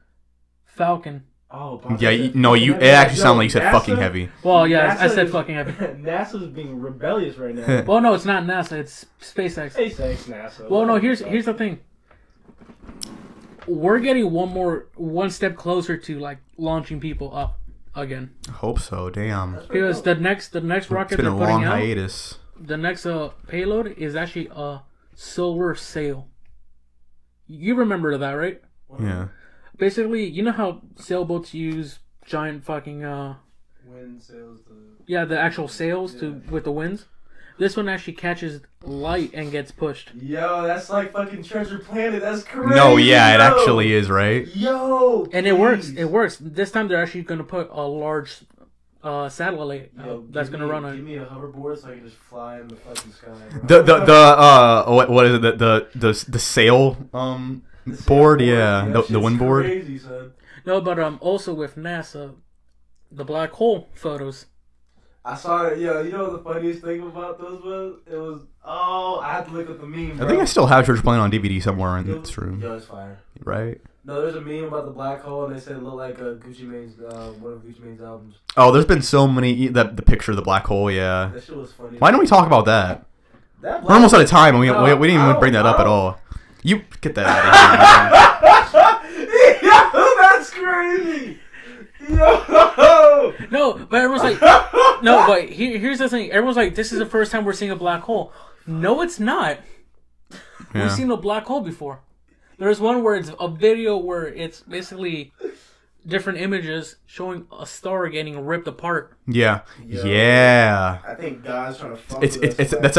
Speaker 1: Falcon.
Speaker 3: Oh,
Speaker 2: yeah. It actually sounded like you said fucking heavy.
Speaker 1: Well, yeah, I said fucking heavy.
Speaker 3: NASA's being rebellious right now.
Speaker 1: Well, no, it's not NASA. It's SpaceX.
Speaker 3: NASA.
Speaker 1: Well, no. Here's the thing. We're getting one step closer to launching people up again.
Speaker 2: I hope so. Damn.
Speaker 1: Because the next rocket they're putting out,
Speaker 2: hiatus.
Speaker 1: The next payload is actually a solar sail. You remember that, right?
Speaker 2: Yeah.
Speaker 1: Basically, you know how sailboats use giant fucking
Speaker 3: wind sails.
Speaker 1: Yeah, the actual sails with the winds. This one actually catches light and gets pushed.
Speaker 3: Yo, that's like fucking Treasure Planet. That's crazy.
Speaker 2: No, yeah, it actually is, right?
Speaker 3: Yo,
Speaker 1: and it works. It works. This time they're actually going to put a large satellite that's going to run on.
Speaker 3: Give me a hoverboard so I can just fly in the fucking sky.
Speaker 2: What is it? The sail board, yeah, the wind board.
Speaker 3: Crazy, son.
Speaker 1: No, but also with NASA, the black hole photos.
Speaker 3: I saw it. Yo, you know what the funniest thing about those was? It was I had to look at the meme. Bro.
Speaker 2: I think I still have Church Playing on DVD somewhere in this room.
Speaker 3: Yo, it's fire.
Speaker 2: Right.
Speaker 3: No, there's a meme about the black hole, and they said it looked like Gucci Mane's one of Gucci Mane's albums.
Speaker 2: Oh, there's been so many the picture of the black hole. Yeah.
Speaker 3: That shit was funny.
Speaker 2: Why don't we talk about that? We're almost out of time, and we didn't even bring that up at all. You get that out
Speaker 3: of here. Yo, that's crazy. Yo.
Speaker 1: No, but everyone's like, no, but here's the thing. Everyone's like, this is the first time we're seeing a black hole. No, it's not.
Speaker 2: Yeah.
Speaker 1: We've seen a black hole before. There's one where it's a video where it's basically different images showing a star getting ripped apart.
Speaker 2: Yeah.
Speaker 3: Yo,
Speaker 2: yeah.
Speaker 3: I think God's trying to fuck
Speaker 2: that's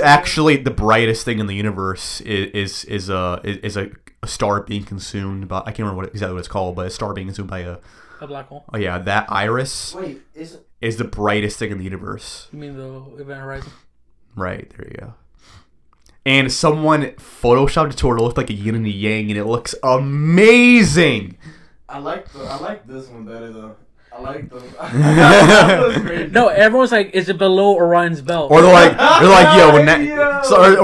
Speaker 2: actually the brightest thing in the universe is a star being consumed by, I can't remember exactly what it's called, but a star being consumed by a
Speaker 1: black hole.
Speaker 2: Oh yeah, that iris is the brightest thing in the universe.
Speaker 1: You mean the event horizon?
Speaker 2: Right, there you go. And someone photoshopped it to where it looked like a yin and a yang, and it looks amazing.
Speaker 3: I like this one better though. I like the.
Speaker 1: No, everyone's like, is it below Orion's belt?
Speaker 2: Or they're like, or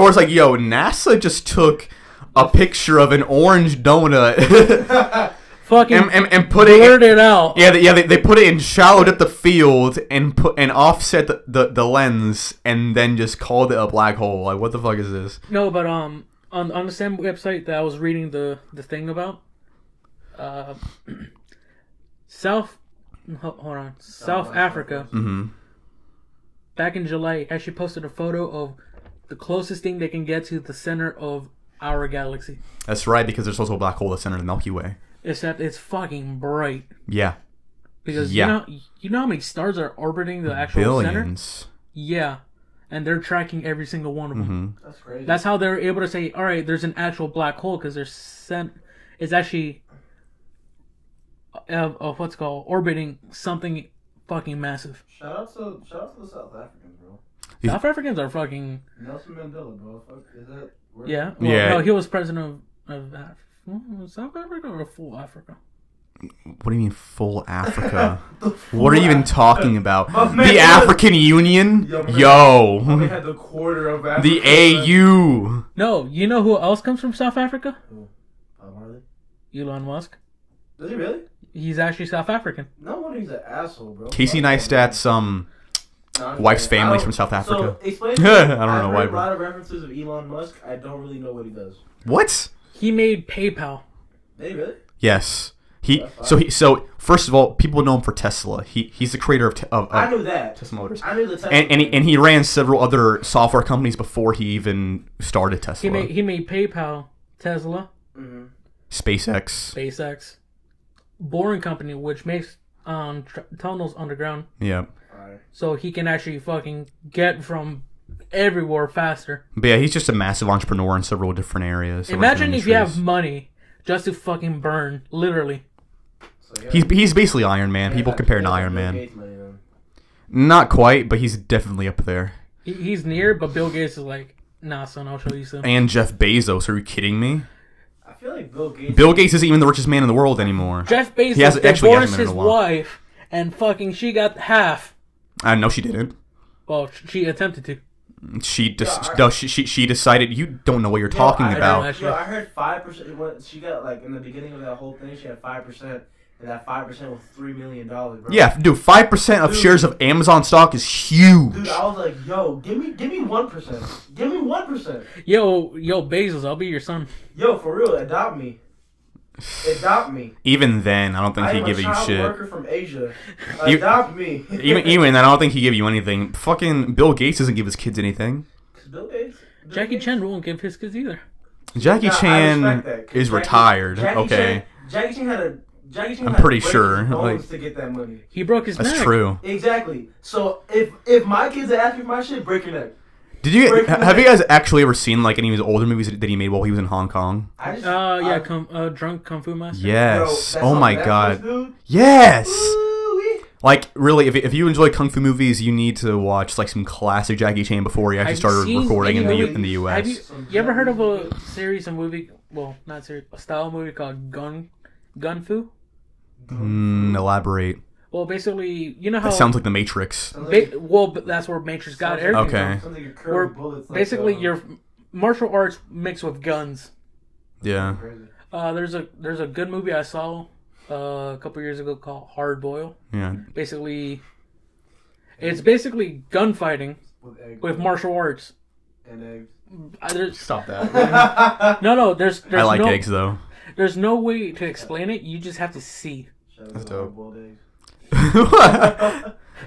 Speaker 2: it's like, yo, NASA just took a picture of an orange donut.
Speaker 1: Fucking
Speaker 2: and put
Speaker 1: it out.
Speaker 2: Yeah, they put it in shallow depth of field and offset the lens and then just called it a black hole. Like, what the fuck is this?
Speaker 1: No, but on the same website that I was reading the thing about, South Africa.
Speaker 2: Mm-hmm.
Speaker 1: Back in July, actually posted a photo of the closest thing they can get to the center of our galaxy.
Speaker 2: That's right, because there's also a black hole in the center of the Milky Way.
Speaker 1: Except it's fucking bright.
Speaker 2: Yeah.
Speaker 1: Because you know how many stars are orbiting the actual
Speaker 2: Billions.
Speaker 1: center? Yeah. And they're tracking every single one of them.
Speaker 2: Mm-hmm.
Speaker 3: That's crazy.
Speaker 1: That's how they're able to say, all right, there's an actual black hole, because it's actually what's called orbiting something fucking massive.
Speaker 3: Shout out to the South Africans, bro.
Speaker 1: South Africans are fucking
Speaker 3: Nelson Mandela, bro. Fuck, is that?
Speaker 1: Yeah. Well,
Speaker 2: yeah.
Speaker 1: No, he was president of South Africa or full Africa.
Speaker 2: What do you mean full Africa? What are you even talking about? The African Union? Yo.
Speaker 3: We had the quarter of Africa.
Speaker 2: The AU.
Speaker 1: No, you know who else comes from South Africa?
Speaker 3: Who?
Speaker 1: Elon Musk.
Speaker 3: Does he really?
Speaker 1: He's actually South African.
Speaker 3: No wonder he's an asshole, bro.
Speaker 2: Casey Neistat's wife's family's from South Africa.
Speaker 3: So, explain
Speaker 2: I don't know why.
Speaker 3: I've heard a lot of references of Elon Musk. I don't really know what he does.
Speaker 2: What?
Speaker 1: He made PayPal.
Speaker 3: Did he really?
Speaker 2: Yes. So first of all, people know him for Tesla. He's the creator of
Speaker 3: I knew that.
Speaker 2: Tesla Motors.
Speaker 3: I knew the Tesla.
Speaker 2: And he ran several other software companies before he even started Tesla.
Speaker 1: He made PayPal, Tesla,
Speaker 3: Mm-hmm.
Speaker 2: SpaceX.
Speaker 1: Boring Company, which makes tunnels underground.
Speaker 2: Yeah.
Speaker 3: Alright.
Speaker 1: So he can actually fucking get from everywhere faster.
Speaker 2: But yeah, he's just a massive entrepreneur in several different areas. several
Speaker 1: Imagine
Speaker 2: different
Speaker 1: if you have
Speaker 2: industries.
Speaker 1: money just to fucking burn, literally.
Speaker 3: So, yeah.
Speaker 2: He's basically Iron Man. People compare him to Iron Man. Not quite, but he's definitely up there.
Speaker 1: He's near, but Bill Gates is like, nah, son, I'll show you some.
Speaker 2: And Jeff Bezos. Are you kidding me?
Speaker 3: I feel like Bill Gates
Speaker 2: isn't even the richest man in the world anymore.
Speaker 1: Jeff Bezos
Speaker 2: He hasn't been
Speaker 1: divorced
Speaker 2: in
Speaker 1: his
Speaker 2: a while.
Speaker 1: wife, and fucking she got half.
Speaker 2: No, she didn't.
Speaker 1: Well, she attempted to.
Speaker 2: She decided. You don't know what you're talking about.
Speaker 3: I heard 5%. She got like in the beginning of that whole thing, she had 5%, and that 5% was $3 million, bro.
Speaker 2: Yeah, dude, 5% of shares of Amazon stock is huge.
Speaker 3: Dude, I was like, yo, give me 1%. Give me 1%.
Speaker 1: Yo, Bezos, I'll be your son.
Speaker 3: Yo, for real, adopt me. Adopt me.
Speaker 2: Even then, I don't think he'd give you
Speaker 3: I'm a child
Speaker 2: shit.
Speaker 3: worker from Asia. Adopt me.
Speaker 2: even then, I don't think he'd give you anything. Fucking Bill Gates doesn't give his kids anything.
Speaker 3: Bill Gates.
Speaker 1: Jackie Chan won't give his kids either.
Speaker 2: Jackie Chan is retired.
Speaker 3: Jackie
Speaker 2: Okay.
Speaker 3: Jackie Chan had a. I'm
Speaker 2: pretty sure, like,
Speaker 3: to get that money.
Speaker 1: He broke his neck.
Speaker 2: That's true.
Speaker 3: Exactly. So if my kids ask me for my shit, break your neck.
Speaker 2: Have you guys actually ever seen like any of his older movies that he made while he was in Hong Kong?
Speaker 1: Drunk Kung Fu Master.
Speaker 2: Yes.
Speaker 3: Yo,
Speaker 2: oh my
Speaker 3: Netflix,
Speaker 2: god.
Speaker 3: dude.
Speaker 2: Yes.
Speaker 3: Ooh-wee.
Speaker 2: Like really, if you enjoy kung fu movies, you need to watch like some classic Jackie Chan before he actually started recording in the U.S.
Speaker 1: Have you ever heard of a series, a movie? Well, not series, a style movie called Gun Fu?
Speaker 2: Elaborate.
Speaker 1: Well, basically, you know how
Speaker 2: That sounds like The Matrix.
Speaker 1: but that's where Matrix got everything.
Speaker 2: Okay.
Speaker 1: From. Where basically your martial arts mixed with guns.
Speaker 2: Yeah.
Speaker 1: There's a good movie I saw a couple years ago called Hard Boil.
Speaker 2: Yeah.
Speaker 1: It's basically gunfighting with martial arts.
Speaker 3: And eggs.
Speaker 2: Stop that.
Speaker 1: No. There's
Speaker 2: I like
Speaker 1: no,
Speaker 2: eggs though.
Speaker 1: There's no way to explain it. You just have to see.
Speaker 2: That's dope.
Speaker 3: Eggs.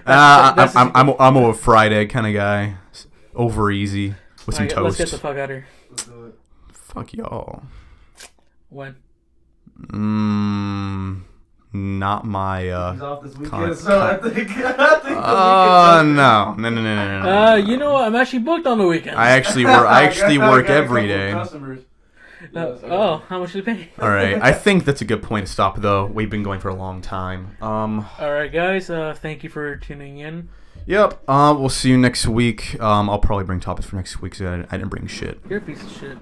Speaker 2: I'm a fried egg kind of guy. Over easy with some toast.
Speaker 1: Let's get the fuck out of here.
Speaker 3: Let's do it.
Speaker 2: Fuck y'all.
Speaker 1: When?
Speaker 2: Not my
Speaker 3: He's off this weekend,
Speaker 2: con-
Speaker 3: so I think the
Speaker 2: no.
Speaker 1: You know what? I'm actually booked on the weekend.
Speaker 2: I actually work every day.
Speaker 1: How much do you pay?
Speaker 2: All right, I think that's a good point to stop though. We've been going for a long time.
Speaker 1: All right, guys. Thank you for tuning in.
Speaker 2: Yep. We'll see you next week. I'll probably bring topics for next week. So I didn't bring shit.
Speaker 1: You're a piece of shit.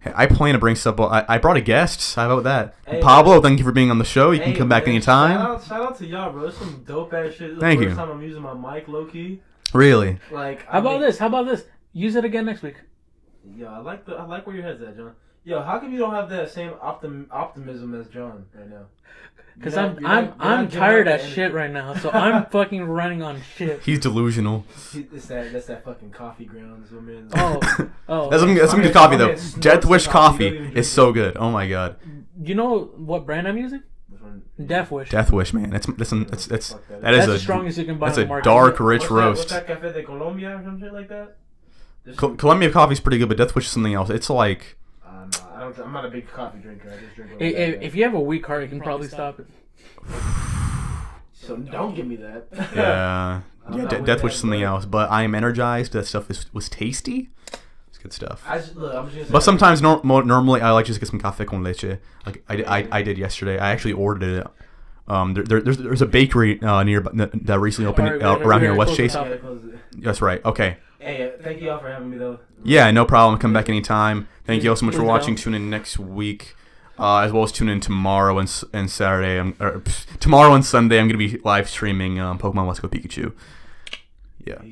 Speaker 2: Hey, I plan to bring stuff. I brought a guest. How about that?
Speaker 3: Hey,
Speaker 2: Pablo, thank you for being on the show. You can come back anytime.
Speaker 3: Shout out to y'all, bro. There's some dope ass shit. This
Speaker 2: Thank
Speaker 3: is
Speaker 2: you.
Speaker 3: the first time I'm using my mic, low key.
Speaker 2: Really?
Speaker 3: Like,
Speaker 1: How about this? Use it again next week.
Speaker 3: Yo, I like where your head's at, John. Yo, how come you don't have that same optimism as John right now?
Speaker 1: Because I'm tired of shit right now, so I'm fucking running on shit.
Speaker 2: He's delusional.
Speaker 3: That's that fucking coffee grounds.
Speaker 1: Oh.
Speaker 2: That's some good coffee though. Death Wish coffee is so good. Oh my god.
Speaker 1: You know what brand I'm using? Death Wish.
Speaker 2: Death Wish, man. That's
Speaker 1: That's the strongest you can buy.
Speaker 2: That's
Speaker 1: on
Speaker 2: a
Speaker 1: the market.
Speaker 2: dark, rich
Speaker 3: What's
Speaker 2: roast.
Speaker 3: that Cafe de Colombia or some shit like that?
Speaker 2: Colombia coffee's pretty good, but Death Wish is something else. It's like
Speaker 3: I'm not a big coffee drinker. I just drink.
Speaker 1: If you have a weak heart, you can probably stop it.
Speaker 3: So don't give me that.
Speaker 2: yeah.
Speaker 3: With
Speaker 2: Death Wish
Speaker 3: that,
Speaker 2: is something
Speaker 3: but-
Speaker 2: else, but I am energized. That stuff was tasty. It's good stuff.
Speaker 3: I'm just gonna
Speaker 2: But
Speaker 3: say-
Speaker 2: sometimes normally I like just get some café con leche. Like I did yesterday. I actually ordered it. There's a bakery near that recently opened around here in West Chase. That's right. Okay.
Speaker 3: Hey, thank you all for having me though.
Speaker 2: Yeah, no problem. Come back anytime. Thank you all so much for
Speaker 1: Please
Speaker 2: watching.
Speaker 1: don't.
Speaker 2: Tune in next week, as well as tune in tomorrow and Saturday. Tomorrow and Sunday, I'm gonna be live streaming Pokemon Let's Go Pikachu. Yeah.